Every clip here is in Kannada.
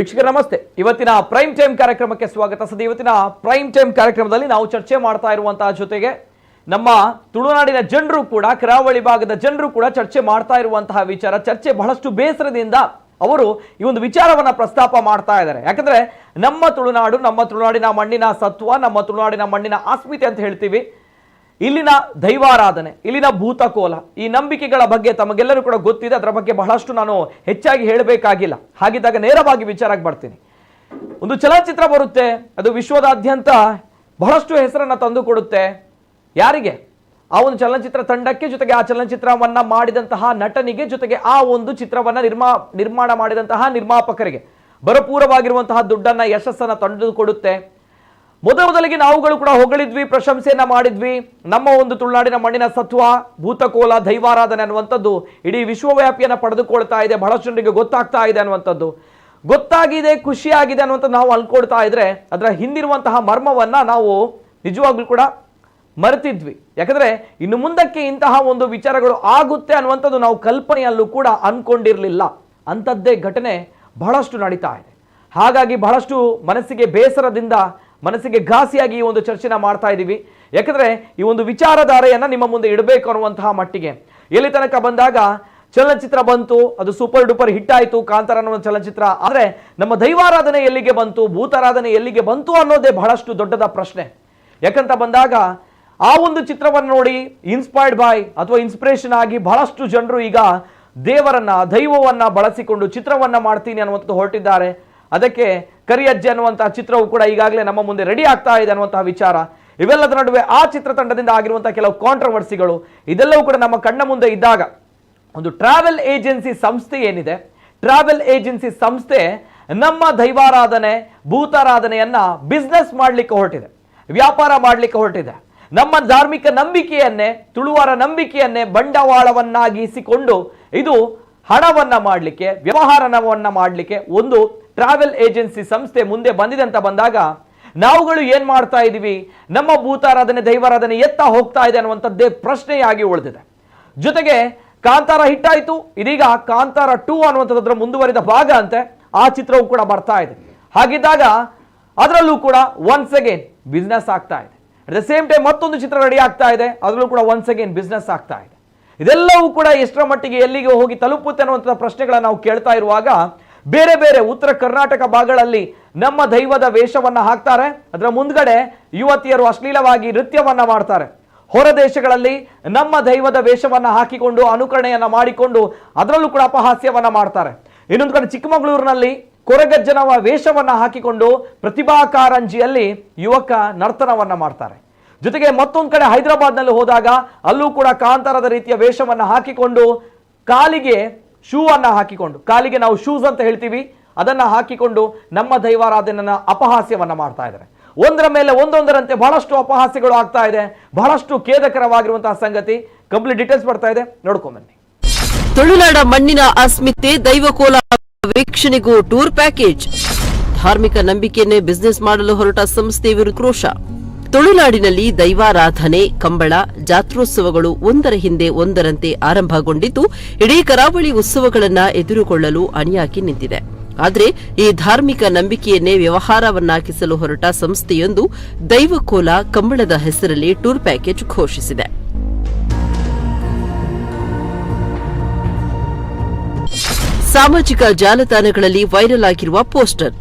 ವೀಕ್ಷಕರ ನಮಸ್ತೆ. ಇವತ್ತಿನ ಪ್ರೈಮ್ ಟೈಮ್ ಕಾರ್ಯಕ್ರಮಕ್ಕೆ ಸ್ವಾಗತ. ಸದ್ಯ ಇವತ್ತಿನ ಪ್ರೈಮ್ ಟೈಮ್ ಕಾರ್ಯಕ್ರಮದಲ್ಲಿ ನಾವು ಚರ್ಚೆ ಮಾಡ್ತಾ ಇರುವಂತಹ ಜೊತೆಗೆ ನಮ್ಮ ತುಳುನಾಡಿನ ಜನರು ಕೂಡ, ಕರಾವಳಿ ಭಾಗದ ಜನರು ಕೂಡ ಚರ್ಚೆ ಮಾಡ್ತಾ ಇರುವಂತಹ ವಿಚಾರ, ಚರ್ಚೆ ಬಹಳಷ್ಟು ಬೇಸರದಿಂದ ಅವರು ಈ ಒಂದು ವಿಚಾರವನ್ನ ಪ್ರಸ್ತಾಪ ಮಾಡ್ತಾ ಇದ್ದಾರೆ. ಯಾಕಂದ್ರೆ ನಮ್ಮ ತುಳುನಾಡು, ನಮ್ಮ ತುಳುನಾಡಿನ ಮಣ್ಣಿನ ಸತ್ವ, ನಮ್ಮ ತುಳುನಾಡಿನ ಮಣ್ಣಿನ ಅಸ್ಮಿತೆ ಅಂತ ಹೇಳ್ತೀವಿ. ಇಲ್ಲಿನ ದೈವಾರಾಧನೆ, ಇಲ್ಲಿನ ಭೂತಕೋಲ, ಈ ನಂಬಿಕೆಗಳ ಬಗ್ಗೆ ತಮಗೆಲ್ಲರೂ ಕೂಡ ಗೊತ್ತಿದೆ. ಅದರ ಬಗ್ಗೆ ಬಹಳಷ್ಟು ನಾನು ಹೆಚ್ಚಾಗಿ ಹೇಳಬೇಕಾಗಿಲ್ಲ. ಹಾಗಿದ್ದಾಗ ನೇರವಾಗಿ ವಿಚಾರಕ್ಕೆ ಬರ್ತೀನಿ. ಒಂದು ಚಲನಚಿತ್ರ ಬರುತ್ತೆ, ಅದು ವಿಶ್ವದಾದ್ಯಂತ ಬಹಳಷ್ಟು ಹೆಸರನ್ನ ತಂದು ಕೊಡುತ್ತೆ. ಯಾರಿಗೆ? ಆ ಒಂದು ಚಲನಚಿತ್ರ ತಂಡಕ್ಕೆ, ಜೊತೆಗೆ ಆ ಚಲನಚಿತ್ರವನ್ನ ಮಾಡಿದಂತಹ ನಟನಿಗೆ, ಜೊತೆಗೆ ಆ ಒಂದು ಚಿತ್ರವನ್ನ ನಿರ್ಮಾಣ ಮಾಡಿದಂತಹ ನಿರ್ಮಾಪಕರಿಗೆ ಭರಪೂರವಾಗಿರುವಂತಹ ದುಡ್ಡನ್ನ, ಯಶಸ್ಸನ್ನ ತಂದುಕೊಡುತ್ತೆ. ಮೊದಲಿಗೆ ನಾವುಗಳು ಕೂಡ ಹೊಗಳಿದ್ವಿ, ಪ್ರಶಂಸೆಯನ್ನ ಮಾಡಿದ್ವಿ. ನಮ್ಮ ಒಂದು ತುಳುನಾಡಿನ ಮಣ್ಣಿನ ಸತ್ವ, ಭೂತಕೋಲ, ದೈವಾರಾಧನೆ ಅನ್ನುವಂಥದ್ದು ಇಡೀ ವಿಶ್ವವ್ಯಾಪಿಯನ್ನ ಪಡೆದುಕೊಳ್ತಾ ಇದೆ, ಬಹಳಷ್ಟು ಜನರಿಗೆ ಗೊತ್ತಾಗ್ತಾ ಇದೆ ಅನ್ನುವಂಥದ್ದು, ಗೊತ್ತಾಗಿದೆ, ಖುಷಿಯಾಗಿದೆ ಅನ್ನುವಂಥದ್ದು ನಾವು ಅನ್ಕೊಳ್ತಾ ಇದ್ರೆ ಅದರ ಹಿಂದಿರುವಂತಹ ಮರ್ಮವನ್ನ ನಾವು ನಿಜವಾಗ್ಲೂ ಕೂಡ ಮರೆತಿದ್ವಿ. ಯಾಕಂದ್ರೆ ಇನ್ನು ಮುಂದಕ್ಕೆ ಇಂತಹ ಒಂದು ವಿಚಾರಗಳು ಆಗುತ್ತೆ ಅನ್ನುವಂಥದ್ದು ನಾವು ಕಲ್ಪನೆಯಲ್ಲೂ ಕೂಡ ಅನ್ಕೊಂಡಿರಲಿಲ್ಲ. ಅಂಥದ್ದೇ ಘಟನೆ ಬಹಳಷ್ಟು ನಡೀತಾ ಇದೆ. ಹಾಗಾಗಿ ಬಹಳಷ್ಟು ಮನಸ್ಸಿಗೆ ಬೇಸರದಿಂದ, ಮನಸ್ಸಿಗೆ ಘಾಸಿಯಾಗಿ ಈ ಒಂದು ಚರ್ಚೆನ ಮಾಡ್ತಾ ಇದ್ದೀವಿ. ಯಾಕಂದ್ರೆ ಈ ಒಂದು ವಿಚಾರಧಾರೆಯನ್ನ ನಿಮ್ಮ ಮುಂದೆ ಇಡಬೇಕು ಅನ್ನುವಂತಹ ಮಟ್ಟಿಗೆ ಎಲ್ಲಿ ತನಕ ಬಂದಾಗ ಚಲನಚಿತ್ರ ಬಂತು, ಅದು ಸೂಪರ್ ಡೂಪರ್ ಹಿಟ್ ಆಯಿತು, ಕಾಂತಾರ ಅನ್ನೋ ಚಲನಚಿತ್ರ. ಆದರೆ ನಮ್ಮ ದೈವಾರಾಧನೆ ಎಲ್ಲಿಗೆ ಬಂತು, ಭೂತಾರಾಧನೆ ಎಲ್ಲಿಗೆ ಬಂತು ಅನ್ನೋದೇ ಬಹಳಷ್ಟು ದೊಡ್ಡದ ಪ್ರಶ್ನೆ. ಯಾಕಂತ ಬಂದಾಗ ಆ ಒಂದು ಚಿತ್ರವನ್ನು ನೋಡಿ ಇನ್ಸ್ಪೈರ್ಡ್ ಬೈ ಅಥವಾ ಇನ್ಸ್ಪಿರೇಷನ್ ಆಗಿ ಬಹಳಷ್ಟು ಜನರು ಈಗ ದೇವರನ್ನ, ದೈವವನ್ನ ಬಳಸಿಕೊಂಡು ಚಿತ್ರವನ್ನ ಮಾಡ್ತೀನಿ ಅನ್ನುವಂಥದ್ದು ಹೊರಟಿದ್ದಾರೆ. ಅದಕ್ಕೆ ಕರಿಯಜ್ಜೆ ಅನ್ನುವಂತಹ ಚಿತ್ರವು ಕೂಡ ಈಗಾಗಲೇ ನಮ್ಮ ಮುಂದೆ ರೆಡಿ ಆಗ್ತಾ ಇದೆ ಅನ್ನುವಂತಹ ವಿಚಾರ. ಇವೆಲ್ಲದರ ನಡುವೆ ಆ ಚಿತ್ರತಂಡದಿಂದ ಆಗಿರುವಂತಹ ಕೆಲವು ಕಾಂಟ್ರವರ್ಸಿಗಳು, ಇದೆಲ್ಲವೂ ಕೂಡ ನಮ್ಮ ಕಣ್ಣ ಮುಂದೆ ಇದ್ದಾಗ ಒಂದು ಟ್ರಾವೆಲ್ ಏಜೆನ್ಸಿ ಸಂಸ್ಥೆ ಏನಿದೆ, ಟ್ರಾವೆಲ್ ಏಜೆನ್ಸಿ ಸಂಸ್ಥೆ ನಮ್ಮ ದೈವಾರಾಧನೆ, ಭೂತಾರಾಧನೆಯನ್ನ ಬಿಸ್ನೆಸ್ ಮಾಡಲಿಕ್ಕೆ ಹೊರಟಿದೆ, ವ್ಯಾಪಾರ ಮಾಡಲಿಕ್ಕೆ ಹೊರಟಿದೆ. ನಮ್ಮ ಧಾರ್ಮಿಕ ನಂಬಿಕೆಯನ್ನೇ, ತುಳುವರ ನಂಬಿಕೆಯನ್ನೇ ಬಂಡವಾಳವನ್ನಾಗಿಸಿಕೊಂಡು ಇದು ಹಣವನ್ನ ಮಾಡಲಿಕ್ಕೆ, ವ್ಯವಹಾರವನ್ನ ಮಾಡಲಿಕ್ಕೆ ಒಂದು ಟ್ರಾವೆಲ್ ಏಜೆನ್ಸಿ ಸಂಸ್ಥೆ ಮುಂದೆ ಬಂದಿದೆ ಅಂತ ಬಂದಾಗ ನಾವುಗಳು ಏನ್ ಮಾಡ್ತಾ ಇದೀವಿ, ನಮ್ಮ ಭೂತಾರಾಧನೆ, ದೈವಾರಾಧನೆ ಎತ್ತ ಹೋಗ್ತಾ ಇದೆ ಅನ್ನುವಂಥದ್ದೇ ಪ್ರಶ್ನೆಯಾಗಿ ಉಳಿದಿದೆ. ಜೊತೆಗೆ ಕಾಂತಾರ ಹಿಟ್ ಆಯಿತು, ಇದೀಗ ಕಾಂತಾರ 2 ಅನ್ನುವಂಥದ್ರ ಮುಂದುವರಿದ ಭಾಗ ಅಂತೆ ಆ ಚಿತ್ರವು ಕೂಡ ಬರ್ತಾ ಇದೆ. ಹಾಗಿದ್ದಾಗ ಅದರಲ್ಲೂ ಕೂಡ ಒನ್ಸ್ ಅಗೇನ್ ಬಿಸ್ನೆಸ್ ಆಗ್ತಾ ಇದೆ. ಅಟ್ ದ ಸೇಮ್ ಟೈಮ್ ಮತ್ತೊಂದು ಚಿತ್ರ ರೆಡಿ ಆಗ್ತಾ ಇದೆ, ಅದರಲ್ಲೂ ಕೂಡ ಒನ್ಸ್ ಅಗೇನ್ ಬಿಸ್ನೆಸ್ ಆಗ್ತಾ ಇದೆ. ಇದೆಲ್ಲವೂ ಕೂಡ ಎಷ್ಟರ ಮಟ್ಟಿಗೆ ಎಲ್ಲಿಗೆ ಹೋಗಿ ತಲುಪುತ್ತೆ ಅನ್ನುವಂಥ ಪ್ರಶ್ನೆಗಳನ್ನ ನಾವು ಕೇಳ್ತಾ ಇರುವಾಗ ಬೇರೆ ಬೇರೆ ಉತ್ತರ ಕರ್ನಾಟಕ ಭಾಗಗಳಲ್ಲಿ ನಮ್ಮ ದೈವದ ವೇಷವನ್ನ ಹಾಕ್ತಾರೆ, ಅದರ ಮುಂದ್ಗಡೆ ಯುವತಿಯರು ಅಶ್ಲೀಲವಾಗಿ ನೃತ್ಯವನ್ನ ಮಾಡ್ತಾರೆ. ಹೊರ ದೇಶಗಳಲ್ಲಿ ನಮ್ಮ ದೈವದ ವೇಷವನ್ನ ಹಾಕಿಕೊಂಡು ಅನುಕರಣೆಯನ್ನ ಮಾಡಿಕೊಂಡು ಅದರಲ್ಲೂ ಕೂಡ ಅಪಹಾಸ್ಯವನ್ನ ಮಾಡ್ತಾರೆ. ಇನ್ನೊಂದು ಕಡೆ ಚಿಕ್ಕಮಗಳೂರಿನಲ್ಲಿ ಕೊರಗಜ್ಜನವ ವೇಷವನ್ನ ಹಾಕಿಕೊಂಡು ಪ್ರತಿಭಾ ಕಾರಂಜಿಯಲ್ಲಿ ಯುವಕ ನರ್ತನವನ್ನ ಮಾಡ್ತಾರೆ. ಜೊತೆಗೆ ಮತ್ತೊಂದು ಕಡೆ ಹೈದರಾಬಾದ್ನಲ್ಲಿ ಹೋದಾಗ ಅಲ್ಲೂ ಕೂಡ ಕಾಂತಾರದ ರೀತಿಯ ವೇಷವನ್ನ ಹಾಕಿಕೊಂಡು ಕಾಲಿಗೆ ಶೂ ಅನ್ನ ಹಾಕಿಕೊಂಡು, ಕಾಲಿಗೆ ನಾವು ಶೂಸ್ ಅಂತ ಹೇಳ್ತೀವಿ, ಅದನ್ನ ಹಾಕಿಕೊಂಡು ನಮ್ಮ ದೈವಾರಾಧನೆಯನ್ನ ಅಪಹಾಸ್ಯವನ್ನ ಮಾಡ್ತಾ ಇದ್ದಾರೆ. ಒಂದರ ಮೇಲೆ ಒಂದೊಂದರಂತೆ ಬಹಳಷ್ಟು ಅಪಹಾಸ್ಯಗಳು ಆಗ್ತಾ ಇದೆ. ಬಹಳಷ್ಟು ಖೇದಕರವಾಗಿರುವಂತಹ ಸಂಗತಿ. ಕಂಪ್ಲೀಟ್ ಡೀಟೇಲ್ಸ್ ಬರ್ತಾ ಇದೆ, ನೋಡ್ಕೊಂಬನ್ನಿ. ತುಳುನಾಡ ಮಣ್ಣಿನ ಅಸ್ಮಿತೆ, ದೈವಕೋಲ ವೀಕ್ಷಣೆಗೂ ಟೂರ್ ಪ್ಯಾಕೇಜ್. ಧಾರ್ಮಿಕ ನಂಬಿಕೆಯನ್ನೇ ಬಿಸಿನೆಸ್ ಮಾಡಲು ಹೊರಟ ಸಂಸ್ಥೆ ವಿರುದ್ಧ ಕ್ರೋಶ. ತುಳುನಾಡಿನಲ್ಲಿ ದೈವಾರಾಧನೆ, ಕಂಬಳ, ಜಾತ್ರೋತ್ಸವಗಳು ಒಂದರ ಹಿಂದೆ ಒಂದರಂತೆ ಆರಂಭಗೊಂಡಿದ್ದು ಇಡೀ ಕರಾವಳಿ ಉತ್ಸವಗಳನ್ನು ಎದುರುಗೊಳ್ಳಲು ಅಣಿಯಾಗಿ ನಿಂತಿದೆ. ಆದರೆ ಈ ಧಾರ್ಮಿಕ ನಂಬಿಕೆಯನ್ನೇ ವ್ಯವಹಾರವನ್ನಾಗಿಸಲು ಹೊರಟ ಸಂಸ್ಥೆಯೊಂದು ದೈವಕೋಲ, ಕಂಬಳದ ಹೆಸರಲ್ಲಿ ಟೂರ್ ಪ್ಯಾಕೇಜ್ ಘೋಷಿಸಿದೆ. ಸಾಮಾಜಿಕ ಜಾಲತಾಣಗಳಲ್ಲಿ ವೈರಲ್ ಆಗಿರುವ ಪೋಸ್ಟರ್.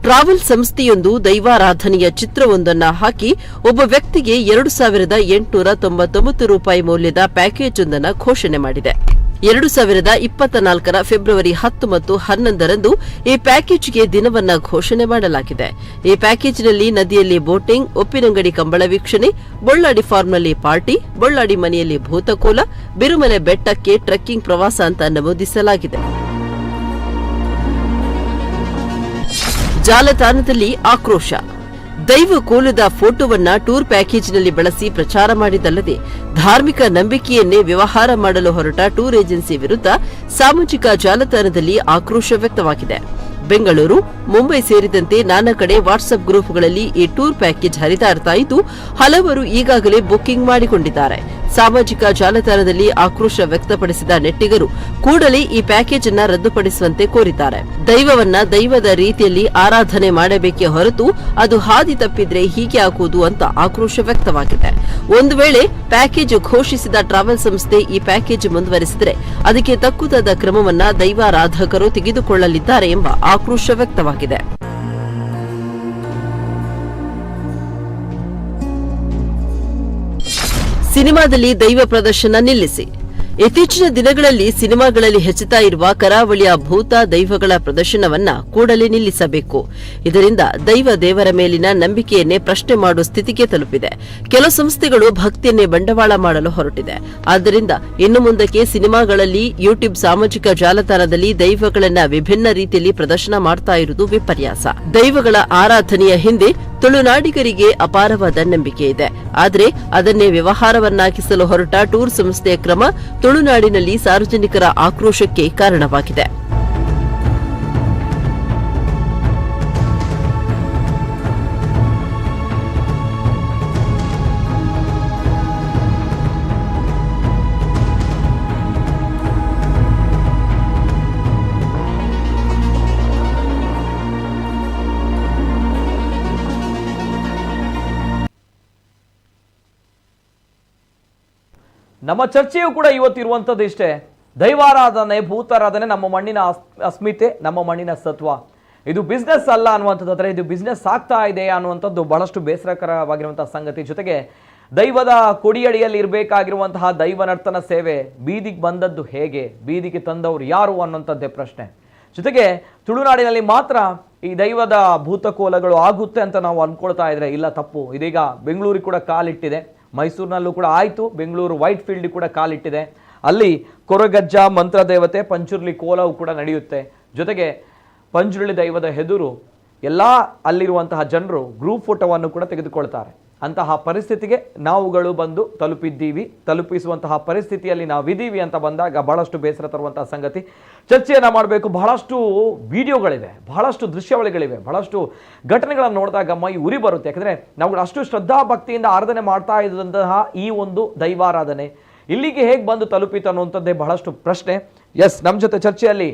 ಟ್ರಾವೆಲ್ ಸಂಸ್ಥೆಯೊಂದು ದೈವಾರಾಧನೆಯ ಚಿತ್ರವೊಂದನ್ನು ಹಾಕಿ ಒಬ್ಬ ವ್ಯಕ್ತಿಗೆ 2,899 ರೂಪಾಯಿ ಮೌಲ್ಯದ ಪ್ಯಾಕೇಜ್ ಒಂದನ್ನು ಘೋಷಣೆ ಮಾಡಿದೆ. 2024 ಫೆಬ್ರವರಿ 10 ಮತ್ತು 11ರಂದು ಈ ಪ್ಯಾಕೇಜ್ಗೆ ದಿನವನ್ನ ಘೋಷಣೆ ಮಾಡಲಾಗಿದೆ. ಈ ಪ್ಯಾಕೇಜ್ನಲ್ಲಿ ನದಿಯಲ್ಲಿ ಬೋಟಿಂಗ್, ಉಪ್ಪಿನಂಗಡಿ ಕಂಬಳ ವೀಕ್ಷಣೆ, ಬೊಳ್ಳಾಡಿ ಫಾರ್ಮ್ನಲ್ಲಿ ಪಾರ್ಟಿ, ಬೊಳ್ಳಾಡಿ ಮನೆಯಲ್ಲಿ ಭೂತಕೋಲ, ಬಿರುಮಲೆ ಬೆಟ್ಟಕ್ಕೆ ಟ್ರೆಕ್ಕಿಂಗ್ ಪ್ರವಾಸ ಅಂತ ನಮೂದಿಸಲಾಗಿದೆ. ಜಾಲತಾಣದಲ್ಲಿ ಆಕ್ರೋಶ. ದೈವಕೋಲದ ಫೋಟೋವನ್ನ ಟೂರ್ ಪ್ಯಾಕೇಜ್ನಲ್ಲಿ ಬಳಸಿ ಪ್ರಚಾರ ಮಾಡಿದ್ದಲ್ಲದೆ ಧಾರ್ಮಿಕ ನಂಬಿಕೆಯನ್ನೇ ವ್ಯವಹಾರ ಮಾಡಲು ಹೊರಟ ಟೂರ್ ಏಜೆನ್ಸಿ ವಿರುದ್ಧ ಸಾಮಾಜಿಕ ಜಾಲತಾಣದಲ್ಲಿ ಆಕ್ರೋಶ ವ್ಯಕ್ತವಾಗಿದೆ. ಬೆಂಗಳೂರು, ಮುಂಬೈ ಸೇರಿದಂತೆ ನಾನಾ ಕಡೆ ವಾಟ್ಸ್ಆಪ್ ಗ್ರೂಪ್ಗಳಲ್ಲಿ ಈ ಟೂರ್ ಪ್ಯಾಕೇಜ್ ಹರಿದಾಡ್ತಾ ಇದ್ದು ಹಲವರು ಈಗಾಗಲೇ ಬುಕಿಂಗ್ ಮಾಡಿಕೊಂಡಿದ್ದಾರೆ. ಸಾಮಾಜಿಕ ಜಾಲತಾಣದಲ್ಲಿ ಆಕ್ರೋಶ ವ್ಯಕ್ತಪಡಿಸಿದ ನೆಟ್ಟಿಗರು ಕೂಡಲೇ ಈ ಪ್ಯಾಕೇಜ್ ಅನ್ನ ರದ್ದುಪಡಿಸುವಂತೆ ಕೋರಿದ್ದಾರೆ. ದೈವವನ್ನ ದೈವದ ರೀತಿಯಲ್ಲಿ ಆರಾಧನೆ ಮಾಡಬೇಕೇ ಹೊರತು ಅದು ಹಾದಿ ತಪ್ಪಿದ್ರೆ ಹೀಗೆ ಆಗುವುದು ಅಂತ ಆಕ್ರೋಶ ವ್ಯಕ್ತವಾಗಿದೆ. ಒಂದು ವೇಳೆ ಪ್ಯಾಕೇಜ್ ಘೋಷಿಸಿದ ಟ್ರಾವೆಲ್ ಸಂಸ್ಥೆ ಈ ಪ್ಯಾಕೇಜ್ ಮುಂದುವರೆಸಿದರೆ ಅದಕ್ಕೆ ತಕ್ಕುದಾದ ಕ್ರಮವನ್ನ ದೈವಾರಾಧಕರು ತೆಗೆದುಕೊಳ್ಳಲಿದ್ದಾರೆ ಎಂಬ ಆಕ್ರೋಶ ವ್ಯಕ್ತವಾಗಿದೆ. ಸಿನಿಮಾದಲ್ಲಿ ದೈವ ಪ್ರದರ್ಶನ ನಿಲ್ಲಿಸಿ. ಇತ್ತೀಚಿನ ದಿನಗಳಲ್ಲಿ ಸಿನಿಮಾಗಳಲ್ಲಿ ಹೆಚ್ಚುತ್ತಾ ಇರುವ ಕರಾವಳಿಯ ಭೂತ ದೈವಗಳ ಪ್ರದರ್ಶನವನ್ನ ಕೂಡಲೇ ನಿಲ್ಲಿಸಬೇಕು. ಇದರಿಂದ ದೈವ ದೇವರ ಮೇಲಿನ ನಂಬಿಕೆಯನ್ನೇ ಪ್ರಶ್ನೆ ಮಾಡುವ ಸ್ಥಿತಿಗೆ ತಲುಪಿದೆ. ಕೆಲವು ಸಂಸ್ಥೆಗಳು ಭಕ್ತಿಯನ್ನೇ ಬಂಡವಾಳ ಮಾಡಲು ಹೊರಟಿದೆ. ಆದ್ದರಿಂದ ಇನ್ನು ಮುಂದಕ್ಕೆ ಸಿನಿಮಾಗಳಲ್ಲಿ, ಯೂಟ್ಯೂಬ್ ಸಾಮಾಜಿಕ ಜಾಲತಾಣದಲ್ಲಿ ದೈವಗಳನ್ನ ವಿಭಿನ್ನ ರೀತಿಯಲ್ಲಿ ಪ್ರದರ್ಶನ ಮಾಡ್ತಾ ಇರುವುದು ವಿಪರ್ಯಾಸ. ದೈವಗಳ ಆರಾಧನೆಯ ಹಿಂದೆ ತುಳುನಾಡಿಗರಿಗೆ ಅಪಾರವಾದ ನಂಬಿಕೆ ಇದೆ. ಆದರೆ ಅದನ್ನೇ ವ್ಯವಹಾರವನ್ನಾಗಿಸಲು ಹೊರಟ ಟೂರ್ ಸಂಸ್ಥೆಯ ಕ್ರಮ ತುಳುನಾಡಿನಲ್ಲಿ ಸಾರ್ವಜನಿಕರ ಆಕ್ರೋಶಕ್ಕೆ ಕಾರಣವಾಗಿದೆ. ನಮ್ಮ ಚರ್ಚೆಯು ಕೂಡ ಇವತ್ತಿರುವಂಥದ್ದು ಇಷ್ಟೇ. ದೈವಾರಾಧನೆ, ಭೂತಾರಾಧನೆ ನಮ್ಮ ಮಣ್ಣಿನ ಅಸ್ಮಿತೆ, ನಮ್ಮ ಮಣ್ಣಿನ ಸತ್ವ. ಇದು ಬಿಸ್ನೆಸ್ ಅಲ್ಲ ಅನ್ನುವಂಥದ್ದಾದರೆ ಇದು ಬಿಸ್ನೆಸ್ ಆಗ್ತಾ ಇದೆ ಅನ್ನುವಂಥದ್ದು ಬಹಳಷ್ಟು ಬೇಸರಕರವಾಗಿರುವಂತಹ ಸಂಗತಿ. ಜೊತೆಗೆ ದೈವದ ಕೊಡಿಯಡಿಯಲ್ಲಿ ಇರಬೇಕಾಗಿರುವಂತಹ ದೈವ ನರ್ತನ ಸೇವೆ ಬೀದಿಗೆ ಬಂದದ್ದು ಹೇಗೆ, ಬೀದಿಗೆ ತಂದವರು ಯಾರು ಅನ್ನುವಂಥದ್ದೇ ಪ್ರಶ್ನೆ. ಜೊತೆಗೆ ತುಳುನಾಡಿನಲ್ಲಿ ಮಾತ್ರ ಈ ದೈವದ ಭೂತಕೋಲಗಳು ಆಗುತ್ತೆ ಅಂತ ನಾವು ಅನ್ಕೊಳ್ತಾ ಇದ್ರೆ ಇಲ್ಲ, ತಪ್ಪು. ಇದೀಗ ಬೆಂಗಳೂರಿಗೆ ಕೂಡ ಕಾಲಿಟ್ಟಿದೆ, ಮೈಸೂರಿನಲ್ಲೂ ಕೂಡ ಆಯಿತು, ಬೆಂಗಳೂರು ವೈಟ್ ಫೀಲ್ಡ್ ಕೂಡ ಕಾಲಿಟ್ಟಿದೆ. ಅಲ್ಲಿ ಕೊರಗಜ್ಜ ಮಂತ್ರ ದೇವತೆ ಪಂಚುರ್ಲಿ ಕೋಲವು ಕೂಡ ನಡೆಯುತ್ತೆ. ಜೊತೆಗೆ ಪಂಜುರ್ಲಿ ದೈವದ ಎದುರು ಎಲ್ಲ ಅಲ್ಲಿರುವಂತಹ ಜನರು ಗ್ರೂಪ್ ಫೋಟೋವನ್ನು ಕೂಡ ತೆಗೆದುಕೊಳ್ತಾರೆ. ಅಂತಹ ಪರಿಸ್ಥಿತಿಗೆ ನಾವುಗಳು ಬಂದು ತಲುಪಿಸುವಂತಹ ಪರಿಸ್ಥಿತಿಯಲ್ಲಿ ನಾವಿದ್ದೀವಿ ಅಂತ ಬಂದಾಗ ಬಹಳಷ್ಟು ಬೇಸರ ತರುವಂತಹ ಸಂಗತಿ. ಚರ್ಚೆಯನ್ನು ಮಾಡಬೇಕು. ಬಹಳಷ್ಟು ವಿಡಿಯೋಗಳಿವೆ, ಬಹಳಷ್ಟು ದೃಶ್ಯಾವಳಿಗಳಿವೆ, ಬಹಳಷ್ಟು ಘಟನೆಗಳನ್ನು ನೋಡಿದಾಗ ಮೈ ಉರಿ ಬರುತ್ತೆ. ಯಾಕಂದರೆ ನಾವು ಅಷ್ಟು ಶ್ರದ್ಧಾ ಭಕ್ತಿಯಿಂದ ಆರಾಧನೆ ಮಾಡ್ತಾ ಇದ್ದಂತಹ ಈ ಒಂದು ದೈವಾರಾಧನೆ ಇಲ್ಲಿಗೆ ಹೇಗೆ ಬಂದು ತಲುಪಿತು ಅನ್ನುವಂಥದ್ದೇ ಬಹಳಷ್ಟು ಪ್ರಶ್ನೆ. ಎಸ್, ನಮ್ಮ ಜೊತೆ ಚರ್ಚೆಯಲ್ಲಿ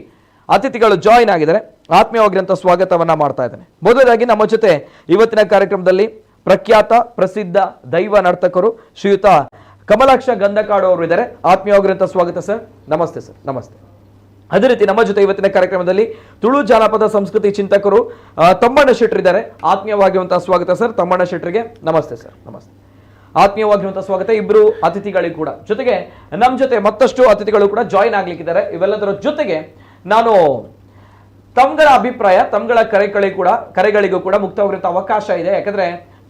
ಅತಿಥಿಗಳು ಜಾಯಿನ್ ಆಗಿದ್ದಾರೆ. ಆತ್ಮೀಯವಾಗಿರುವಂಥ ಸ್ವಾಗತವನ್ನ ಮಾಡ್ತಾ ಇದ್ದೇನೆ. ಮೊದಲಾಗಿ ನಮ್ಮ ಜೊತೆ ಇವತ್ತಿನ ಕಾರ್ಯಕ್ರಮದಲ್ಲಿ ಪ್ರಖ್ಯಾತ ಪ್ರಸಿದ್ಧ ದೈವ ನರ್ತಕರು ಶ್ರೀಯುತ ಕಮಲಾಕ್ಷ ಗಂಧಕಾಡು ಅವರು ಇದ್ದಾರೆ. ಆತ್ಮೀಯವಾಗಿರುವಂಥ ಸ್ವಾಗತ ಸರ್. ನಮಸ್ತೆ ಸರ್. ನಮಸ್ತೆ. ಅದೇ ರೀತಿ ನಮ್ಮ ಜೊತೆ ಇವತ್ತಿನ ಕಾರ್ಯಕ್ರಮದಲ್ಲಿ ತುಳು ಜಾನಪದ ಸಂಸ್ಕೃತಿ ಚಿಂತಕರು ತಮ್ಮಣ್ಣ ಶೆಟ್ಟರ್ ಇದ್ದಾರೆ. ಆತ್ಮೀಯವಾಗಿರುವಂತಹ ಸ್ವಾಗತ ಸರ್. ತಮ್ಮಣ್ಣ ಶೆಟ್ಟರಿಗೆ ನಮಸ್ತೆ ಸರ್. ನಮಸ್ತೆ. ಆತ್ಮೀಯವಾಗಿರುವಂತಹ ಸ್ವಾಗತ ಇಬ್ಬರು ಅತಿಥಿಗಳಿಗೆ ಕೂಡ. ಜೊತೆಗೆ ನಮ್ಮ ಜೊತೆ ಮತ್ತಷ್ಟು ಅತಿಥಿಗಳು ಕೂಡ ಜಾಯಿನ್ ಆಗ್ಲಿಕ್ಕಿದ್ದಾರೆ. ಇವೆಲ್ಲದರ ಜೊತೆಗೆ ನಾನು ತಮ್ಗಳ ಅಭಿಪ್ರಾಯ, ತಮ್ಗಳ ಕರೆಗಳಿಗೂ ಕೂಡ ಮುಕ್ತವಾಗಿರುವಂತಹ ಅವಕಾಶ ಇದೆ. ಯಾಕಂದ್ರೆ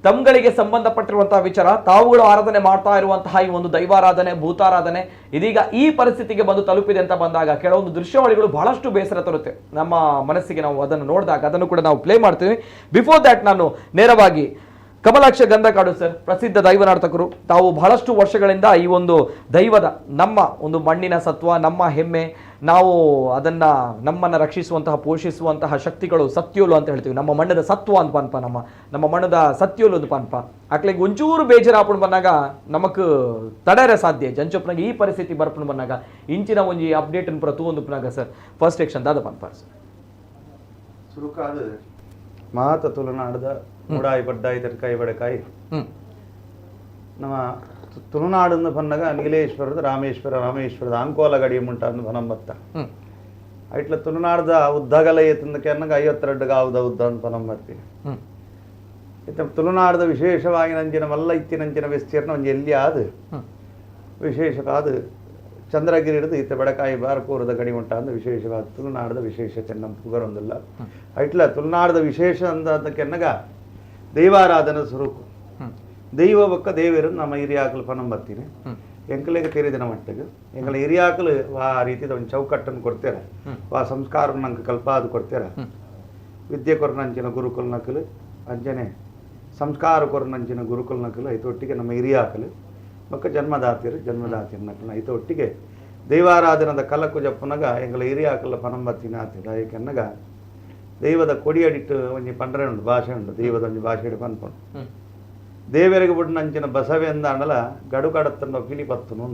ತಮ್ಗಳಿಗೆ ಸಂಬಂಧಪಟ್ಟಿರುವಂತಹ ವಿಚಾರ, ತಾವುಗಳು ಆರಾಧನೆ ಮಾಡ್ತಾ ಇರುವಂತಹ ಈ ಒಂದು ದೈವಾರಾಧನೆ, ಭೂತಾರಾಧನೆ ಇದೀಗ ಈ ಪರಿಸ್ಥಿತಿಗೆ ಬಂದು ತಲುಪಿದೆ ಅಂತ ಬಂದಾಗ ಕೆಲವೊಂದು ದೃಶ್ಯಾವಳಿಗಳು ಬಹಳಷ್ಟು ಬೇಸರ ತರುತ್ತೆ ನಮ್ಮ ಮನಸ್ಸಿಗೆ. ನಾವು ಅದನ್ನು ನೋಡಿದಾಗ ಅದನ್ನು ಕೂಡ ನಾವು ಪ್ಲೇ ಮಾಡ್ತೀವಿ. ಬಿಫೋರ್ ದ್ಯಾಟ್ ನಾನು ನೇರವಾಗಿ ಕಮಲಾಕ್ಷ ಗಂಧಕಾಡು ಸರ್, ಪ್ರಸಿದ್ಧ ದೈವ ನರ್ತಕರು. ತಾವು ಬಹಳಷ್ಟು ವರ್ಷಗಳಿಂದ ಈ ಒಂದು ದೈವದ, ನಮ್ಮ ಒಂದು ಮಣ್ಣಿನ ಸತ್ವ, ನಮ್ಮ ಹೆಮ್ಮೆ, ನಾವು ಅದನ್ನು ನಮ್ಮನ್ನು ರಕ್ಷಿಸುವಂತಹ ಪೋಷಿಸುವಂತಹ ಶಕ್ತಿಗಳು ಸತ್ಯೋಲು ಅಂತ ಹೇಳ್ತೀವಿ. ನಮ್ಮ ಮಣ್ಣದ ಸತ್ವ ಅಂತ ಪನ್ಪ, ನಮ್ಮ ಮಣ್ಣದ ಸತ್ಯೋಲು ಅಂತ ಪನ್ಪ ಆಕ್ಲಿಗೆ ಒಂಚೂರು ಬೇಜಾರಾಪಣ್ ಬಂದಾಗ ನಮಕ್ ತಡೆಯರ ಸಾಧ್ಯ. ಜಂಚೊಪ್ನಾಗ ಈ ಪರಿಸ್ಥಿತಿ ಬರ್ಪಣ್ ಬಂದಾಗ ಇಂಚಿನ ಒಂಜಿ ಅಪ್ಡೇಟ್ ಪ್ರತಿಯೊಂದು ಪುನಾಗ ಸರ್ ಫಸ್ಟ್ ಎಕ್ಷನ್ ದಾದ ಪನ್ಪ ಸರ್ ಸುರುಕಾದ ಮಾತ ತುಳುನಾಡದ ಮುಡಾಯಿ ಬಡ್ಡಾಯಿ ತರಕಾಯಿ ಬಡಕಾಯಿ ನಮ್ಮ ತುಳುನಾಡು ಪನ್ನಗ ನೀಲೇಶ್ವರದ ರಾಮೇಶ್ವರದ ಅಂಕೋಲ ಗಡಿ ಮುಂಟ ಪನಂಬತ್ತ ಐಟ್ಲ ತುಳುನಾಡದ ಉದ್ದಗಲ ಏತಂದಕ್ಕೆ ಅನ್ನಗ 52 ಆವುದ ಉದ್ದ ಅಂತ ಪನಂಬರ್ತೀವಿ. ಇತ್ತ ತುಳುನಾಡದ ವಿಶೇಷವಾಗಿ ನಂಚಿನ ಮಲ್ಲ ಇತ್ತಿನಂಚಿನ ವಿಸ್ತೀರ್ಣ ಒಂಜಿ ಎಲ್ಲಿ ಆದ ವಿಶೇಷವಾದ ಚಂದ್ರಗಿರಿ ಹಿಡಿದು ಈತ ಬೆಡಕಾಯಿ ಬಾರಕೂರದ ಗಡಿ ಉಂಟ ಅಂದ ವಿಶೇಷವಾದ ತುಳುನಾಡದ ವಿಶೇಷತೆ ನಮ್ಮ ಪುಗರೊಂದಿಲ್ಲ. ಐಟ್ಲ ತುಳುನಾಡದ ವಿಶೇಷ ಅಂದಕ್ಕೆನ್ನಗ ದೈವಾರಾಧನ ಸ್ವರೂಪು ದೈವ ಬೊಕ್ಕ ದೇವರು ನಮ್ಮ ಹಿರಿಯಾಕಲು ಪನಂ ಬರ್ತೀನಿ ಎಂಕಲೆಗೆ ತೆರಿದಿನ ಮಟ್ಟಿಗೆ ಎಂಕಲ ಹಿರಿಯಾಕಲು ಆ ರೀತಿದ ಒಂದು ಚೌಕಟ್ಟನ್ನು ಕೊಡ್ತೇರ, ಆ ಸಂಸ್ಕಾರ ನಂಗೆ ಕಲ್ಪಾದು ಕೊಡ್ತೇರ. ವಿದ್ಯೆ ಕೊರನಂಚಿನ ಗುರುಕುಲ್ ನಕಲು ಅಂಜನೆ ಸಂಸ್ಕಾರ ಕೊರನಂಚಿನ ಗುರುಕುಲ್ ನಕಲು ಐತೊಟ್ಟಿಗೆ ನಮ್ಮ ಹಿರಿಯಾಕಲು ಬೊಕ್ಕ ಜನ್ಮದಾತಿರು ನಕಲು ಐತೊಟ್ಟಿಗೆ ದೈವಾರಾಧನದ ಕಲಕು ಜಪ್ಪುನಗ ಎಂಕಲ ಹಿರಿಯಾಕಲ ಪನಂ ಬರ್ತೀನಿ ಆತಿದ. ಏಕೆನ್ನಗ ದೈವದ ಕೊಡಿಯಡಿಟ್ಟು ಒಂಜಿ ಪಂಡ್ರೆ ಉಂಟು ಭಾಷೆ ಉಂಟು, ದೈವದ ಒಂಜಿ ಭಾಷೆ ಪನ್ಪುಂಡು. ದೇವರಿಗೆ ಬಿಡ್ನಂಚಿನ ಬಸವೆ ಅಂದಾಂಡಲ ಗಡು ಕಡತ್ತನ್ನು ಕಿಲಿ ಪತ್ತನು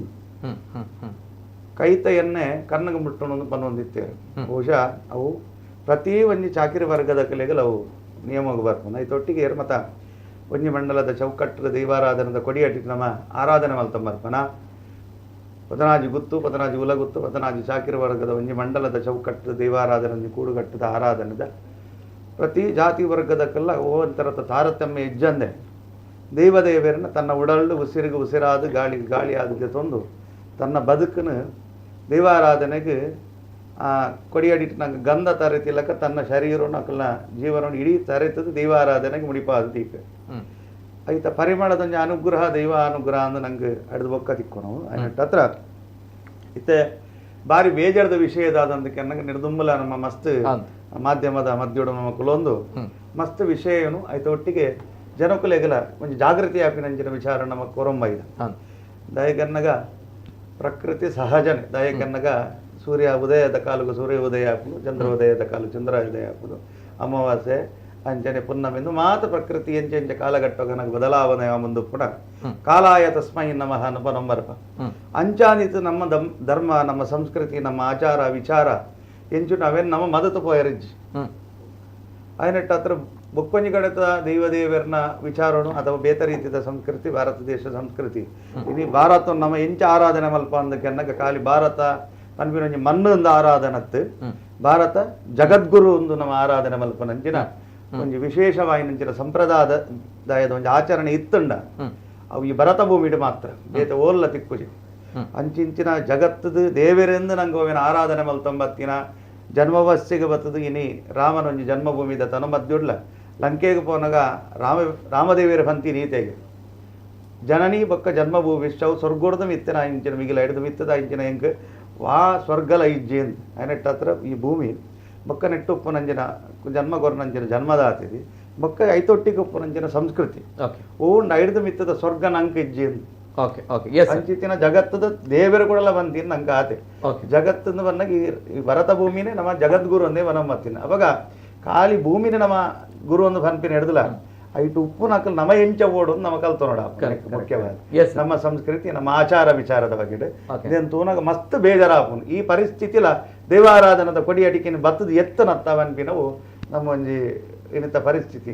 ಕೈತ ಎಣ್ಣೆ ಕಣ್ಣಗೆ ಮುಟ್ಟಣು ಪನ್ನೊಂದಿತ್ತೇವೆ ಬಹುಶಃ ಅವು ಪ್ರತಿ ಒಂಜಿ ಚಾಕಿರಿ ವರ್ಗದ ಕಲೆಗಳು ಅವು ನಿಯಮವಾಗಿ ಬರ್ಪನ ಐತೊಟ್ಟಿಗೆ ಮತ ಒಂಜಿ ಮಂಡಲದ ಚೌಕಟ್ಟದ ದೈವಾರಾಧನದ ಕೊಡಿಯಟ್ಟಿ ನಮ್ಮ ಆರಾಧನೆ ಮಲ್ತಂಬರ್ಪನ ಪತನಾಜಿ ಗುತ್ತು ಪತನಾಜಿ ಉಲಗುತ್ತು ಪತನಾಜಿ ಚಾಕಿರಿ ವರ್ಗದ ಒಂಜಿ ಮಂಡಲದ ಚೌಕಟ್ಟದ ದೈವಾರಾಧನೆ ಕೂಡುಗಟ್ಟದ ಆರಾಧನೆದ ಪ್ರತಿ ಜಾತಿ ವರ್ಗದಕ್ಕೆಲ್ಲ ಒಂಥರದ ತಾರತಮ್ಯ ಇಜ್ಜಂದೆ ದೇವದೇವರನ್ನ ತನ್ನ ಉಡಲ್ಲು ಉಸಿರಿಗೆ ಉಸಿರಾದು ಗಾಳಿಗೆ ಗಾಳಿ ಆದ ತಂದು ತನ್ನ ಬದುಕನ್ನು ದೈವಾರಾಧನೆಗೆ ಕೊಡಿಯಡಿಟ್ಟು ನಂಗೆ ಗಂಧ ತರೆತಿಲಕ ತನ್ನ ಶರೀರವನ್ನು ಅಕಲ್ನ ಜೀವನವನ್ನು ಇಡೀ ತರೆತದ್ದು ದೈವಾರಾಧನೆಗೆ ಮುಡಿಪಾದ ದೀಪ ಐತ ಪರಿಮಳದೊಂದು ಅನುಗ್ರಹ ದೈವ ಅನುಗ್ರಹ ಅಂದು ನಂಗೆ ಅಡ್ದು ಬೊಕ್ಕ ತಿಕ್ಕೊನು ಅಯ್ಯಟ್ಟು ಹತ್ರ ಇತ್ತೆ ಬಾರಿ ಬೇಜಾರದ ವಿಷಯದಾದಂದಕ್ಕೆ ನನಗೆ ನಿರ್ದುಂಬಲ ನಮ್ಮ ಮಸ್ತ್ ಮಾಧ್ಯಮದ ಮಧ್ಯೋಡ ನಮ್ಮ ಕುಲೊಂದು ಮಸ್ತ್ ವಿಷಯನು ಆಯ್ತು ಒಟ್ಟಿಗೆ ಜನಕುಲೆಗಲ ಒಂದು ಜಾಗೃತಿ ಆಪಿನಂಚಿನ ವಿಚಾರ ನಮ್ಮ ಕೊರಂಬ ಇದೆ ದಯಗನ್ನಗ ಪ್ರಕೃತಿ ಸಹಜನೆ ದಯಗನ್ನಗ ಸೂರ್ಯ ಉದಯದ ಕಾಲುಗು ಸೂರ್ಯ ಉದಯ ಹಾಕುದು ಚಂದ್ರ ಉದಯದ ಕಾಲು ಚಂದ್ರ ಉದಯ ಹಾಕುದು ಅಮಾವಾಸ್ಯೆ ಅಂಚನೆ ಪುನ್ನಮೆಂದು ಮಾತ ಪ್ರಕೃತಿ ಎಂಚೆ ಕಾಲಘಟ್ಟಗ ನನಗೆ ಬದಲಾವಣೆ ಮುಂದೆ ಪುಣ ಕಾಲಾಯ ತಸ್ಮೈ ನಮಃ ನಪನಂಬರ್ಪ ಅಂಚಾನಿತು ನಮ್ಮ ಧರ್ಮ ನಮ್ಮ ಸಂಸ್ಕೃತಿ ನಮ್ಮ ಆಚಾರ ವಿಚಾರ ಎಂಚು ನಾವೇನು ನಮ್ಮ ಮದತು ಪೋಯರಿಜ್ಜಿ ಅಯ್ಯನಟ್ಟು ಹತ್ರ ಬೊಕ್ಕೊಂಜಿ ಕಡೆತ ದೈವದೇವರನ್ನ ವಿಚಾರಣು ಅಥವಾ ಬೇತ ರೀತಿಯ ಸಂಸ್ಕೃತಿ ಭಾರತ ದೇಶ ಸಂಸ್ಕೃತಿ ಇನಿ ಭಾರತ ನಮ್ಮ ಎಂಚ ಆರಾಧನೆ ಮಲ್ಪ ಅಂದಕ್ಕೆ ಅನ್ನಕ ಖಾಲಿ ಭಾರತ ಪನ್ಪಿನೊಂಜಿ ಮಣ್ಣು ಒಂದು ಆರಾಧನತ್ತು ಭಾರತ ಜಗದ್ಗುರು ಒಂದು ನಮ್ಮ ಆರಾಧನೆ ಮಲ್ಪ ನಂಚಿನ ಒಂಜಿ ವಿಶೇಷವಾಯಿನಂಚಿನ ಸಂಪ್ರದಾಯದ ಒಂದು ಆಚರಣೆ ಇತ್ತುಂಡ ಅವು ಈ ಭರತ ಭೂಮಿಡು ಮಾತ್ರ ಬೇತ ಓಲ್ಲ ತಿಕ್ಕುಜಿ ಅಂಚಿಂಚಿನ ಜಗತ್ತದು ದೇವರೆಂದು ನಂಗೆ ಅವಿನ ಆರಾಧನೆ ಮಲ್ತೊಂಬತ್ತಿನ ಜನ್ಮವಸ್ಸಿಗೆ ಬತ್ತದು ಇನಿ ರಾಮನೊಂಜಿ ಜನ್ಮಭೂಮಿದ ತನ ಮದ್ಯುಡ್ಲ ಲಂಕೆಗೆ ಪೋನಾಗ ರಾಮದೇವಿಯರ ಪಂತಿ ನೀತೆಗೆ ಜನನಿ ಬೊಕ್ಕ ಜನ್ಮಭೂಮಿಷ್ಟವು ಸ್ವರ್ಗೋರ್ಧ ಮಿತ್ತನ ಇಂಚಿನ ಮಿಗಿಲ ಹಿಡಿದು ಮಿತ್ತದ ಇಂಚಿನ ಹೆಂಗೆ ವಾ ಸ್ವರ್ಗಲ ಇಜ್ಜೇನ್ ನೆಟ್ಟ ಹತ್ರ ಈ ಭೂಮಿ ಬೊಕ್ಕ ನೆಟ್ಟುಪ್ಪು ನಂಜಿನ ಜನ್ಮಗೊರ್ನಂಚಿನ ಜನ್ಮದಾತಿದಿ ಬೊಕ್ಕ ಐತೊಟ್ಟಿಗೆ ಉಪ್ಪು ನಂಚಿನ ಸಂಸ್ಕೃತಿ ಓಂಡ್ ಹಿಡಿದು ಮಿತ್ತದ ಸ್ವರ್ಗ ನಂಕ ಇಜ್ಜೇನ್ ಅಂಚಿತ್ತಿನ ಜಗತ್ತದ ದೇವರು ಕೂಡ ಬಂತೀನಿ ನಂಗೆ ಆತೆ ಜಗತ್ತದ ಬಂದಾಗ ಈ ಭರತ ಭೂಮಿನೇ ನಮ್ಮ ಜಗದ್ಗುರು ಅಂದೇ ವನಮ್ಮತ್ತಿನ ಅವಾಗ ಖಾಲಿ ಭೂಮಿನೇ ನಮ್ಮ ಗುರು ಒಂದು ಪನ್ಪಿನ ಹಿಡಿದಲ್ಲ ಐಟು ಉಪ್ಪು ನಾಕಲ್ ನಮ್ಮ ಎಂಚ ಓಡೋದು ನಮ್ಮ ಕಲ್ತು ನೋಡ ಮುಖ್ಯವಾದ ನಮ್ಮ ಸಂಸ್ಕೃತಿ ನಮ್ಮ ಆಚಾರ ವಿಚಾರದ ಬಗ್ಗೆ ಇದನ್ನು ತೋನಾಗ ಮಸ್ತ್ ಬೇಜಾರಾಪುನ್ ಈ ಪರಿಸ್ಥಿತಿಲ ದೇವಾರಾಧನದ ಕೊಡಿ ಅಡಿಕೆನ ಬತ್ತದ ಎತ್ತನತ್ತ ಪನ್ಪಿನವು ನಮ್ಮ ಒಂಜಿ ಇನ್ನಿತ ಪರಿಸ್ಥಿತಿ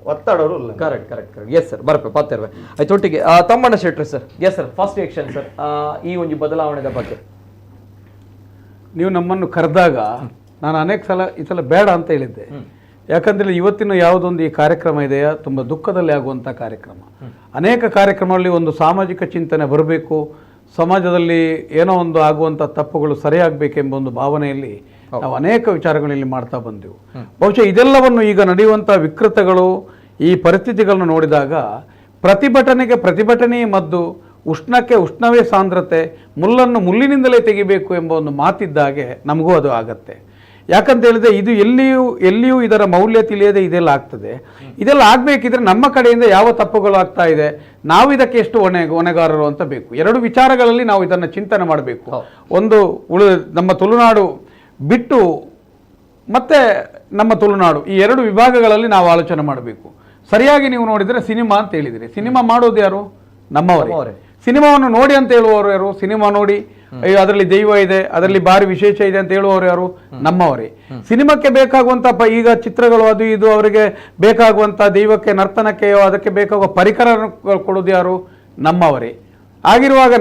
ಒತ್ತಡರು ಇಲ್ಲ ಕರೆಕ್ಟ್ ಎಸ್ ಸರ್ ಬರ್ಪೆ ಪಾತಿರ್ವೆ ಆಯ್ತೊಟ್ಟಿಗೆ ತಮ್ಮಣ್ಣ ಶೆಟ್ರಿ sir yes sir first reaction sir ಈ ಒಂದು ಬದಲಾವಣೆದ ಬಗ್ಗೆ ನೀವು ನಮ್ಮನ್ನು ಕರೆದಾಗ ನಾನು ಅನೇಕ ಸಲ ಈ ಸಲ ಬೇಡ ಅಂತ ಹೇಳಿದ್ದೆ ಯಾಕಂದರೆ ಇವತ್ತಿನ ಯಾವುದೊಂದು ಈ ಕಾರ್ಯಕ್ರಮ ಇದೆಯಾ ತುಂಬ ದುಃಖದಲ್ಲಿ ಆಗುವಂಥ ಕಾರ್ಯಕ್ರಮ ಅನೇಕ ಕಾರ್ಯಕ್ರಮಗಳಲ್ಲಿ ಒಂದು ಸಾಮಾಜಿಕ ಚಿಂತನೆ ಬರಬೇಕು ಸಮಾಜದಲ್ಲಿ ಏನೋ ಒಂದು ಆಗುವಂಥ ತಪ್ಪುಗಳು ಸರಿಯಾಗಬೇಕೆಂಬ ಒಂದು ಭಾವನೆಯಲ್ಲಿ ನಾವು ಅನೇಕ ವಿಚಾರಗಳಲ್ಲಿ ಮಾಡ್ತಾ ಬಂದೆವು ಬಹುಶಃ ಇದೆಲ್ಲವನ್ನು ಈಗ ನಡೆಯುವಂಥ ವಿಕೃತಗಳು ಈ ಪರಿಸ್ಥಿತಿಗಳನ್ನು ನೋಡಿದಾಗ ಪ್ರತಿಭಟನೆಗೆ ಪ್ರತಿಭಟನೆಯೇ ಮದ್ದು ಉಷ್ಣಕ್ಕೆ ಉಷ್ಣವೇ ಸಾಂದ್ರತೆ ಮುಲ್ಲನ್ನು ಮುಳ್ಳಿನಿಂದಲೇ ತೆಗಿಬೇಕು ಎಂಬ ಒಂದು ಮಾತಿದ್ದಾಗೆ ನಮಗೂ ಅದು ಆಗತ್ತೆ ಯಾಕಂತ ಹೇಳಿದ್ರೆ ಇದು ಎಲ್ಲಿಯೂ ಇದರ ಮೌಲ್ಯ ತಿಳಿಯದೆ ಇದೆಲ್ಲ ಆಗ್ತದೆ ಇದೆಲ್ಲ ಆಗಬೇಕಿದ್ರೆ ನಮ್ಮ ಕಡೆಯಿಂದ ಯಾವ ತಪ್ಪುಗಳು ಆಗ್ತಾ ಇದೆ ನಾವು ಇದಕ್ಕೆ ಎಷ್ಟು ಹೊಣೆಗಾರರು ಅಂತ ಬೇಕು ಎರಡು ವಿಚಾರಗಳಲ್ಲಿ ನಾವು ಇದನ್ನು ಚಿಂತನೆ ಮಾಡಬೇಕು ಒಂದು ನಮ್ಮ ತುಳುನಾಡು ಬಿಟ್ಟು ಮತ್ತೆ ನಮ್ಮ ತುಳುನಾಡು ಈ ಎರಡು ವಿಭಾಗಗಳಲ್ಲಿ ನಾವು ಆಲೋಚನೆ ಮಾಡಬೇಕು ಸರಿಯಾಗಿ ನೀವು ನೋಡಿದರೆ ಸಿನಿಮಾ ಅಂತ ಹೇಳಿದಿರಿ ಸಿನಿಮಾ ಮಾಡೋದು ಯಾರು ನಮ್ಮವರೇ ಸಿನಿಮಾವನ್ನು ನೋಡಿ ಅಂತ ಹೇಳುವವರು ಯಾರು ಸಿನಿಮಾ ನೋಡಿ ಅದರಲ್ಲಿ ದೈವ ಇದೆ ಅದರಲ್ಲಿ ಭಾರಿ ವಿಶೇಷ ಇದೆ ಅಂತ ಹೇಳುವವರು ಯಾರು ನಮ್ಮವರೇ ಸಿನಿಮಾಕ್ಕೆ ಬೇಕಾಗುವಂತ ಈಗ ಚಿತ್ರಗಳು ಅದು ಇದು ಅವರಿಗೆ ಬೇಕಾಗುವಂತ ದೈವಕ್ಕೆ ನರ್ತನಕ್ಕೆ ಅದಕ್ಕೆ ಬೇಕಾಗುವ ಪರಿಕರ ಕೊಡೋದು ಯಾರು ನಮ್ಮವರೇ ಆಗಿರುವಾಗ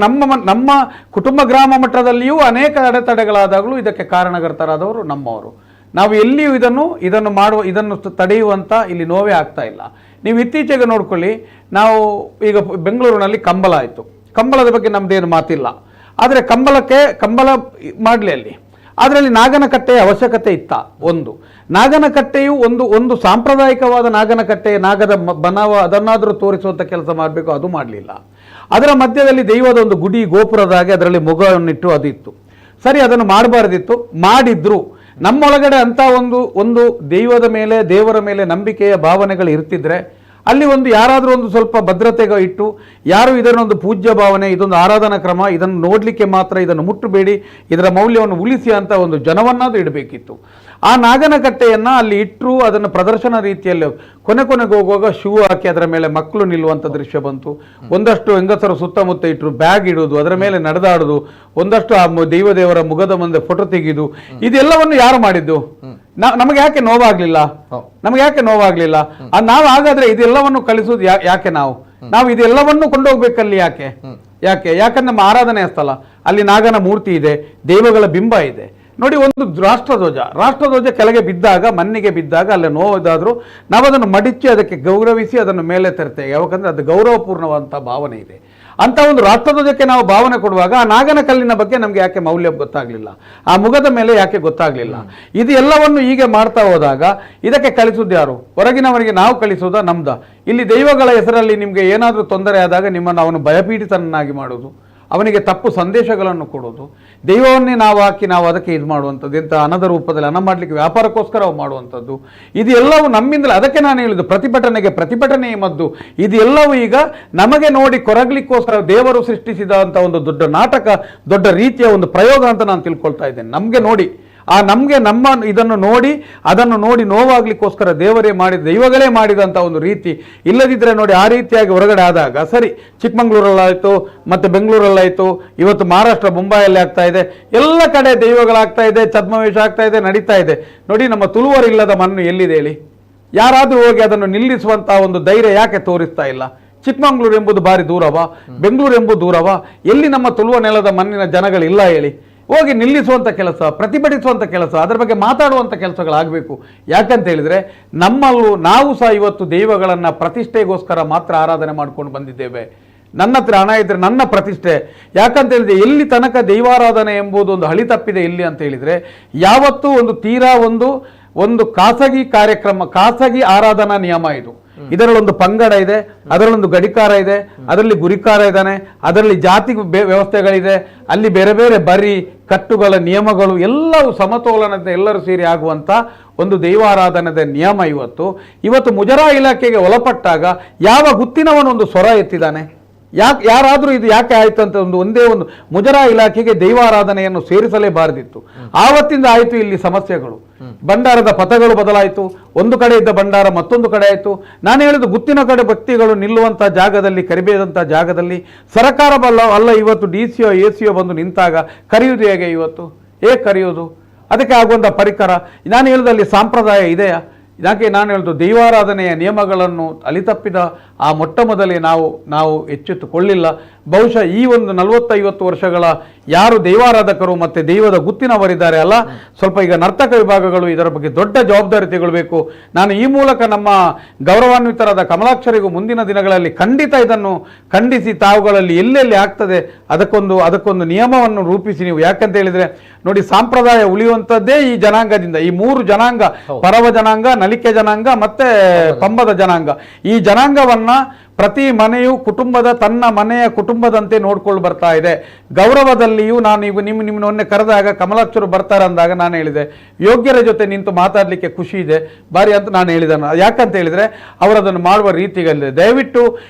ನಮ್ಮ ಕುಟುಂಬ ಗ್ರಾಮ ಮಟ್ಟದಲ್ಲಿಯೂ ಅನೇಕ ಅಡೆತಡೆಗಳಾದಾಗಲೂ ಇದಕ್ಕೆ ಕಾರಣಕರ್ತರಾದವರು ನಮ್ಮವರು ನಾವು ಎಲ್ಲಿಯೂ ಇದನ್ನು ತಡೆಯುವಂತ ಇಲ್ಲಿ ನೋವೇ ಆಗ್ತಾ ಇಲ್ಲ ನೀವು ಇತ್ತೀಚೆಗೆ ನೋಡ್ಕೊಳ್ಳಿ ನಾವು ಈಗ ಬೆಂಗಳೂರಿನಲ್ಲಿ ಕಂಬಳ ಆಯಿತು ಕಂಬಳದ ಬಗ್ಗೆ ನಮ್ದೇನು ಮಾತಿಲ್ಲ ಆದರೆ ಕಂಬಳ ಮಾಡಲಿ ಅಲ್ಲಿ ಅದರಲ್ಲಿ ನಾಗನಕಟ್ಟೆಯ ಅವಶ್ಯಕತೆ ಇತ್ತ ಒಂದು ನಾಗನಕಟ್ಟೆಯು ಒಂದು ಸಾಂಪ್ರದಾಯಿಕವಾದ ನಾಗನಕಟ್ಟೆ ನಾಗದ ಬನವ ಅದನ್ನಾದರೂ ತೋರಿಸುವಂಥ ಕೆಲಸ ಮಾಡಬೇಕು ಅದು ಮಾಡಲಿಲ್ಲ ಅದರ ಮಧ್ಯದಲ್ಲಿ ದೈವದ ಒಂದು ಗುಡಿ ಗೋಪುರದಾಗೆ ಅದರಲ್ಲಿ ಮೊಗವನ್ನಿಟ್ಟು ಅದು ಇತ್ತು ಸರಿ ಅದನ್ನು ಮಾಡಬಾರ್ದಿತ್ತು ಮಾಡಿದ್ರು ನಮ್ಮೊಳಗಡೆ ಅಂತ ಒಂದು ದೈವದ ಮೇಲೆ ದೇವರ ಮೇಲೆ ನಂಬಿಕೆಯ ಭಾವನೆಗಳು ಇರ್ತಿದ್ರೆ ಅಲ್ಲಿ ಒಂದು ಯಾರಾದರೂ ಒಂದು ಸ್ವಲ್ಪ ಭದ್ರತೆಗೆ ಇಟ್ಟು ಯಾರು ಇದನ್ನೊಂದು ಪೂಜ್ಯ ಭಾವನೆ, ಇದೊಂದು ಆರಾಧನಾ ಕ್ರಮ, ಇದನ್ನು ನೋಡಲಿಕ್ಕೆ ಮಾತ್ರ, ಇದನ್ನು ಮುಟ್ಟಬೇಡಿ, ಇದರ ಮೌಲ್ಯವನ್ನು ಉಳಿಸಿ ಅಂತ ಒಂದು ಜನವನ್ನಾದರೂ ಇಡಬೇಕಿತ್ತು. ಆ ನಾಗನಕಟ್ಟೆಯನ್ನು ಅಲ್ಲಿ ಇಟ್ಟರು, ಅದನ್ನು ಪ್ರದರ್ಶನ ರೀತಿಯಲ್ಲಿ ಕೊನೆಗೆ ಹೋಗುವಾಗ ಶೂ ಹಾಕಿ ಅದರ ಮೇಲೆ ಮಕ್ಕಳು ನಿಲ್ಲುವಂಥ ದೃಶ್ಯ ಬಂತು. ಒಂದಷ್ಟು ಹೆಂಗಸರು ಸುತ್ತಮುತ್ತ ಇಟ್ಟರು, ಬ್ಯಾಗ್ ಇಡೋದು, ಅದರ ಮೇಲೆ ನಡೆದಾಡೋದು, ಒಂದಷ್ಟು ಆ ದೇವರ ಮುಖದ ಮುಂದೆ ಫೋಟೋ ತೆಗೆದು, ಇದೆಲ್ಲವನ್ನು ಯಾರು ಮಾಡಿದ್ದು? ನಮಗೆ ಯಾಕೆ ನೋವಾಗ್ಲಿಲ್ಲ? ನಮಗೆ ಯಾಕೆ ನೋವಾಗ್ಲಿಲ್ಲ? ನಾವು ಹಾಗಾದ್ರೆ ಇದೆಲ್ಲವನ್ನು ಕಳಿಸುವುದು ಯಾಕೆ? ನಾವು ಇದೆಲ್ಲವನ್ನು ಕೊಂಡೋಗ್ಬೇಕಲ್ಲಿ ಯಾಕೆ? ಯಾಕಂದ್ರೆ ನಮ್ಮ ಆರಾಧನೆ ಸ್ಥಳ, ಅಲ್ಲಿ ನಾಗನ ಮೂರ್ತಿ ಇದೆ, ದೇವಗಳ ಬಿಂಬ ಇದೆ. ನೋಡಿ, ಒಂದು ರಾಷ್ಟ್ರಧ್ವಜ ಕೆಳಗೆ ಬಿದ್ದಾಗ, ಮಣ್ಣಿಗೆ ಬಿದ್ದಾಗ ಅಲ್ಲಿ ನೋವಾದರೂ ನಾವು ಅದನ್ನು ಮಡಿಚಿ ಅದಕ್ಕೆ ಗೌರವಿಸಿ ಅದನ್ನು ಮೇಲೆ ತರ್ತೇವೆ. ಯಾಕಂದ್ರೆ ಅದು ಗೌರವಪೂರ್ಣವಾದಂಥ ಭಾವನೆ ಇದೆ. ಅಂತ ಒಂದು ರಾಷ್ಟ್ರಧ್ವಜಕ್ಕೆ ನಾವು ಭಾವನೆ ಕೊಡುವಾಗ ಆ ನಾಗನ ಕಲ್ಲಿನ ಬಗ್ಗೆ ನಮ್ಗೆ ಯಾಕೆ ಮೌಲ್ಯ ಗೊತ್ತಾಗ್ಲಿಲ್ಲ? ಆ ಮುಖದ ಮೇಲೆ ಯಾಕೆ ಗೊತ್ತಾಗ್ಲಿಲ್ಲ? ಇದು ಎಲ್ಲವನ್ನು ಹೀಗೆ ಮಾಡ್ತಾ ಹೋದಾಗ ಇದಕ್ಕೆ ಕಳಿಸುವುದು ಯಾರು? ಹೊರಗಿನವರಿಗೆ ನಾವು ಕಳಿಸೋದ ನಮ್ದ? ಇಲ್ಲಿ ದೈವಗಳ ಹೆಸರಲ್ಲಿ ನಿಮ್ಗೆ ಏನಾದರೂ ತೊಂದರೆ ಆದಾಗ ನಿಮ್ಮನ್ನು ಅವನು ಭಯಪೀಡಿತನನ್ನಾಗಿ ಮಾಡೋದು, ಅವನಿಗೆ ತಪ್ಪು ಸಂದೇಶಗಳನ್ನು ಕೊಡೋದು, ದೈವವನ್ನೇ ನಾವು ಹಾಕಿ ನಾವು ಅದಕ್ಕೆ ಇದು ಮಾಡುವಂಥದ್ದು, ಎಂಥ ಹಣದ ರೂಪದಲ್ಲಿ ಹಣ ಮಾಡಲಿಕ್ಕೆ ವ್ಯಾಪಾರಕ್ಕೋಸ್ಕರ ಮಾಡುವಂಥದ್ದು, ಇದು ಎಲ್ಲವೂ ನಮ್ಮಿಂದಲೇ. ಅದಕ್ಕೆ ನಾನು ಹೇಳಿದ್ದು, ಪ್ರತಿಭಟನೆ ಮದ್ದು. ಇದೆಲ್ಲವೂ ಈಗ ನಮಗೆ ನೋಡಿ ಕೊರಗಲಿಕ್ಕೋಸ್ಕರ ದೇವರು ಸೃಷ್ಟಿಸಿದಂಥ ಒಂದು ದೊಡ್ಡ ನಾಟಕ, ದೊಡ್ಡ ರೀತಿಯ ಒಂದು ಪ್ರಯೋಗ ಅಂತ ನಾನು ತಿಳ್ಕೊಳ್ತಾ ಇದ್ದೇನೆ. ನಮಗೆ ನೋಡಿ, ನಮ್ಮ ಇದನ್ನು ನೋಡಿ ಅದನ್ನು ನೋಡಿ ನೋವಾಗ್ಲಿಕ್ಕೋಸ್ಕರ ದೈವಗಳೇ ಮಾಡಿದಂಥ ಒಂದು ರೀತಿ. ಇಲ್ಲದಿದ್ದರೆ ನೋಡಿ, ಆ ರೀತಿಯಾಗಿ ಹೊರಗಡೆ ಆದಾಗ ಸರಿ, ಚಿಕ್ಕಮಂಗ್ಳೂರಲ್ಲಾಯಿತು, ಮತ್ತು ಬೆಂಗಳೂರಲ್ಲಾಯಿತು, ಇವತ್ತು ಮಹಾರಾಷ್ಟ್ರ ಮುಂಬೈಯಲ್ಲಿ ಆಗ್ತಾ ಇದೆ, ಎಲ್ಲ ಕಡೆ ದೈವಗಳಾಗ್ತಾ ಇದೆ, ಛದ್ಮವೇಷ ಆಗ್ತಾ ಇದೆ, ನಡೀತಾ ಇದೆ. ನೋಡಿ, ನಮ್ಮ ತುಳುವರಿಲ್ಲದ ಮಣ್ಣು ಎಲ್ಲಿದೆ ಹೇಳಿ? ಯಾರಾದರೂ ಹೋಗಿ ಅದನ್ನು ನಿಲ್ಲಿಸುವಂಥ ಒಂದು ಧೈರ್ಯ ಯಾಕೆ ತೋರಿಸ್ತಾ ಇಲ್ಲ? ಚಿಕ್ಕಮಂಗ್ಳೂರು ಎಂಬುದು ಭಾರಿ ದೂರವಾ? ಬೆಂಗಳೂರು ಎಂಬುದು ದೂರವಾ? ಎಲ್ಲಿ ನಮ್ಮ ತುಳುವ ನೆಲದ ಮಣ್ಣಿನ ಜನಗಳಿಲ್ಲ ಹೇಳಿ? ಹೋಗಿ ನಿಲ್ಲಿಸುವಂಥ ಕೆಲಸ, ಪ್ರತಿಭಟಿಸುವಂಥ ಕೆಲಸ, ಅದರ ಬಗ್ಗೆ ಮಾತಾಡುವಂಥ ಕೆಲಸಗಳಾಗಬೇಕು. ಯಾಕಂತ ಹೇಳಿದರೆ ನಾವು ಸಹ ಇವತ್ತು ದೈವಗಳನ್ನು ಪ್ರತಿಷ್ಠೆಗೋಸ್ಕರ ಮಾತ್ರ ಆರಾಧನೆ ಮಾಡ್ಕೊಂಡು ಬಂದಿದ್ದೇವೆ. ನನ್ನ ಹತ್ರ ಹಣ ಇದ್ದರೆ ನನ್ನ ಪ್ರತಿಷ್ಠೆ. ಯಾಕಂತ ಹೇಳಿದ್ರೆ ಎಲ್ಲಿ ತನಕ ದೈವಾರಾಧನೆ ಎಂಬುದು ಒಂದು ಹಳಿ ತಪ್ಪಿದೆ ಇಲ್ಲಿ ಅಂತ ಹೇಳಿದರೆ, ಯಾವತ್ತೂ ಒಂದು ತೀರಾ ಒಂದು ಖಾಸಗಿ ಕಾರ್ಯಕ್ರಮ, ಖಾಸಗಿ ಆರಾಧನಾ ನಿಯಮ ಇದು. ಇದರಲ್ಲೊಂದು ಪಂಗಡ ಇದೆ, ಅದರಲ್ಲೊಂದು ಗಡಿಕಾರ ಇದೆ, ಅದರಲ್ಲಿ ಗುರಿಕಾರ ಇದ್ದಾನೆ, ಅದರಲ್ಲಿ ಜಾತಿ ವ್ಯವಸ್ಥೆಗಳಿದೆ, ಅಲ್ಲಿ ಬೇರೆ ಬೇರೆ ಬರಿ ಕಟ್ಟುಗಳ ನಿಯಮಗಳು ಎಲ್ಲವೂ ಸಮತೋಲನದ ಎಲ್ಲರೂ ಸೇರಿ ಆಗುವಂಥ ಒಂದು ದೈವಾರಾಧನದ ನಿಯಮ ಇವತ್ತು ಮುಜರಾ ಇಲಾಖೆಗೆ ಒಳಪಟ್ಟಾಗ ಯಾವ ಗುತ್ತಿನವನೊಂದು ಸ್ವರ ಎತ್ತಿದ್ದಾನೆ? ಯಾರಾದರೂ ಇದು ಯಾಕೆ ಆಯಿತು ಅಂತ ಒಂದೇ ಒಂದು ಮುಜರಾ ಇಲಾಖೆಗೆ ದೈವಾರಾಧನೆಯನ್ನು ಸೇರಿಸಲೇಬಾರದಿತ್ತು. ಆವತ್ತಿಂದ ಆಯಿತು ಇಲ್ಲಿ ಸಮಸ್ಯೆಗಳು. ಭಂಡಾರದ ಪಥಗಳು ಬದಲಾಯಿತು, ಒಂದು ಕಡೆ ಇದ್ದ ಭಂಡಾರ ಮತ್ತೊಂದು ಕಡೆ ಆಯಿತು. ನಾನು ಹೇಳಿದ್ದು, ಗುತ್ತಿನ ಕಡೆ ಭಕ್ತಿಗಳು ನಿಲ್ಲುವಂಥ ಜಾಗದಲ್ಲಿ, ಕರಿಬೇದಂಥ ಜಾಗದಲ್ಲಿ ಸರ್ಕಾರ ಅಲ್ಲ ಇವತ್ತು DCO ACO ಬಂದು ನಿಂತಾಗ ಕರೆಯುವುದು ಹೇಗೆ? ಹೇಗೆ ಕರೆಯೋದು? ಅದಕ್ಕೆ ಆಗುವಂಥ ಪರಿಕರ. ನಾನು ಹೇಳಿದ ಅಲ್ಲಿ ಸಂಪ್ರದಾಯ ಇದೆಯಾ? ಇದಕ್ಕೆ ನಾನು ಹೇಳಿದ್ದು, ದೈವಾರಾಧನೆಯ ನಿಯಮಗಳನ್ನು ಅಲಿತಪ್ಪಿದ ಆ ಮೊಟ್ಟ ಮೊದಲೇ ನಾವು ಎಚ್ಚೆತ್ತುಕೊಳ್ಳಿಲ್ಲ. ಬಹುಶಃ ಈ ಒಂದು 40-50 ವರ್ಷಗಳ ಯಾರು ದೈವಾರಾಧಕರು ಮತ್ತು ದೈವದ ಗುತ್ತಿನವರಿದ್ದಾರೆ ಅಲ್ಲ, ಸ್ವಲ್ಪ ಈಗ ನರ್ತಕ ವಿಭಾಗಗಳು ಇದರ ಬಗ್ಗೆ ದೊಡ್ಡ ಜವಾಬ್ದಾರಿ ತೆಗೊಳ್ಬೇಕು. ನಾನು ಈ ಮೂಲಕ ನಮ್ಮ ಗೌರವಾನ್ವಿತರಾದ ಕಮಲಾಕ್ಷರಿಗೂ ಮುಂದಿನ ದಿನಗಳಲ್ಲಿ ಖಂಡಿತ ಇದನ್ನು ಖಂಡಿಸಿ, ತಾವುಗಳಲ್ಲಿ ಎಲ್ಲೆಲ್ಲಿ ಆಗ್ತದೆ ಅದಕ್ಕೊಂದು ನಿಯಮವನ್ನು ರೂಪಿಸಿ ನೀವು. ಯಾಕಂತ ಹೇಳಿದರೆ ನೋಡಿ, ಸಂಪ್ರದಾಯ ಉಳಿಯುವಂಥದ್ದೇ ಈ ಜನಾಂಗದಿಂದ. ಈ 3 ಜನಾಂಗ, ಪರವ ಜನಾಂಗ, ನಲಿಕೆ ಜನಾಂಗ ಮತ್ತೆ ಪಂಬದ ಜನಾಂಗ, ಈ ಜನಾಂಗವನ್ನ ಪ್ರತಿ ಮನೆಯು ತನ್ನ ಮನೆಯ ಕುಟುಂಬದಂತೆ ನೋಡ್ಕೊಂಡು ಬರ್ತಾ ಇದೆ. ಗೌರವದಲ್ಲಿಯೂ ನಾನು ನಿಮ್ಮನ್ನೇ ಕರೆದಾಗ ಕಮಲಾಕ್ಷರು ಬರ್ತಾರೆ ಅಂದಾಗ ನಾನು ಹೇಳಿದೆ, ಯೋಗ್ಯರ ಜೊತೆ ನಿಂತು ಮಾತಾಡಲಿಕ್ಕೆ ಖುಷಿ ಇದೆ ಬಾರಿ ಅಂತ ನಾನು ಹೇಳಿದೆ. ಯಾಕಂತ ಹೇಳಿದರೆ ಅವರು ಅದನ್ನು ಮಾಡುವ ರೀತಿಗಳಿದೆ. ದಯವಿಟ್ಟು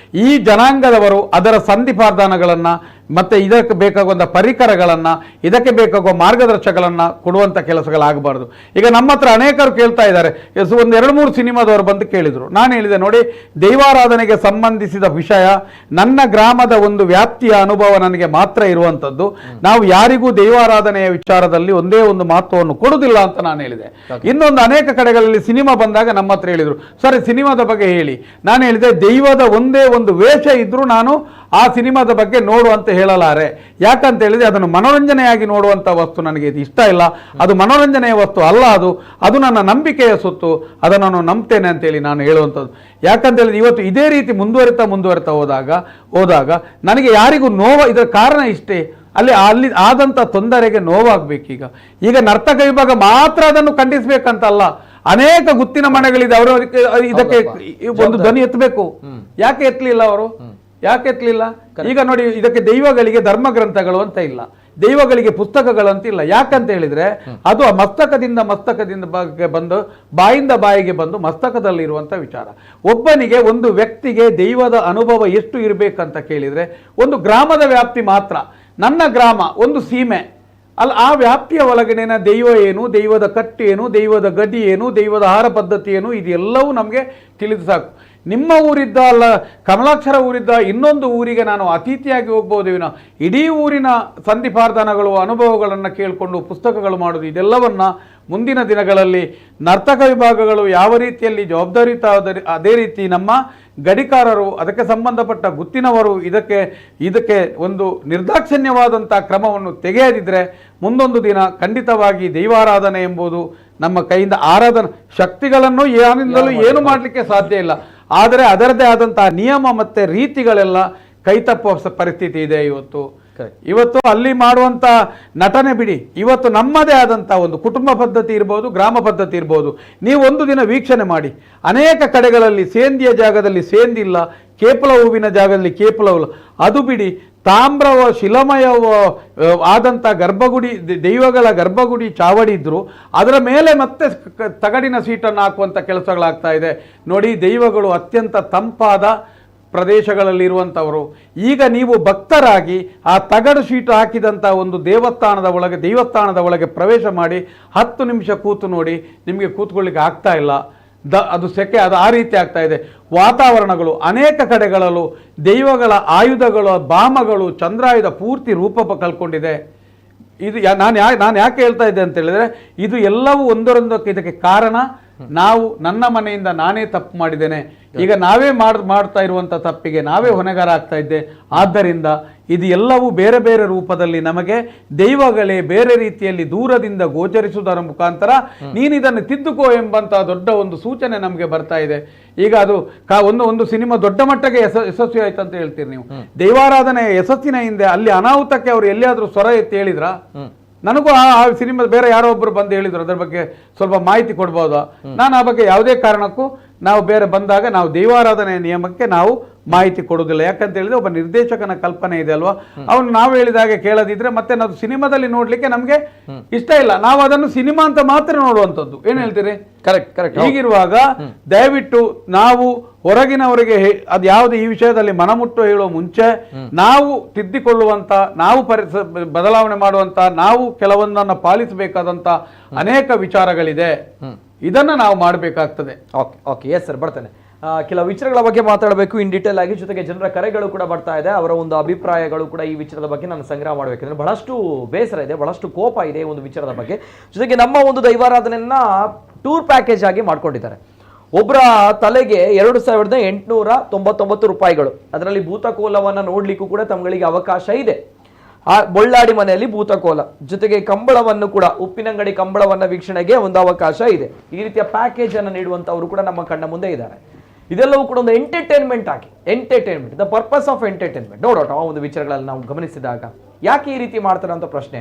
ಈ ಜನಾಂಗದವರು ಅದರ ಸಂಧಿಪಾರ್ಧಾನಗಳನ್ನು ಮತ್ತು ಇದಕ್ಕೆ ಬೇಕಾಗುವಂಥ ಪರಿಕರಗಳನ್ನು, ಇದಕ್ಕೆ ಬೇಕಾಗುವ ಮಾರ್ಗದರ್ಶಕಗಳನ್ನು ಕೊಡುವಂಥ ಕೆಲಸಗಳಾಗಬಾರ್ದು. ಈಗ ನಮ್ಮ ಹತ್ರ ಅನೇಕರು ಕೇಳ್ತಾ ಇದ್ದಾರೆ, ಒಂದು 2-3 ಸಿನಿಮಾದವರು ಬಂದು ಕೇಳಿದರು. ನಾನು ಹೇಳಿದೆ, ನೋಡಿ, ದೈವಾರಾಧನೆಗೆ ಸಂಬಂಧಿಸಿದ ವಿಷಯ ನನ್ನ ಗ್ರಾಮದ ಒಂದು ವ್ಯಾಪ್ತಿಯ ಅನುಭವ ನನಗೆ ಮಾತ್ರ ಇರುವಂಥದ್ದು. ನಾವು ಯಾರಿಗೂ ದೈವಾರಾಧನೆಯ ವಿಚಾರದಲ್ಲಿ ಒಂದೇ ಒಂದು ಮಹತ್ವವನ್ನು ಕೊಡುವುದಿಲ್ಲ ಅಂತ ನಾನು ಹೇಳಿದೆ. ಇನ್ನೊಂದು ಅನೇಕ ಕಡೆಗಳಲ್ಲಿ ಸಿನಿಮಾ ಬಂದಾಗ ನಮ್ಮ ಹತ್ರ ಹೇಳಿದರು, ಸರಿ ಸಿನಿಮಾದ ಬಗ್ಗೆ ಹೇಳಿ. ನಾನು ಹೇಳಿದೆ, ದೈವದ ಒಂದೇ ಒಂದು ವೇಷ ಇದ್ರೂ ನಾನು ಆ ಸಿನಿಮಾದ ಬಗ್ಗೆ ನೋಡು ಅಂತ ಹೇಳಲಾರೆ. ಯಾಕಂತ ಹೇಳಿದ್ರೆ ಅದನ್ನು ಮನೋರಂಜನೆಯಾಗಿ ನೋಡುವಂಥ ವಸ್ತು ನನಗೆ ಇದು ಇಷ್ಟ ಇಲ್ಲ. ಅದು ಮನೋರಂಜನೆಯ ವಸ್ತು ಅಲ್ಲ, ಅದು ನನ್ನ ನಂಬಿಕೆಯ ಸೊತ್ತು, ಅದನ್ನು ನಾನು ನಂಬ್ತೇನೆ ಅಂತೇಳಿ ನಾನು ಹೇಳುವಂಥದ್ದು. ಯಾಕಂತ ಹೇಳಿದ್ರೆ ಇವತ್ತು ಇದೇ ರೀತಿ ಮುಂದುವರಿತಾ ಹೋದಾಗ ನನಗೆ ಯಾರಿಗೂ ಇದರ ಕಾರಣ ಇಷ್ಟೇ, ಅಲ್ಲಿ ಆದಂಥ ತೊಂದರೆಗೆ ನೋವಾಗಬೇಕೀಗ. ಈಗ ನರ್ತಕ ವಿಭಾಗ ಮಾತ್ರ ಅದನ್ನು ಖಂಡಿಸಬೇಕಂತಲ್ಲ, ಅನೇಕ ಗುತ್ತಿನ ಮನೆಗಳಿದೆ, ಅವರು ಇದಕ್ಕೆ ಒಂದು ಧ್ವನಿ ಎತ್ತಬೇಕು. ಯಾಕೆ ಎತ್ತಲಿಲ್ಲ ಅವರು? ಯಾಕೆ ಎತ್ತಲಿಲ್ಲ? ಈಗ ನೋಡಿ, ಇದಕ್ಕೆ ದೈವಗಳಿಗೆ ಧರ್ಮ ಗ್ರಂಥಗಳು ಅಂತ ಇಲ್ಲ, ದೈವಗಳಿಗೆ ಪುಸ್ತಕಗಳಂತ ಇಲ್ಲ. ಯಾಕಂತ ಹೇಳಿದ್ರೆ ಅದು ಮಸ್ತಕದಿಂದ ಬಂದು ಬಾಯಿಂದ ಬಾಯಿಗೆ ಬಂದು ಮಸ್ತಕದಲ್ಲಿರುವಂತ ವಿಚಾರ. ಒಬ್ಬನಿಗೆ, ಒಂದು ವ್ಯಕ್ತಿಗೆ ದೈವದ ಅನುಭವ ಎಷ್ಟು ಇರಬೇಕಂತ ಕೇಳಿದ್ರೆ ಒಂದು ಗ್ರಾಮದ ವ್ಯಾಪ್ತಿ ಮಾತ್ರ. ನನ್ನ ಗ್ರಾಮ ಒಂದು ಸೀಮೆ ಅಲ್ಲ, ಆ ವ್ಯಾಪ್ತಿಯ ಒಳಗಡೆನ ದೈವ ಏನು, ದೈವದ ಕಟ್ಟು ಏನು, ದೈವದ ಗಡಿ ಏನು, ದೈವದ ಆಹಾರ ಪದ್ಧತಿ ಏನು, ಇದೆಲ್ಲವೂ ನಮಗೆ ತಿಳಿದು ಸಾಕು. ನಿಮ್ಮ ಊರಿದ್ದ ಅಲ್ಲ, ಕಮಲಾಕ್ಷರ ಊರಿದ್ದ ಇನ್ನೊಂದು ಊರಿಗೆ ನಾನು ಅತಿಥಿಯಾಗಿ ಹೋಗ್ಬೋದು ವಿನ ಇಡೀ ಊರಿನ ಸಂಧಿಪಾರ್ಧನಗಳು, ಅನುಭವಗಳನ್ನು ಕೇಳಿಕೊಂಡು ಪುಸ್ತಕಗಳು ಮಾಡೋದು, ಇದೆಲ್ಲವನ್ನ ಮುಂದಿನ ದಿನಗಳಲ್ಲಿ ನರ್ತಕ ವಿಭಾಗಗಳು ಯಾವ ರೀತಿಯಲ್ಲಿ ಜವಾಬ್ದಾರಿತ ಅದೇ ರೀತಿ ನಮ್ಮ ಗಡಿಕಾರರು, ಅದಕ್ಕೆ ಸಂಬಂಧಪಟ್ಟ ಗುತ್ತಿನವರು ಇದಕ್ಕೆ ಒಂದು ನಿರ್ದಾಕ್ಷಿಣ್ಯವಾದಂಥ ಕ್ರಮವನ್ನು ತೆಗೆಯದಿದ್ದರೆ ಮುಂದೊಂದು ದಿನ ಖಂಡಿತವಾಗಿ ದೈವಾರಾಧನೆ ಎಂಬುದು ನಮ್ಮ ಕೈಯಿಂದ ಆರಾಧನೆ ಶಕ್ತಿಗಳನ್ನು ಯಾರಿಂದಲೂ ಏನು ಮಾಡಲಿಕ್ಕೆ ಸಾಧ್ಯ ಇಲ್ಲ. ಆದರೆ ಅದರದೇ ಆದಂತಹ ನಿಯಮ ಮತ್ತು ರೀತಿಗಳೆಲ್ಲ ಕೈತಪ್ಪುವ ಪರಿಸ್ಥಿತಿ ಇದೆ ಇವತ್ತು ಅಲ್ಲಿ ಮಾಡುವಂಥ ನಟನೆ ಬಿಡಿ, ಇವತ್ತು ನಮ್ಮದೇ ಆದಂಥ ಒಂದು ಕುಟುಂಬ ಪದ್ಧತಿ ಇರ್ಬೋದು, ಗ್ರಾಮ ಪದ್ಧತಿ ಇರ್ಬೋದು. ನೀವು ಒಂದು ದಿನ ವೀಕ್ಷಣೆ ಮಾಡಿ, ಅನೇಕ ಕಡೆಗಳಲ್ಲಿ ಸೇಂದಿಯ ಜಾಗದಲ್ಲಿ ಸೇಂದಿಲ್ಲ, ಕೇಪಲ ಹೂವಿನ ಜಾಗದಲ್ಲಿ ಕೇಪಲವಿಲ್ಲ. ಅದು ಬಿಡಿ, ತಾಮ್ರವ ಶಿಲಮಯವ ಆದಂಥ ಗರ್ಭಗುಡಿ, ದೈವಗಳ ಗರ್ಭಗುಡಿ ಚಾವಡಿ ಇದ್ದರು, ಅದರ ಮೇಲೆ ಮತ್ತೆ ತಗಡಿನ ಸೀಟನ್ನು ಹಾಕುವಂಥ ಕೆಲಸಗಳಾಗ್ತಾ ಇದೆ. ನೋಡಿ, ದೈವಗಳು ಅತ್ಯಂತ ತಂಪಾದ ಪ್ರದೇಶಗಳಲ್ಲಿರುವಂಥವರು. ಈಗ ನೀವು ಭಕ್ತರಾಗಿ ಆ ತಗಡು ಶೀಟು ಹಾಕಿದಂಥ ಒಂದು ದೈವಸ್ಥಾನದ ಒಳಗೆ ಪ್ರವೇಶ ಮಾಡಿ 10 ನಿಮಿಷ ಕೂತು ನೋಡಿ, ನಿಮಗೆ ಕೂತ್ಕೊಳ್ಳಿಕ್ಕೆ ಆಗ್ತಾ ಇಲ್ಲ. ಅದು ಸೆಕೆ, ಅದು ಆ ರೀತಿ ಆಗ್ತಾ ಇದೆ. ವಾತಾವರಣಗಳು ಅನೇಕ ಕಡೆಗಳಲ್ಲೂ ದೈವಗಳ ಆಯುಧಗಳು, ಬಾಮಗಳು, ಚಂದ್ರಾಯುಧ ಪೂರ್ತಿ ರೂಪ ಕಳ್ಕೊಂಡಿದೆ. ಇದು ನಾನು ಯಾಕೆ ಹೇಳ್ತಾ ಇದ್ದೆ ಅಂತ ಹೇಳಿದ್ರೆ, ಇದು ಎಲ್ಲವೂ ಒಂದರೊಂದಕ್ಕೆ ಇದಕ್ಕೆ ಕಾರಣ ನಾವು, ನನ್ನ ಮನೆಯಿಂದ ನಾನೇ ತಪ್ಪು ಮಾಡಿದ್ದೇನೆ, ಈಗ ನಾವೇ ಮಾಡ್ತಾ ಇರುವಂಥ ತಪ್ಪಿಗೆ ನಾವೇ ಹೊಣೆಗಾರ ಆಗ್ತಾ ಇದ್ದೆ. ಆದ್ದರಿಂದ ಇದು ಎಲ್ಲವೂ ಬೇರೆ ಬೇರೆ ರೂಪದಲ್ಲಿ ನಮಗೆ ದೈವಗಳೇ ಬೇರೆ ರೀತಿಯಲ್ಲಿ ದೂರದಿಂದ ಗೋಚರಿಸುವುದರ ಮುಖಾಂತರ ನೀನಿದನ್ನು ತಿದ್ದುಕೋ ಎಂಬಂತಹ ದೊಡ್ಡ ಒಂದು ಸೂಚನೆ ನಮಗೆ ಬರ್ತಾ ಇದೆ. ಈಗ ಅದು ಒಂದು ಸಿನಿಮಾ ದೊಡ್ಡ ಮಟ್ಟಕ್ಕೆ ಯಶಸ್ವಿ ಆಯ್ತು ಅಂತ ಹೇಳ್ತೀರಿ ನೀವು. ದೈವಾರಾಧನೆ ಯಶಸ್ಸಿನ ಹಿಂದೆ ಅಲ್ಲಿ ಅನಾಹುತಕ್ಕೆ ಅವರು ಎಲ್ಲಿಯಾದ್ರೂ ಸ್ವರ ಎತ್ತಿ ಹೇಳಿದ್ರ? ನನಗೂ ಆ ಸಿನಿಮಾ ಬೇರೆ ಯಾರೋ ಒಬ್ಬರು ಬಂದು ಹೇಳಿದ್ರು, ಅದರ ಬಗ್ಗೆ ಸ್ವಲ್ಪ ಮಾಹಿತಿ ಕೊಡ್ಬೋದಾ? ನಾನು ಆ ಬಗ್ಗೆ ಯಾವುದೇ ಕಾರಣಕ್ಕೂ ನಾವು ಬೇರೆ ಬಂದಾಗ ನಾವು ದೈವಾರಾಧನೆಯ ನಿಯಮಕ್ಕೆ ನಾವು ಮಾಹಿತಿ ಕೊಡೋದಿಲ್ಲ. ಯಾಕಂತ ಹೇಳಿದ್ರೆ ಒಬ್ಬ ನಿರ್ದೇಶಕನ ಕಲ್ಪನೆ ಇದೆ ಅಲ್ವಾ, ಅವನು ನಾವು ಹೇಳಿದಾಗೆ ಕೇಳದಿದ್ರೆ ಮತ್ತೆ ನಾವು ಸಿನಿಮಾದಲ್ಲಿ ನೋಡ್ಲಿಕ್ಕೆ ನಮ್ಗೆ ಇಷ್ಟ ಇಲ್ಲ. ನಾವು ಅದನ್ನು ಸಿನಿಮಾ ಅಂತ ಮಾತ್ರ ನೋಡುವಂಥದ್ದು. ಏನ್ ಹೇಳ್ತೀರಿ? ಕರೆಕ್ಟ್. ಹೀಗಿರುವಾಗ ದಯವಿಟ್ಟು ನಾವು ಹೊರಗಿನವರಿಗೆ ಅದು ಯಾವುದು ಈ ವಿಷಯದಲ್ಲಿ ಮನಮುಟ್ಟು ಹೇಳುವ ಮುಂಚೆ ನಾವು ತಿದ್ದಿಕೊಳ್ಳುವಂತ, ನಾವು ಬದಲಾವಣೆ ಮಾಡುವಂತ, ನಾವು ಕೆಲವೊಂದನ್ನು ಪಾಲಿಸಬೇಕಾದಂತ ಅನೇಕ ವಿಚಾರಗಳಿದೆ. ಇದನ್ನ ನಾವು ಮಾಡಬೇಕಾಗ್ತದೆ. ಓಕೆ ಎಸ್ ಸರ್, ಬರ್ತೇನೆ. ಕೆಲವು ವಿಚಾರಗಳ ಬಗ್ಗೆ ಮಾತಾಡಬೇಕು ಇನ್ ಡೀಟೇಲ್ ಆಗಿ. ಜೊತೆಗೆ ಜನರ ಕರೆಗಳು ಕೂಡ ಬರ್ತಾ ಇದೆ, ಅವರ ಒಂದು ಅಭಿಪ್ರಾಯಗಳು ಕೂಡ ಈ ವಿಚಾರದ ಬಗ್ಗೆ ನಾನು ಸಂಗ್ರಹ ಮಾಡಬೇಕಂದ್ರೆ ಬಹಳಷ್ಟು ಬೇಸರ ಇದೆ, ಬಹಳಷ್ಟು ಕೋಪ ಇದೆ ಒಂದು ವಿಚಾರದ ಬಗ್ಗೆ. ಜೊತೆಗೆ ನಮ್ಮ ಒಂದು ದೈವಾರಾಧನೆಯನ್ನ ಟೂರ್ ಪ್ಯಾಕೇಜ್ ಆಗಿ ಮಾಡ್ಕೊಂಡಿದ್ದಾರೆ. ಒಬ್ಬರ ತಲೆಗೆ 2899 ರೂಪಾಯಿಗಳು. ಅದರಲ್ಲಿ ಭೂತಕೋಲವನ್ನು ನೋಡ್ಲಿಕ್ಕೂ ಕೂಡ ತಮ್ಗಳಿಗೆ ಅವಕಾಶ ಇದೆ. ಆ ಬೊಳ್ಳಾಡಿ ಮನೆಯಲ್ಲಿ ಭೂತಕೋಲ ಜೊತೆಗೆ ಕಂಬಳವನ್ನು ಕೂಡ, ಉಪ್ಪಿನಂಗಡಿ ಕಂಬಳವನ್ನ ವೀಕ್ಷಣೆಗೆ ಒಂದು ಅವಕಾಶ ಇದೆ. ಈ ರೀತಿಯ ಪ್ಯಾಕೇಜ್ ಅನ್ನು ನೀಡುವಂತವರು ಕೂಡ ನಮ್ಮ ಕಣ್ಣ ಮುಂದೆ ಇದ್ದಾರೆ. ಇದೆಲ್ಲವೂ ಕೂಡ ಒಂದು entertainment, the purpose of entertainment. ನೋಡೋಣ ಆ ಒಂದು ವಿಚಾರಗಳಲ್ಲಿ ನಾವು ಗಮನಿಸಿದಾಗ ಯಾಕೆ ಈ ರೀತಿ ಮಾಡ್ತಾರೆ ಅಂತ ಪ್ರಶ್ನೆ,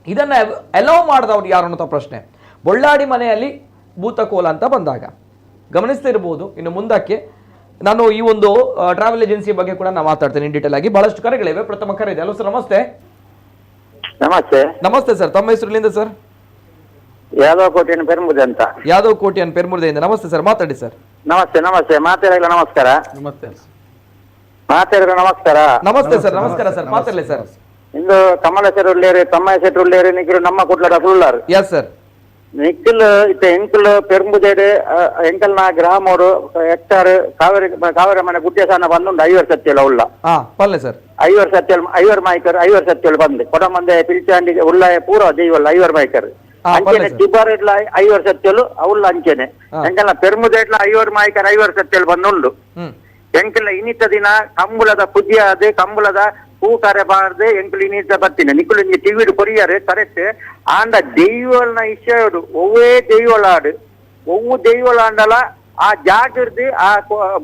ಇದನ್ನ ಅಲೋ ಮಾಡಿದವ್ರು ಯಾರು ಅನ್ನೋ ಪ್ರಶ್ನೆ. ಬೊಳ್ಳಾಡಿ ಮನೆಯಲ್ಲಿ ಭೂತಕೋಲ ಅಂತ ಬಂದಾಗ ಗಮನಿಸ್ತಿರ್ಬೋದು. ಇನ್ನು ಮುಂದಕ್ಕೆ ನಾನು ಈ ಒಂದು ಟ್ರಾವೆಲ್ ಏಜೆನ್ಸಿ ಬಗ್ಗೆ ಕೂಡ ನಾನು ಮಾತಾಡ್ತೇನೆ ಡೀಟೇಲ್ ಆಗಿ. ಬಹಳಷ್ಟು ಕರೆಗಳಿವೆ. ಪ್ರಥಮ ಕರೆ ಇದೆ. ಹಲೋ ಸರ್, ನಮಸ್ತೆ. ನಮಸ್ತೆ ಸರ್, ತಮ್ಮ ಹೆಸರಿನಿಂದ ಸರ್? ಯಾದವ್ ಕೋಟೆಯನ್ನು ಪೆರ್ಮುದೆ ಅಂತ. ಯಾದವ್ ಕೋಟೆಯನ್ನು ಪೆರ್ಮುದೆಯಿಂದ. ನಮಸ್ತೆ ಸರ್, ಮಾತಾಡಿ ಸರ್. ನಮಸ್ತೆ ಮಾತಾಡಲ್ಲ. ನಮಸ್ಕಾರ. ನಮಸ್ತೆ ನಮಸ್ಕಾರ. ನಮಸ್ತೆ ಸರ್, ನಮಸ್ಕಾರ ಸರ್, ಮಾತಾಡಲಿ ಸರ್. ಇಂದು ಕಮಲ ಹೆಸರು ಉಳ್ಳೇರಿ, ತಮ್ಮ ಹೆಸರು ಉಳ್ಳೇರಿ, ನಿಖಿಲು ನಮ್ಮ ಕುಟ್ಲಡ ಫುಲ್ಲಾರು. Yes sir. ನಿಖಿಲ್ ಎಂಕಲ್ ಪೆರ್ಮುದೇಡು ಎಂಕಲ್ನ ಗ್ರಾಮರು ಹೆಕ್ಟಾರ್ ಕಾವೇರಿ ಮನೆ ಗುಡ್ಡೆಸಾನ ಬಂದುಂಡು 5 ಸತ್ಯಲ ಉಳ್ಳ. ಪಲ್ಲೆ ಸರ್ 5 ಸತ್ಯಲ್ 5 ಮಾಯ್ಕರ್ 5 ಸತ್ಯಲ್ ಬಂದು ಕೊಡಮಂದೆ ಪಿಲ್ಚಾಂಡಿಗೆ ಉಳ್ಳ ಪೂರ ಜೈವಲ್ಲ 5 ಮಾಯ್ಕರ್ ಅಂಚೆನೆ ಟಿಬ್ಬರ್ ಇಡ್ಲ 5 ಸತ್ಯಲು ಅವಲ್ಲ ಅಂಚೆನೆ ಎಂಕಲ್ನ ಪೆರ್ಮುದೇಡ್ಲ 5 ಮಾಯ್ಕರ್ 5 ಸತ್ಯಲ್ ಬಂದುಂಡು. ಎಂಕಲ್ನ ಇನ್ನಿತ ದಿನ ಕಂಬಳದ ಪೂಜೆ ಅದೇ ಕಂಬಳದ ಹೂ ಕರೆಬಾರ್ದು ಎಂಕಲ್ ಇನ್ನಿತ ಬರ್ತೀನಿ ನಿಕ್ಕಲು ಟಿವಿಡ್ ಕೊರಿಯರ್ ಕರೆಕ್ಟ್ ಆಂಡ ದೈವಲ್ನ ಇಶ್ಯಡು ಒವ್ವೇ ದೈವಲಾಡು ಒವ್ವು ದೈವಲಾಂಡಲ ಆ ಜಾಗೃತಿ ಆ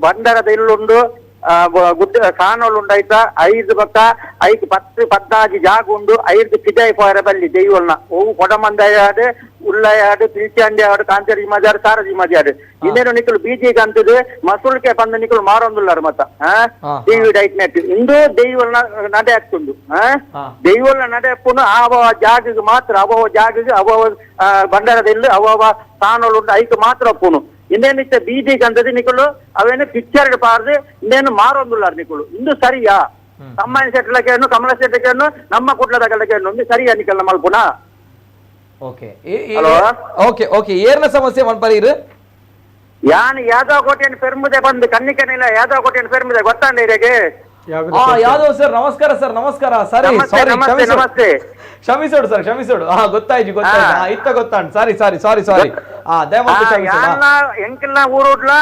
ಬಂಡರದ ಇಲ್ಲುಂಡು ಗುಡ್ಡ ಕಾನೋಲು ಉಂಡಾಯ್ತಾ 5 ಬಕ್ಕ 5 10 14 ಜಾಗ ಉಂಡು 5 ಪಿದಾಯಿ ಪೋಯರ ಬಲ್ಲಿ ದೈವಲ್ನ ಓವು ಕೊಡಮಂದಾಯಾಡು ಉಳ್ಳಾಯಾಡು ಪಿಲ್ಚಾಂಡಿ ಆಡು ಕಾಂಚರಿ ಮಜಾಡು ಸಾರಜಿ ಮಜಾಡು ಇನ್ನೇನು ನಿಕ್ಕಲು ಬೀಜಿ ಕಂತದು ಮಸುಳ್ಕೆ ಬಂದ ನಿಕ್ಕಲು ಮಾರೊಂದುಲ್ಲಾರು ಮತ್ತ ಟಿವಿ ಡೈಟ್ ನೆಟ್ ಇಂದು ದೈವಲ್ನ ನಡೆ ಹಾಕ್ತುಂಡು ದೈವಲ್ನ ನಡೆ ಹಾಕೊಂಡು ಅವ ಜಾಗಕ್ಕೆ ಮಾತ್ರ ಅವ ಜಾಗಕ್ಕೆ ಅವ ಬಂಡಾರದಲ್ಲಿ ಅವ ಸ್ಥಾನಗಳು ಉಂಟು ಐಕ್ ಮಾತ್ರ ಒಪ್ಪುನು ಇನ್ನೇನಿತ್ತ ಬೀದಿ ಗಂಧದ ನಿಕ್ಕಲು ಅವೇನು ಪಿಕ್ಚರ್ ಪಾರ್ದು ಇನ್ನೇನು ಮಾರೊಂದುಲ್ಲಾರು ನಿಕ್ಕಲು ಇಂದು ಸರಿಯಾ ತಮ್ಮನ ಸೆಟ್ಲಕೇನು ಕಮಲ ಸೆಟ್ಲಕೇನು ನಮ್ಮ ಕುಟ್ಲದಗಲಕೇನು ಒಂದು ಸರಿಯಾ ನಿಕ್ಕಲ್ಲ ಮಲ್ಪುನ ಓಕೆ ಓಕೆ ಓಕೆ ಏರ್ನ ಸಮಸ್ಯೆ ಮನ್ಪರಿರು ಯಾನ್ ಯಾದವ್ ಕೋಟೆಯನ್ನು ಪೆರ್ಮುದೆ ಬಂದು ಕನ್ನಿಕನಿಲ್ಲ ಯಾದವ್ ಕೋಟೆಯನ್ನು ಪೆರ್ಮುದೆ ಗೊತ್ತಾಂಡ ಇರಗೆ ಯಾದವ್ ಸರ್ ನಮಸ್ಕಾರ ಸರ್ ನಮಸ್ಕಾರ ಸಾರಿ ಸಾರಿ ನಮಸ್ತೆ ಕ್ಷಮಿಸೋಡು ಸರ್ ಕ್ಷಮಿಸೋಡು ಗೊತ್ತಾಯ್ತು ಇತ್ತ ಗೊತ್ತಾಂಡ್ ಸಾರಿ ಸಾರಿ ಸಾರಿ ಸಾರಿ ಎಂಕಲ್ನ ಊರುಡ್ಲ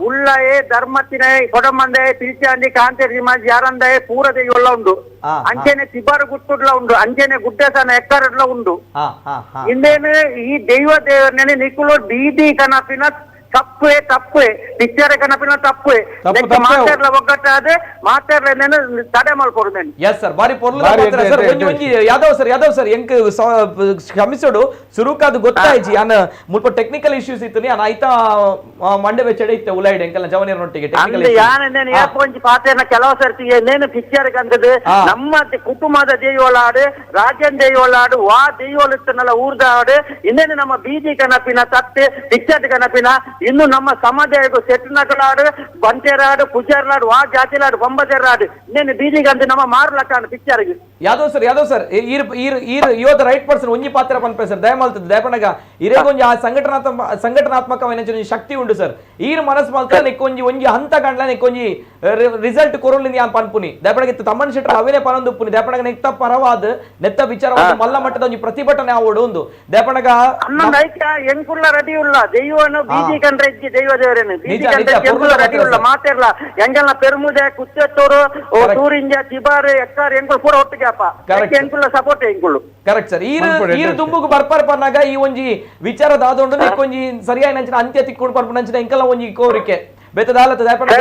ಉಳ್ಳಾಯೆ ಧರ್ಮತ್ತಿನ ಕೊಡಮಂದೆ ಪಿಲ್ಚಾಂಡಿ ಕಾಂತೇರಿ ಮಾಜಿ ಯಾರಂದೆ ಪೂರದೆ ಒಳ್ಳ ಉಂಡು ಅಂಚೆನೆ ತಿಬಾರು ಗುಟ್ಟುಡ್ಲ ಉಂಡು ಅಂಚೆನೆ ಗುಡ್ಡೆಸನ ಎಕ್ಕರಡ್ಲ ಉಂಡು ಇಂದೇನು ಈ ದೇವರನೇ ನಿಕ್ಕುಲು ಬೀದಿ ಕನಪಿನ ತಪ್ಪೇ ಪಿಕ್ಚರ್ ಕನಪಿನ ತಪ್ಪೇ ಮಾತಾಡ್ಲ ಒಗ್ಗಟ್ಟಾದೆ ಮಾತಾಡ್ಲೇನೇನು ತಡೆ ಮಾಡ್ಕೊಡು ನಾನು ಎಸ್ ಸರ್ ಬಾರಿ ಪೊರ್ಲು ಸರ್ ಒಂಜಿ ಯಾದವ್ ಸರ್ ಎಂಕ್ ಕ್ಷಮಿಸೋಡು ಸುರುಕಾದು ಗೊತ್ತಾಯ್ಜಿ ಯಾನ ಮುಲ್ಪ ಟೆಕ್ನಿಕಲ್ ಇಶ್ಯೂಸ್ ಇತ್ತು ನಾನು ಆಯ್ತಾ ಮಂಡೆ ಬೆಚ್ಚಡೆ ಇತ್ತೆ ಉಲಾಯ್ಡ್ ಎಂಕಲ್ಲ ಜವನಿಯರೊಟ್ಟಿಗೆ ಟೆಕ್ನಿಕಲ್ ಯಾನೇನು ಯಾಕೊಂಜಿ ಪಾತೆನ ಕೆಲವು ಸರ್ತಿ ಏನೇನು ಪಿಕ್ಚರ್ ಕಂದದು ನಮ್ಮ ಕುಟುಂಬದ ದೇವಲಾಡು ರಾಜನ್ ದೇವಲಾಡು ವಾ ದೇವಲಿತ್ತನಲ್ಲ ಊರ್ದ ಹಾಡು ಇನ್ನೇನು ನಮ್ಮ ಬೀದಿ ಕನಪಿನ ತತ್ತೆ ಪಿಕ್ಚರ್ ಕನಪಿನ ಇನ್ನು ನಮ್ಮ ಸಮುದಾಯಕ್ಕೂ ಸೆಟ್ನಕಲಾಡು ಬಂಟೆರಾಡು ಪುಜಾರ್ಲಾಡು ವಾ ಜಾತಿಲಾಡು ಬೊಂಬಜೆರಾಡು ಇನ್ನೇನು ಬೀದಿಗಂದು ನಮ್ಮ ಮಾರ್ಲಕ್ಕಾನು ಪಿಕ್ಚರ್ಗೆ Yadav sir your the right person ಒಂಜಿ ಪಾತ್ರ ಪನ್ಪೆ ಸರ್ ದಯಮಾಲ್ತದೆ ದಯಪನಗ ಇರೇಗೊಂಜಿ ಆ ಸಂಘಟನಾತ್ಮಕమైన ಶಕ್ತಿ ಉಂಡು ಸರ್ ಈರ್ ಮನಸ್ ಮಾಲ್ತ ನಿಕ್ಕೊಂಜಿ ಒಂಜಿ ಹಂತ ಕಂಡ್ಲ ನಿಕ್ಕೊಂಜಿ ರಿಸಲ್ಟ್ ಕೊರೊಲಿಂದ ಯಾನ್ ಪನ್ಪುನಿ ದಯಪನಗ ತಮ್ಮನ ಶೆಟ್ರ ಅವೇನೆ ಪನೊಂದುಪ್ಪುನಿ ದಯಪನಗ ನೆತ್ತ ಪರವಾದ ನೆತ್ತ ವಿಚಾರ ಮಲ್ಲ ಮಟ್ಟದ ಒಂಜಿ ಪ್ರತಿಭಟನೆ ಆವೋಡು ಒಂದು ದಯಪನಗ ಎಂಕುಲ್ಲ ರೆಡಿ ಉಲ್ಲ ದೈವನು ಬೀದಿ ಕಂಡ್ರೆ ಇಜ್ಜಿ ದೈವ ದೇವರೇನು ಬೀದಿ ಕಂಡ್ರೆ ರೆಡಿ ಉಲ್ಲ ಮಾತೆರ್ಲ ಎಂಗೆಲ್ಲ ಪೆರ್ಮುದೆ ಕುಚ್ಚೆತ್ತೂರು ತೂರಿಂಜ ತಿಬಾರು ಎಕ್ಕಾರ್ ಎಂಕುಲು ಪೂರ ಒಟ್ಟಿಗೆ ಅಪ್ಪ ಎಂಕುಲ್ಲ ಸಪೋರ್ಟ್ ಎಂಕುಲು ಕರೆಕ್ಟ್ ಸರ್ ಈರು ದುಂಬುಗು ಬರ್ಪಾರ್ ಪನ್ನಾಗ ಈ ಒಂಜಿ ವಿಚಾರದ ಆದೊಂಡು ನಿಕ್ಕೊಂಜಿ ಸರಿಯಾಗಿ ನಂಚಿನ ಅಂತ್ಯ ತಿಕ್ಕೊಂಡು ಬರ್ಪ ನಂಚಿನ ಎಂಕಲ್ಲ ಒಂಜಿ ಕೋರಿಕೆ ಬೆತ್ತದಾಲತ ದಯಪನಗ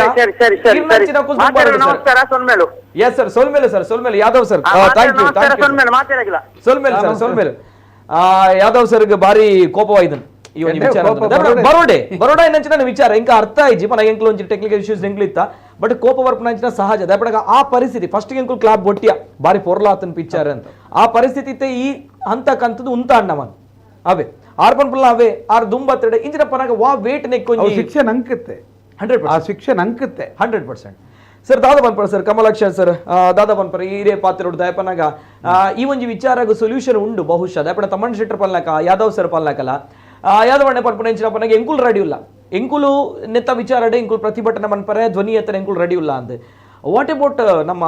ನಮಸ್ಕಾರ ಸೊನ್ಮೇಲು ಎಸ್ ಸರ್ ಸೊಲ್ಮೇಲು ಯಾದವ್ ಸರ್ ಥ್ಯಾಂಕ್ ಯು ಮಾತಾಡಗಿಲ್ಲ ಸೊಲ್ಮೇಲು ಯಾದವ್ ಸರ್ಗೆ ಬಾರಿ ಕೋಪವಾಯ್ದನ್ ಈ ಒಂದು ವಿಚಾರ ಬರೋಡಾ ಏನಂಚಿನ ವಿಚಾರ ಇಂಕ ಅರ್ಥ ಆಯ್ಜಿ ಮನ ಎಂಕ್ಲು ಒಂಜಿ ಟೆಕ್ನಿಕಲ್ ಇಶ್ಯೂಸ್ ಎಂಕ್ಲಿತ್ತ ಬಟ್ ಕೋಪ ಬರ್ಪನಂಚಿನ ಸಹಜ ದಯಪಡಗ ಆ ಪರಿಸ್ಥಿತಿ ಫಸ್ಟ್ ಎಂಕ್ಲು ಕ್ಲಾಬ್ ಬೊಟ್ಟಿಯ ಬಾರಿ ಪೊರ್ಲಾತನ್ ಪಿಕ್ಚರ್ ಅಂತ ಆ ಪರಿಸ್ಥಿತಿ ಇತ್ತೆ ಈ ಹಂತಕ್ಕಂತದ್ದು ಉಂತ ಅಣ್ಣವನ್ ಅವೇ ಆರ್ಪನ್ ಪುಲ್ಲ ಅವೇ ಆರ್ ದುಂಬತ್ತಡೆ ಇಂಚಿನ ಪನಗ ವಾ ವೇಟ್ ನೆಕ್ಕೊಂಜಿ ಶಿಕ್ಷೆ ನಂಕುತ್ತೆ 100% ಆ ಶಿಕ್ಷೆ ನಂಕುತ್ತೆ 100%. ಸರ್ ದಾದ ಬನ್ಪರ ಸರ್ ಕಮಲಾಕ್ಷ ಸರ್ ದಾದ ಬನ್ಪರ ಹಿರಿಯ ಪಾತ್ರ ದಯಪನಾಗ ಈ ಒಂಜಿ ವಿಚಾರಗ ಸೊಲ್ಯೂಷನ್ ಉಂಡು ಬಹುಶಃ ದಯಪನ ತಮ್ಮಣ್ಣ ಶೆಟ್ಟರ್ ಪನ್ಲಕ ಯಾದವ್ ಸರ್ ಪನ್ಲಕಲ್ಲ ಯಾದವಣ್ಣ ಪನ್ಪನ ಎಂಚಿನ ಪನಗ ಎಂಕುಲ್ ರೆಡಿ ಇಲ್ಲ ಎಂಕುಲು ನೆತ್ತ ವಿಚಾರಡೆ ಎಂಕುಲ್ ಪ್ರತಿಭಟನೆ ಮನ್ಪರೆ ಧ್ವನಿ ಎತ್ತರ ಎಂಕುಲ್ ರೆಡಿ ಇಲ್ಲ ಅಂದೆ ವಾಟ್ ಅಬೌಟ್ ನಮ್ಮ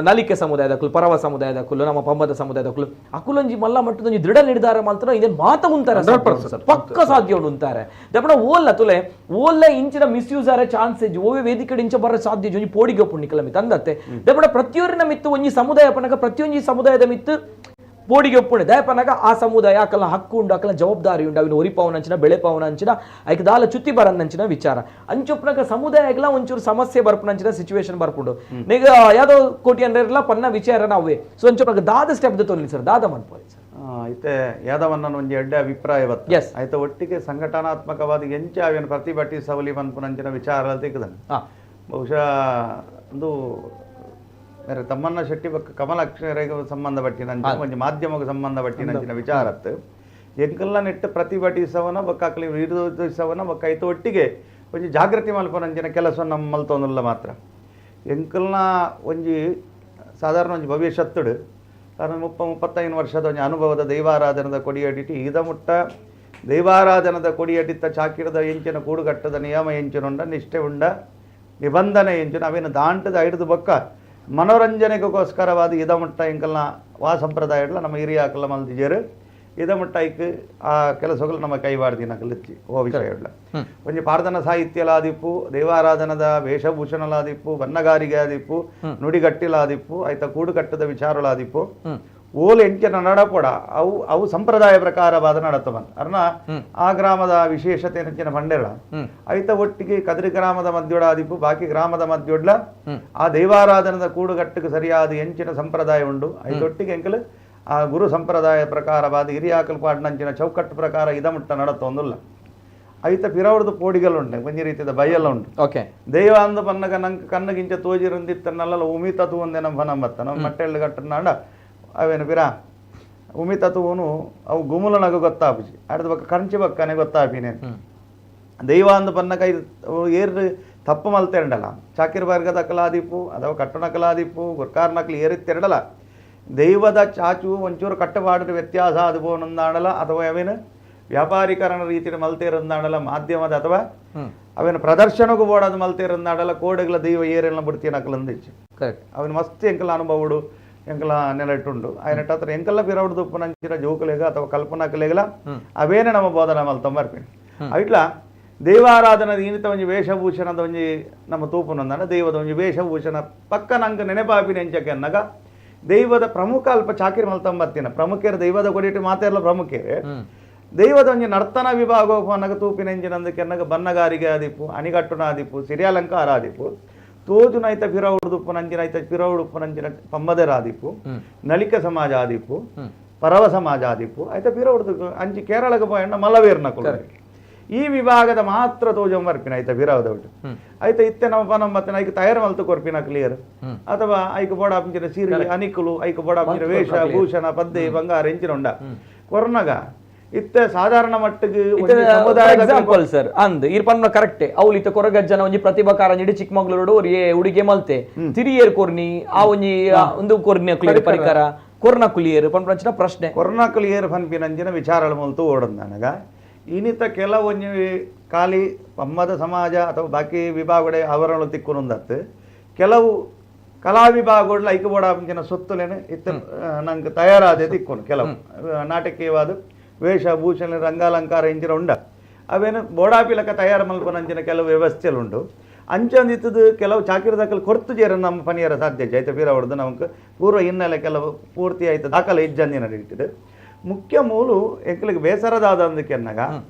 ನಲಿಕೆ ಸಮುದಾಯದ ಕುಲು ಪರವ ಸಮುದಾಯದ ಕುಲು ನಮ್ಮ ಪಂಬದ ಸಮುದಾಯದ ಕುಲು ಅಕುಲೊಂಜಿ ಮಲ್ಲ ಮಟ್ಟದೊಂಜಿ ದೃಢ ನಿರ್ಧಾರ ಮಾತ್ರ ಇದೇನು ಮಾತ ಉಂತಾರೆ ಪಕ್ಕ ಸಾಧ್ಯ ಉಂತಾರೆ ದಪ್ಪಣ ಓಲ್ಲ ತುಲೆ ಓಲ್ಲ ಇಂಚಿನ ಮಿಸ್ಯೂಸ್ ಆರೆ ಚಾನ್ಸ್ ಓವೆ ವೇದಿಕೆ ಇಂಚ ಬರ ಸಾಧ್ಯ ಒಂಜಿ ಪೋಡಿಗೆ ಪುಣ್ಣಿಕಲ ಮಿತ್ ಅಂದತ್ತೆ ದಪ್ಪಣ ಪ್ರತಿಯೊರಿನ ಮಿತ್ತು ಒಂಜಿ ಸಮುದಾಯ ಪನಗ ಪ್ರತಿಯೊಂಜಿ ಸಮುದಾಯದ ಮಿತ್ತು ಪೋಡಿಗೆ ಒಪ್ಪುಣೆ ದಯಪನಗ ಆ ಸಮುದಾಯ ಅಕಲ ಹಕ್ಕು ಉಂಡು ಅಕಲ ಜವಾಬ್ದಾರಿ ಉಂಡು ಅವಿನ ಒರಿಪಾವನ ಅಂಚಿನ ಬೆಳೆ ಪಾವನ ಅಂಚಿನ ಐಕ್ ದಾಲ ಚುತ್ತಿ ಬರನ್ನಂಚಿನ ವಿಚಾರ ಅಂಚೊಪ್ಪನಗ ಸಮುದಾಯಗಳ ಒಂಚೂರು ಸಮಸ್ಯೆ ಬರ್ಪನಂಚಿನ ಸಿಚುವೇಶನ್ ಬರ್ಪುಂಡು ಈಗ ಯಾವ್ದೋ ಕೋಟಿ ಅಂದ್ರೆಲ್ಲ ಪನ್ನ ವಿಚಾರ ನಾವೇ ಸೊ ಅಂಚೊಪ್ಪನಗ ದಾದ ಸ್ಟೆಪ್ ತೊಂದಿ ಸರ್ ದಾದ ಮನ್ಪೋರಿ ಸರ್ ಐತೆ ಯಾದವನ್ನ ಒಂಜಿ ಎಡ್ಡೆ ಅಭಿಪ್ರಾಯ ಬತ್ತ ಐತೆ ಒಟ್ಟಿಗೆ ಸಂಘಟನಾತ್ಮಕವಾದ ಎಂಚ ಅವೇನು ಪ್ರತಿಭಟಿಸವಲಿ ಮನ್ಪುನಂಚಿನ ವಿಚಾರ ತೆಗೆದನು ಬಹುಶಃ ಒಂದು ಬೇರೆ ತಮ್ಮಣ್ಣ ಶೆಟ್ಟಿ ಬಕ್ಕ ಕಮಲಾಕ್ಷರಿಗೆ ಸಂಬಂಧಪಟ್ಟಿನಂಚಿನ ಒಂಜಿ ಮಾಧ್ಯಮಕ್ಕೆ ಸಂಬಂಧಪಟ್ಟಿನಂಚಿನ ವಿಚಾರತ್ತು ಎಂಕಲ್ಲ ನೆಟ್ಟು ಪ್ರತಿಭಟಿಸವನ ಬಕ್ಕಾಕಲಿ ವಿರೋಧಿಸವನ ಬಕ್ಕ ಐತೆ ಒಟ್ಟಿಗೆ ಒಂಜಿ ಜಾಗೃತಿ ಮಲ್ಪನಂಚಿನ ಕೆಲಸ ನಮ್ಮ ಮಲ್ತೊಂದುಲ್ಲ ಮಾತ್ರ ಎಂಕಲ್ನ ಒಂಜಿ ಸಾಧಾರಣ ಒಂಜಿ ಭವಿಷ್ಯತ್ತುಡು ಕಾರಣ 35 ವರ್ಷದ ಒಂಜಿ ಅನುಭವದ ದೈವಾರಾಧನದ ಕೊಡಿಯಡಿಟಿ ಇದ ಮುಟ್ಟ ದೈವಾರಾಧನದ ಕೊಡಿಯಡಿತ್ತ ಚಾಕಿರದ ಎಂಚಿನ ಕೂಡುಗಟ್ಟದ ನಿಯಮ ಎಂಚಿನುಂಡ ನಿಷ್ಠೆ ಉಂಡ ನಿಬಂಧನೆ ಎಂಚಿನ ಅವೇನು ದಾಂಟದ ಹಿಡಿದು ಬಕ್ಕ ಮನೋರಂಜನೆಗೋಸ್ಕರವಾದ ಇದ ಮುಟ್ಟ ಎಂಕಲ್ನ ವಾ ಸಂಪ್ರದಾಯ ನಮ್ಮ ಹಿರಿಯ ಅಕಲ ಮಲ್ದಿಜರು ಇದ ಮುಟ್ಟ ಐಕ್ ಆ ಕೆಲಸಗಳು ನಮ್ಮ ಕೈವಾಡ್ದಿನಕಲಿಚ್ಚಿ ಓ ವಿಷಯ ಒಂಜಿ ಪ್ರಾರ್ಥನಾ ಸಾಹಿತ್ಯಲಾದಿಪ್ಪು ದೈವಾರಾಧನದ ವೇಷಭೂಷಣಲಾದಿಪ್ಪು ಬನ್ನಗಾರಿಗೆ ಆದಿಪ್ಪು ನುಡಿಗಟ್ಟಿಲಾದಿಪ್ಪು ಐತ ಕೂಡುಕಟ್ಟದ ವಿಚಾರಲಾದಿಪ್ಪು ಓಲ್ ಎಂಚಿನ ನಡಪೋಡ ಅವು ಸಂಪ್ರದಾಯ ಪ್ರಕಾರವಾದ ನಡತವನ್ ಅರ್ನ ಆ ಗ್ರಾಮದ ವಿಶೇಷತೆ ನೆಂಚಿನ ಬಂಡೆಳ ಐತ ಒಟ್ಟಿಗೆ ಕದ್ರಿ ಗ್ರಾಮದ ಮಧ್ಯೋಡಾದಿಪ್ಪು ಬಾಕಿ ಗ್ರಾಮದ ಮಧ್ಯೋಡ್ಲ ಆ ದೈವಾರಾಧನದ ಕೂಡುಗಟ್ಟಿಗೆ ಸರಿಯಾದ ಎಂಚಿನ ಸಂಪ್ರದಾಯ ಉಂಡು ಐತೊಟ್ಟಿಗೆ ಎಂಕಲು ಆ ಗುರು ಸಂಪ್ರದಾಯ ಪ್ರಕಾರವಾದ ಹಿರಿಯಾಕಲ್ ಪಾಡ್ನಂಚಿನ ಚೌಕಟ್ಟು ಪ್ರಕಾರ ಇದಮುಟ್ಟ ನಡತೊಂದುಲ್ಲ ಐತ ಪಿರವಡ್ದು ಪೋಡಿಗಳುಂಡೆ ಒಂಜಿ ರೀತಿಯ ಬೈಯೆಲ್ಲ ಉಂಟು ಓಕೆ ದೈವ ಅಂದ ಪನ್ನಗ ನಂಗೆ ಕಣ್ಣಗಿಂಚ ತೋಜಿರಂದಿತ್ತನ್ನೆಲ್ಲ ಉಮಿತತು ಒಂದೇ ನಮ್ಮ ನಂಬತ್ತ ನಮ್ಮ ಮಟ್ಟೆಳ್ಳು ಕಟ್ಟನಾಡ ಅವೇನು ಪಿರ ಉಮಿತತುವನು ಅವು ಗುಮುಲನಗ ಗೊತ್ತಾಪಿಸಿ ಅಡ್ದ ಬಕ್ಕ ಕಂಚಿ ಬಕ್ಕನೆ ಗೊತ್ತಾಪಿನೇ ದೈವ ಅಂದ ಪನ್ನಗ ಏರ್ ತಪ್ಪು ಮಲ್ತೆರಡಲ್ಲ ಚಾಕಿರ್ ವರ್ಗದ ಕಲಾದಿಪ್ಪು ಅಥವಾ ಕಟ್ಟಣ ಕಲಾದಿಪ್ಪು ಗುರ್ಕಾರ್ ನಕ್ಲಿ ಏರಿತ್ತೆರಡಲ್ಲ ದೈವದ ಚಾಚು ಒಂಚೂರು ಕಟ್ಟಪಾಡಿದ ವ್ಯತ್ಯಾಸ ಅದುಬೋನಂದಾಡಲ್ಲ ಅಥವಾ ಅವೇನು ವ್ಯಾಪಾರೀಕರಣ ರೀತಿಯ ಮಲ್ತೇರಂದಾಡಲ್ಲ ಮಾಧ್ಯಮದ ಅಥವಾ ಅವೇನು ಪ್ರದರ್ಶನಗೂ ಬೋಡದು ಮಲ್ತೇರಂದಾಡಲ್ಲ ಕೋಡೆಗಳ ದೈವ ಏರೆಲ್ಲ ಬಿಡ್ತೀಯ ನಕಲಂದಿಚ್ಚು ಅವನು ಮಸ್ತ್ ಎಂಕಲ ಅನುಭವಡು ಎಂಕಲ ನೆಲ ಇಟ್ಟುಂಡು ఆయన ಹತ್ರ ಎಂಕಲ್ಲ ಪಿರವಡ್ದು ಉಪ್ಪುನಂಚಿನ ಜೋಕುಲೆಗ ಅಥವಾ ಕಲ್ಪನಾ ಕಲೆಗಳ ಅವೇನೇ ನಮ್ಮ ಬೋಧನ ಮಲ್ತಂಬರ್ಪೇನೆ ಇಟ್ಲ ದೈವಾರಾಧನದ ಈನಿತ ಒಂಜಿ ವೇಷಭೂಷಣದ ಒಂಜಿ ನಮ್ಮ ತೂಪುನಂದಾಡ ದೈವದ ಒಂಜಿ ವೇಷಭೂಷಣ ಪಕ್ಕ ನಂಗೆ ನೆನೆಪಾಪಿನ ಎಂಚಕ್ಕೆ ಅನ್ನಗ ದೈವದ ಪ್ರಮುಖ ಅಲ್ಪ ಚಾಕಿರಿ ಮಲ್ತಂಬರ್ತಿನ ಪ್ರಮುಖರು ದೈವದ ಕೊಡಿಟ್ಟು ಮಾತೆಲ್ಲ ಪ್ರಮುಖರೇ ದೈವದ ಒಂಜಿ ನರ್ತನ ವಿಭಾಗ ಅನ್ನಗ ತೂಪಿನೆಂಜಿನಂದಕ್ಕೆ ಅನ್ನಗ ಬನ್ನಗಾರಿಗೆ ಆದಿಪ್ಪು ಅಣಿಗಟ್ಟುನ ಆದಿಪ್ಪು ಸಿರಿಯಾಲಂಕಾರ ಆದಿಪ್ಪು ತೋಜುನ ಐತ ಪಿರವುಡುಪ್ಪು ನಂಜಿನ ಐತ ಪಿರವುಡುಪ್ಪು ನಂಜಿನ ಪಂಬದರ ಆದಿಪ್ಪು ನಲಿಕ ಸಮಾಜ ಆದಿಪ್ಪು ಪರವ ಸಮಾಜ ಆದಿಪ್ಪು ಐತ ಪಿರವುಡ್ದು ಅಂಚಿ ಕೇರಳಗೆ ಪೋಯಣ್ಣ ಮಲ್ಲವೇರ್ನ ಕೊಡ ಈ ವಿಭಾಗದ ಮಾತ್ರ ತೋಜಂಬರ್ಪಿನ ಐತ ಪಿರವದ ಒಟ್ಟು ಐತ ಇತ್ತೆ ನಮ್ಮ ಪನಂಬತ್ತಿನ ಐಕ ತಯಾರು ಮಲ್ತು ಕೊರ್ಪಿನ ಕ್ಲಿಯರ್ ಅಥವಾ ಐಕ ಬೋಡಾಪಿಂಚಿನ ಸೀರೆ ಅನಿಕುಲು ಐಕ ಬೋಡಾಪಿಂಚಿನ ವೇಷ ಭೂಷಣ ಪದ್ದೆ ಬಂಗಾರ ಎಂಚಿನ ಉಂಡ ಕೊರ್ನಗ ಇತ್ತೆ ಸಾಧಾರಣ ಮಟ್ಟಿಗೆ ಎಕ್ಸಾಂಪಲ್ ಸರ್ ಅಂದ್ ಇರ್ ಪನ್ನ ಕರೆಕ್ಟ್ ಅವ್ಲು ಇತ್ತ ಕೊರಗಜ್ಜನ ಒಂಜಿ ಪ್ರತಿಭಾಕಾರ ನಿಡಿ ಚಿಕ್ಕಮಂಗ್ಳೂರು ಉಡುಗೆ ಮಲ್ತೆ ತಿರಿಯೇರ್ ಕೊರ್ನಿ ಆ ಒಂಜಿ ಒಂದು ಕೊರ್ನಿ ಕ್ಲಿಯರ್ ಪರಿಕರ ಕೊರ್ನ ಕುಲಿಯರ್ ಪಂಚಿನ ಪ್ರಶ್ನೆ ಕೊರ್ನ ಕುಲಿಯರ್ ಪನ್ಪಿನಂಜಿನ ವಿಚಾರಗಳ ಮೂಲತು ಓಡದ್ ನನಗ ಇನ್ನಿತ ಕೆಲವೊಂಜಿ ಖಾಲಿ ಪಮ್ಮದ ಸಮಾಜ ಅಥವಾ ಬಾಕಿ ವಿಭಾಗಡೆ ಅವರನ್ನು ತಿಕ್ಕುನುಂದತ್ತು ಕೆಲವು ಕಲಾ ವಿಭಾಗಗಳು ಐಕ ಬೋಡಾಪಿಂಚಿನ ಸೊತ್ತುಲೇನೆ ಇತ್ತ ನಂಗೆ ತಯಾರಾದೆ ತಿಕ್ಕೊನು ಕೆಲವು ನಾಟಕೀಯವಾದ ವೇಷಭೂಷಣ ರಂಗಾಲಂಕಾರ ಇಂಚಿನ ಉಂಡ ಅವೇನು ಬೋಡಾಪಿಲಕ ತಯಾರು ಮಲ್ಪನಂಚಿನ ಕೆಲವು ವ್ಯವಸ್ಥೆಲುಂಡು ಅಂಚಂದಿತ್ತದು ಕೆಲವು ಚಾಕಿರದಾಕಲು ಕೊರ್ತು ಜೇರ ನಮ್ಮ ಪನಿಯರ ಸಾಧ್ಯ ಐತ ಪೀರ ಹೊಡೆದು ನಮಗೆ ಪೂರ್ವ ಹಿನ್ನೆಲೆ ಕೆಲವು ಪೂರ್ತಿ ಆಯ್ತು ದಾಖಲೆ ಇಜ್ಜಂದಿನ ನಡೀತಿದೆ ಮುಖ್ಯ ಮೂಲು ಎಂಕಲಿಗೆ ಬೇಸರದಾದ ಅಂದಕ್ಕೆ ಅನ್ನಗ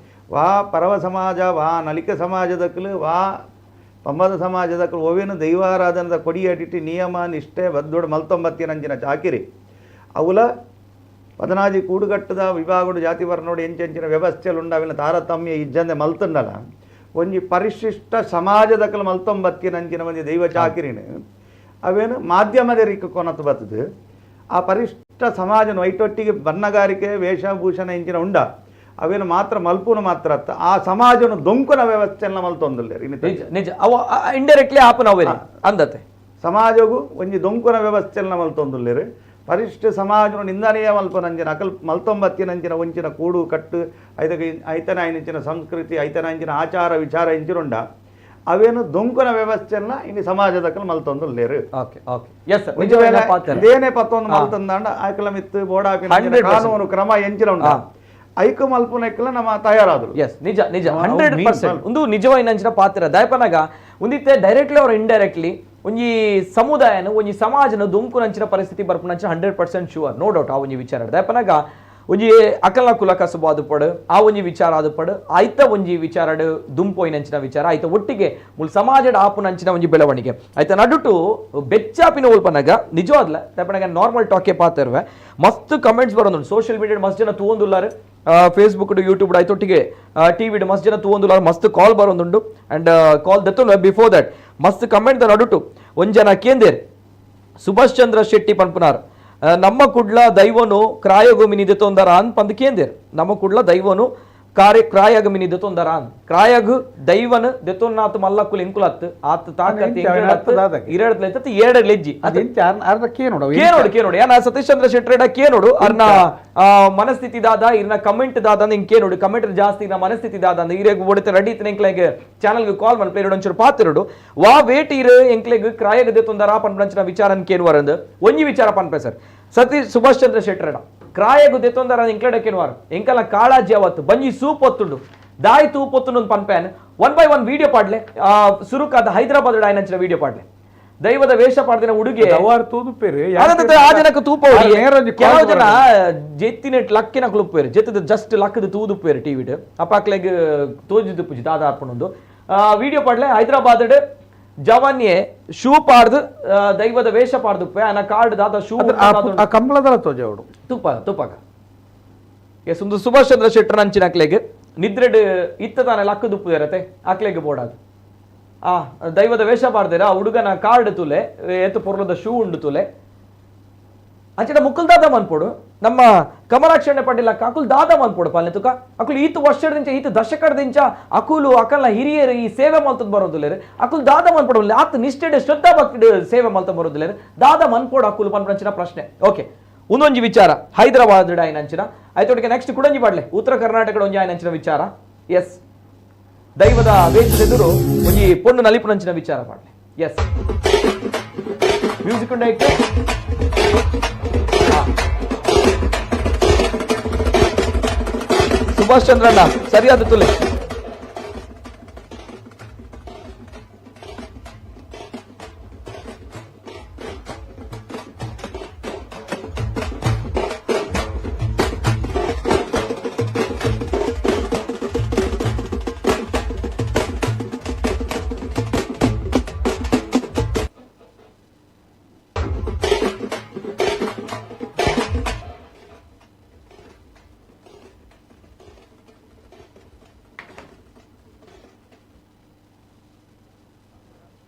ವಾ ಪರವ ಸಮಾಜ ವಾ ನಲಿಕ ಸಮಾಜದಕ್ಕಲು ವಾ ಪಂಬದ ಸಮಾಜದಕ್ಕಲು ಓವೇನು ದೈವಾರಾಧನದ ಕೊಡಿಯಡಿಟ್ಟು ನಿಯಮ ನಿಷ್ಠೆ ಬದ್ದೋಡು ಮಲ್ತೊಂಬತ್ತಿನಂಚಿನ ಚಾಕಿರಿ ಅವುಲ ಪದನಾಜಿ ಕೂಡುಗಟ್ಟದ ವಿಭಾಗಡು ಜಾತಿ ವರ್ಣೋಡು ಎಂಚೆಂಚಿನ ವ್ಯವಸ್ಥೆಯಲ್ಲುಂಡ ಅವಿನ ತಾರತಮ್ಯ ಇಜ್ಜಂದೆ ಮಲ್ತುಂಡಲ್ಲ ಒಂಜಿ ಪರಿಶಿಷ್ಟ ಸಮಾಜದಕ್ಕಲು ಮಲ್ತೊಂಬತ್ತಿನಂಚಿನ ಒಂಜಿ ದೈವ ಚಾಕಿರಿನ ಅವೇನು ಮಾಧ್ಯಮದ ರೀತಿ ಕೊನತ್ತು ಬರ್ತದೆ ಆ ಪರಿಶಿಷ್ಟ ಸಮಾಜನ ಐಟೊಟ್ಟಿಗೆ ಬನ್ನಗಾರಿಕೆ ವೇಷಭೂಷಣ ಎಂಚಿನ ಉಂಡ ಅವೇನು ಮಾತ್ರ ಮಲ್ಪುನ ಮಾತ್ರ ಆ ಸಮಾಜನು ದೊಂಕುನ ವ್ಯವಸ್ಥೆಯನ್ನ ಮಲ್ತೊಂದಿಲ್ಲ ನಿಜ ಅವ ಇಂಡೈರೆಕ್ಟ್ಲಿ ಆಪನ ಅವೇ ಅಂದತೆ ಸಮಾಜಗೂ ಒಂಜಿ ದೊಂಕುನ ವ್ಯವಸ್ಥೆಯನ್ನ ಮಲ್ತೊಂದಿಲ್ಲರು ಪರಿಶಿಷ್ಟ ಸಮಾಜನು ನಿಂದನೆಯ ಮಲ್ಪನಂಜಿನ ಅಕಲ್ ಮಲ್ತೊಂಬತ್ತಿನಂಚಿನ ಒಂಚಿನ ಕೂಡು ಕಟ್ಟು ಐತನ ಐನಿಂಚಿನ ಸಂಸ್ಕೃತಿ ಐತನ ಇಂಚಿನ ಆಚಾರ ವಿಚಾರ ಇಂಚಿನುಂಡ ಅವೇನು ದೊಂಕುನ ವ್ಯವಸ್ಥೆಯನ್ನ ಇನ್ನು ಸಮಾಜದಕ್ಕಲ್ ಮಲ್ತೊಂದಿಲ್ಲೇರು ಇದೇನೇ ಪತ್ತೊಂದು ಮಲ್ತಂದಾಂಡ ಆಕಲ ಮಿತ್ತು ಬೋಡಾಪಿನ ಕಾನೂನು ಕ್ರಮ ಎಂಚಿನ ಉಂಡ ಐಕ ಮಲ್ಪುನಕ್ಕೆಲ್ಲ ನಮ್ಮ ತಯಾರಾದ್ರು ಎಸ್ ನಿಜ ನಿಜ 100% ಒಂದು ನಿಜವಾಯಿನಂಚಿನ ಪಾತ್ರ ದಯಪನಾಗ ಒಂದಿತ್ತೆ ಡೈರೆಕ್ಟ್ಲಿ ಅವ್ರ ಇಂಡೈರೆಕ್ಟ್ಲಿ ಒಂಜಿ ಸಮುದಾಯನ ಒಂಜಿ ಸಮಾಜನ ದುಂಕುನಂಚಿನ ಪರಿಸ್ಥಿತಿ ಬರ್ಪುನಂಚಿನ 100% ಶೂರ್ ನೋ ಡೌಟ್ ಆ ಒಂಜಿ ವಿಚಾರ ದಯಪನಾಗ ಒಂಜಿ ಅಕಲ್ನ ಕುಲ ಕಸಬು ಆದುಪಡು ಆ ಒಂಜಿ ವಿಚಾರ ಆದುಪಡು ಐತ ಒಂಜಿ ವಿಚಾರಡು ದುಂಪೋಯಿನಂಚಿನ ವಿಚಾರ ಐತ ಒಟ್ಟಿಗೆ ಮುಲ್ ಸಮಾಜದ ಆಪುನಂಚಿನ ಒಂಜಿ ಬೆಳವಣಿಗೆ ಐತ ನಡುಟು ಬೆಚ್ಚಾಪಿನ ಉಲ್ಪನಾಗ ನಿಜವಾದ್ಲ ದಯಪನಾಗ ನಾರ್ಮಲ್ ಟಾಕೆ ಪಾತಿರುವೆ ಮಸ್ತ್ ಕಮೆಂಟ್ಸ್ ಬರೋದು ಸೋಷಿಯಲ್ ಮೀಡಿಯಾ ಮಸ್ತ್ ಜನ ತೂವೊಂದುಲ್ಲಾರು ಫೇಸ್ಬುಕ್ ಯೂಟ್ಯೂಬ್ ಆಯ್ತೊಟ್ಟಿಗೆ ಟಿವಿ ಮಸ್ತ್ ಜನ ತೂವೊಂದುಲ್ಲಾರು ಮಸ್ತ್ ಕಾಲ್ ಬರೋದುಂಡು ಅಂಡ್ ಕಾಲ್ ದತ್ತು ಬಿಫೋರ್ ದಟ್ ಮಸ್ತ್ ಕಮೆಂಟ್ ದ ನಡುಟು ಒಂಜನ ಕೇಂದೇರ್ ಸುಭಾಷ್ ಚಂದ್ರ ಶೆಟ್ಟಿ ಪನ್ಪುನಾರ್ ನಮ್ಮ ಕುಡ್ಲ ದೈವನು ಕ್ರಾಯಗೋಮಿನಿ ದೆತೊಂದರ ಅನ್ ಪಂದ್ ಕೇಂದೇರ್ ನಮ್ಮ ಕುಡ್ಲ ದೈವನು ಕ್ರಾಯಗಮಿನಿ ದೆತೊಂದರ ಅನ್ ಕ್ರಾಯಗ್ ದೈವನ ದೆತೊನ್ನಾತ್ ಮಲ್ಲಕ್ಕುಲ್ ಎಂಕುಲತ್ ಆತ್ ತಾಕತ್ ಇರಡ್ಲೈತತ್ ಎರಡಲೆಜ್ಜಿ ಕೇನೋಡು ಯಾನ ಸತೀಶ್ ಚಂದ್ರ ಶೆಟ್ಟಿ ಕೇನೋಡು ಅರ್ನ ಮನಸ್ಥಿತಿ ದಾದ ಇರ್ನ ಕಮೆಂಟ್ ದಾದ ಹಿಂಗ್ ಕೇನೋಡು ಕಮೆಂಟ್ ಜಾಸ್ತಿ ಇರ್ನ ಮನಸ್ಥಿತಿ ದಾದ ಇರೇಗ್ ಓಡಿತ ರೆಡಿ ಎಂಕ್ಲೆಗ್ ಚಾನಲ್ಗೆ ಕಾಲ್ ಮನ್ ಪ್ಲೇಡ್ ಒಂಚೂರು ಪಾತಿರೋಡು ವಾ ವೇಟ್ ಇರು ಎಂಕ್ಲೆಗ್ ಕ್ರಾಯಗ್ ದೆತೊಂದರ ಪನ್ಪಂಚಿನ ವಿಚಾರನ್ ಕೇನ್ವರಂದ್ ಒಂಜಿ ವಿಚಾರ ಪನ್ಪೆ ಸರ್ ಸತೀಶ್ ಸುಭಾಷ್ ಚಂದ್ರ ಶೆಟ್ಟಿ ಕ್ರಾಯಗು ದೆತೊಂದರ ಎಂಕ್ಲೆಡಕ್ಕೆನ್ವಾರು ಎಂಕಲ ಕಾಳಾಜಿ ಅವತ್ತು ಬಂಜಿ ಸೂಪ್ ಒತ್ತುಂಡು ದಾಯಿ ತೂಪ್ ಒತ್ತುಂಡು ಪನ್ಪೇನ್ 1 by 1 ವಿಡಿಯೋ ಪಾಡ್ಲೆ ಸುರುಕಾದ ಹೈದರಾಬಾದ್ ಡಾಯ್ನಂಚಿನ ವಿಡಿಯೋ ಪಾಡ್ಲೆ ದೈವದ ವೇಷ ಪಾಡ್ದಿನ ಉಡುಗೆ ಅವಾರ್ ತೂದುಪೇರು ಆ ಜನಕ್ಕೆ ತೂಪ ಕೆಲವು ಜನ ಜೆತ್ತಿನ ಲಕ್ಕಿನ ಕ್ಲುಪ್ಪೇರು ಜೆತ್ತದ ಜಸ್ಟ್ ಲಕ್ಕದ ತೂದುಪ್ಪೇರು ಟಿವಿಡ್ ಅಪ್ಪಾಕ್ಲೆಗ್ ತೋಜಿದ್ದು ಪುಜಿ ದಾದ ಅರ್ಪಣೊಂದು ವಿಡಿಯೋ ಪಾಡ್ಲೆ ಹೈದರಾಬಾದ್ ಜವಾನ್ಯೆ ಶೂ ಪಾಡ್ದು ದೈವದ ವೇಷ ಪಾಡ್ದುಪ್ಪೆ ಅನ್ನ ಕಾರ್ಡ್ ದಾದ ಶೂ ಆ ಕಂಬಳದಲ್ಲ ತೋಜ ಅವಡು ತುಪ್ಪಾಗ ಎಸ್ ಒಂದು ಸುಭಾಷ್ ಚಂದ್ರ ಶೆಟ್ಟರ್ ಅಂಚಿನ ಅಕ್ಲೆಗ್ ನಿದ್ರೆಡ್ ಇತ್ತ ತಾನೆ ಲಕ್ಕದುಪ್ಪು ಇರತ್ತೆ ಅಕ್ಲೆಗ್ ಬೋಡಾದು ಆ ದೈವದ ವೇಷ ಪಾಡ್ದಿರ ಆ ಹುಡುಗನ ಕಾರ್ಡ್ ತುಲೆ ಎತ್ತು ಪೊರ್ಲದ ಶೂ ಉಂಡು ತುಲೆ ಅಂಚಿನ ಮುಕ್ಕಲ್ ದಾದ ಮನ್ಪೋಡು ನಮ್ಮ ಕಮಲಾಕ್ಷಣ್ಣ ಪಂಡಿಲ ಅಕುಲ್ ದಾದ ಮನ್ಪೋಡು ಪಾಲನೆ ತುಕ ಅಕುಲ್ ಈತು ವರ್ಷದಿಂದ ಈತು ದಶಕದಿಂದ ಅಕುಲು ಅಕಲ್ನ ಹಿರಿಯರು ಈ ಸೇವೆ ಮಲ್ತದ್ ಬರೋದಿಲ್ಲ ಅಕುಲ್ ದಾದ ಮನ್ಪೋಡು ಆತ ನಿಷ್ಠೆಡ್ ಶ್ರದ್ಧಾ ಭಕ್ತಿ ಸೇವೆ ಮಲ್ತ ಬರೋದಿಲ್ಲ ದಾದ ಮನ್ಪೋಡು ಅಕುಲ್ ಪನ್ಪಂಚಿನ ಪ್ರಶ್ನೆ ಓಕೆ ಒಂದೊಂಜಿ ವಿಚಾರ ಹೈದರಾಬಾದ್ ಆಯ್ನ ಅಂಚಿನ ಆಯ್ತೊಟ್ಟಿಗೆ ನೆಕ್ಸ್ಟ್ ಕುಡಂಜಿ ಪಾಡ್ಲೆ ಉತ್ತರ ಕರ್ನಾಟಕದ ಒಂಜಿ ಆಯ್ನ ಅಂಚಿನ ವಿಚಾರ ಎಸ್ ದೈವದ ವೇಷದ ಎದುರು ಒಂಜಿ ಪೊಣ್ಣು ನಲಿಪುನಂಚಿನ ವಿಚಾರ ಪಾಡ್ಲೆ ಎಸ್ ಮ್ಯೂಸಿಕ್ ಉಂಡ ಸುಭಾಷ್ ಚಂದ್ರಣ್ಣ ಸರಿಯಾದ ತುಲೆ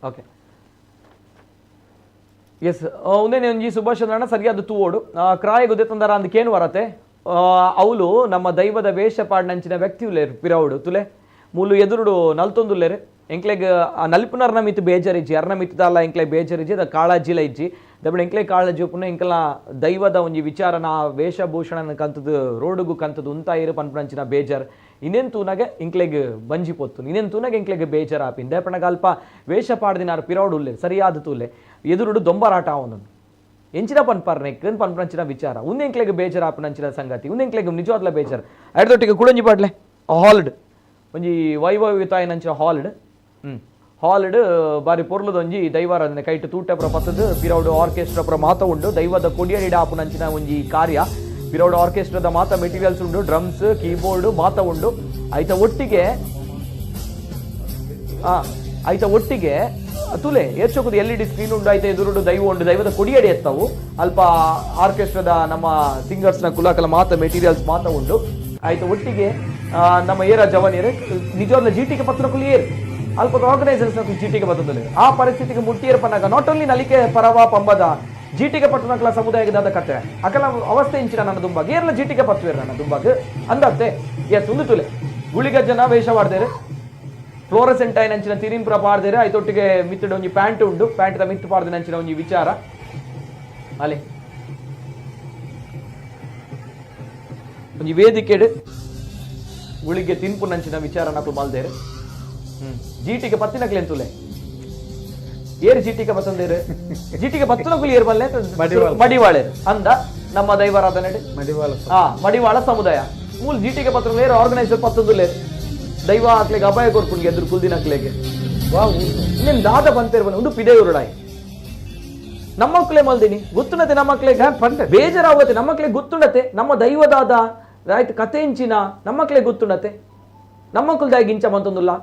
ಓಕೆ ಎಸ್ ಒಂದೇನೆ ಒಂಜಿ ಸುಭಾಷ್ ಚಂದ್ರಣ್ಣ ಸರಿಯಾದ ತೂವೋಡು ಕ್ರಾಯ ಗೊತ್ತೆ ತಂದಾರ ಅಂದಕ್ಕೇನು ವರತೆ ಅವಳು ನಮ್ಮ ದೈವದ ವೇಷ ಪಾಡ್ನಂಚಿನ ವ್ಯಕ್ತಿ ಉಲ್ಲೇರು ಪಿರವುಡು ತುಲೆ ಮೂಲು ಎದುರುಡು ನಲ್ತೊಂದುಲ್ಲೇರು ಎಂಕ್ಲೆಗ್ ನಲ್ಪುನರ್ನ ಮಿತ್ ಬೇಜರಿಜ್ಜಿ ಅರ್ನ ಮಿತ್ತಲ್ಲ ಎಂಕ್ಲೆ ಬೇಜರಿಜ್ಜಿ ಅದ ಕಾಳಜಿಲ ಇಜ್ಜಿ ದಬ್ಬ ಎಂಕ್ಲೆ ಕಾಳಜಿ ಒಪ್ಪುನ ಎಂಕಲ ದೈವದ ಒಂಜಿ ವಿಚಾರನ ವೇಷಭೂಷಣನ ಕಂತದ್ದು ರೋಡುಗು ಕಂತದ್ದು ಉಂತಾಯಿರು ಪನ್ಪಂಚಿನ ಬೇಜಾರ್ ಇನ್ನೇನು ತೂನಾಗೆ ಇಂಕ್ಲೆಗ್ ಬಂಜಿ ಪೊತ್ತು ಇನ್ನೇನು ತೂನಾಗೆ ಇಂಕ್ಲೆಗ್ ಬೇಜಾರ್ ಆಪಿನ್ ದೇಪಣಗ ಅಲ್ಪ ವೇಷ ಪಾಡ್ದಿನಾರು ಪಿರವುಡು ಉಲ್ಲೆ ಸರಿಯಾದ ತೂಲೆ ಎದುರುಡು ದೊಂಬರಾಟ ಅವನನ್ನು ಎಂಚಿನ ಪನ್ಪರ್ನೆಕ್ ಪನ್ಪಂಚಿನ ವಿಚಾರ ಉಂದೆಂಕ್ಲೆಗ್ ಬೇಜಾರ್ ಆಪಿನಂಚಿನ ಸಂಗತಿ ಉಂದೆಂಕ್ಲೆಗ್ ನಿಜವಾದ್ಲ ಬೇಜಾರ್ ಅಡ್ದೊಟ್ಟಿಗೆ ಕುಡಂಜಿ ಪಾಡ್ಲೆ ಹಾಲ್ಡ್ ಒಂಜಿ ವೈಭವಿತಾಯಿನಂಚಿನ ಹಾಲ್ಡ್ ಹಾಲ್ಡ್ ಬಾರಿ ಪೊರ್ಲದೊಂಜಿ ದೈವಾರಾಧನೆ ಕೈಟ್ ತೂಟಪುರ ಪತ್ತದು ಪಿರೌಡು ಆರ್ಕೆಸ್ಟ್ರಾ ಮಾತ ಉಂಡು ದೈವದ ಕೊಡಿಯಡಿಡ ಆಪುನಂಚಿನ ಒಂಜಿ ಕಾರ್ಯ ಪಿರೌಡು ಆರ್ಕೆಸ್ಟ್ರಾದ ಮಾತ ಮೆಟೀರಿಯಲ್ಸ್ ಉಂಡು ಡ್ರಮ್ಸ್ ಕೀಬೋರ್ಡ್ ಮಾತ ಉಂಡು ಐತ ಒಟ್ಟಿಗೆ ತುಲೆ ಏರ್ಚೋಕುದು LED ಸ್ಕ್ರೀನ್ ಉಂಡು ಐತೆ ಎದುರುಡು ದೈವ ಉಂಡು ದೈವದ ಕೊಡಿಯಡಿ ಎತ್ತವು ಅಲ್ಪ ಆರ್ಕೆಸ್ಟ್ರಾದ ನಮ್ಮ ಸಿಂಗರ್ಸ್ನ ಕುಲಾಕಲ ಮಾತ ಮೆಟೀರಿಯಲ್ಸ್ ಮಾತ ಉಂಡು ಆಯ್ತು ಒಟ್ಟಿಗೆ ನಮ್ಮ ಏರ ಜವಾನಿಯರು ನಿಜವಾದ ಜೀಟಿಗೆ ಪತ್ರ ಕುಲಿಯೇರು ಅಲ್ಪ ಆರ್ಗನೈಸರ್ಸ್ ಜೀಟಿಗೆ ಬರ್ತದೆ ಆ ಪರಿಸ್ಥಿತಿಗೆ ಮುಟ್ಟಿಯರ್ ಪನ್ನಾಗ ನಾಟ್ ಓನ್ಲಿ ನಲಿಕೆ ಪರವ ಪಂಬದ ಜೀಟಿಗೆ ಪಟ್ಟಣಕಲ ಸಮುದಾಯದ ಕತೆ ಅಕಲ ಅವಸ್ಥೆ ಇಂಚಿನ ನನ್ನ ದುಂಬಾಗ ಏರ್ಲ ಜೀಟಿಗೆ ಪತ್ತುವೇರು ನನ್ನ ದುಂಬಾಗ ಅಂದತ್ತೆ ಎಸ್ ಒಂದು ತುಲೆ ಗುಳಿಗಜ್ಜನ ವೇಷ ಮಾಡ್ದೇರು ಫ್ಲೋರಸೆಂಟ್ ಆಯ್ನಂಚಿನ ತಿರಿಂಪುರ ಪಾಡ್ದೇರು ಐತೊಟ್ಟಿಗೆ ಮಿತ್ತಡ ಒಂಜಿ ಪ್ಯಾಂಟ್ ಉಂಡು ಪ್ಯಾಂಟ್ ಮಿತ್ತು ಪಾಡ್ದಿನಂಚಿನ ಒಂಜಿ ವಿಚಾರ ಅಲ್ಲಿ ಒಂಜಿ ವೇದಿಕೆಡು ಗುಳಿಗೆ ತಿನ್ಪುನಂಚಿನ ವಿಚಾರ ನಕ್ಲು ಮಲ್ದೇರು ಜೀಟಿಗೆ ಪತ್ತಿನಕ್ಲೇನ್ ತುಲೆ ಏರು ಜೀಟಿಗೆ ಬತ್ತಂದೇರು ಜೀಟಿಗೆ ಪತ್ತನಕುಲು ಏರು ಬಲ್ಲೆ ಮಡಿವಾಳೇರು ಅಂದ ನಮ್ಮ ದೈವಾರಾಧನೆ ಮಡಿವಾಳ ಸಮುದಾಯ ಮೂಲ ಜೀಟಿಗೆ ಪತ್ರ ಏರು ಆರ್ಗನೈಸರ್ ಪತ್ತೊಂದುಲೇರು ದೈವ ಹಾಕ್ಲಿಗೆ ಅಭಯ ಕೊರ್ಪುಣ್ಗೆ ಎದುರು ಕುಲ್ದಿನಕ್ಲೆಗೆ ಇನ್ನೇನು ದಾದ ಬಂತೇರು ಬನ್ನಿ ಒಂದು ಪಿದೆ ಉರುಡಾಯಿ ನಮ್ಮ ಮಕ್ಕಳೇ ಮಲ್ದಿನಿ ಗೊತ್ತುಂಡತೆ ನಮ್ಮ ಮಕ್ಕಳಿಗೆ ಬೇಜಾರಾಗುತ್ತೆ ನಮ್ಮ ಮಕ್ಕಳಿಗೆ ಗೊತ್ತುಂಡತೆ ನಮ್ಮ ದೈವದಾದ ಆಯ್ತು ಕತೆ ಇಂಚಿನ ನಮ್ಮ ಮಕ್ಕಳಿಗೆ ಗೊತ್ತುಂಡತೆ ನಮ್ಮ ಮಕ್ಕಳದಾಗಿ ಇಂಚ ಬಂತೊಂದುಲ್ಲ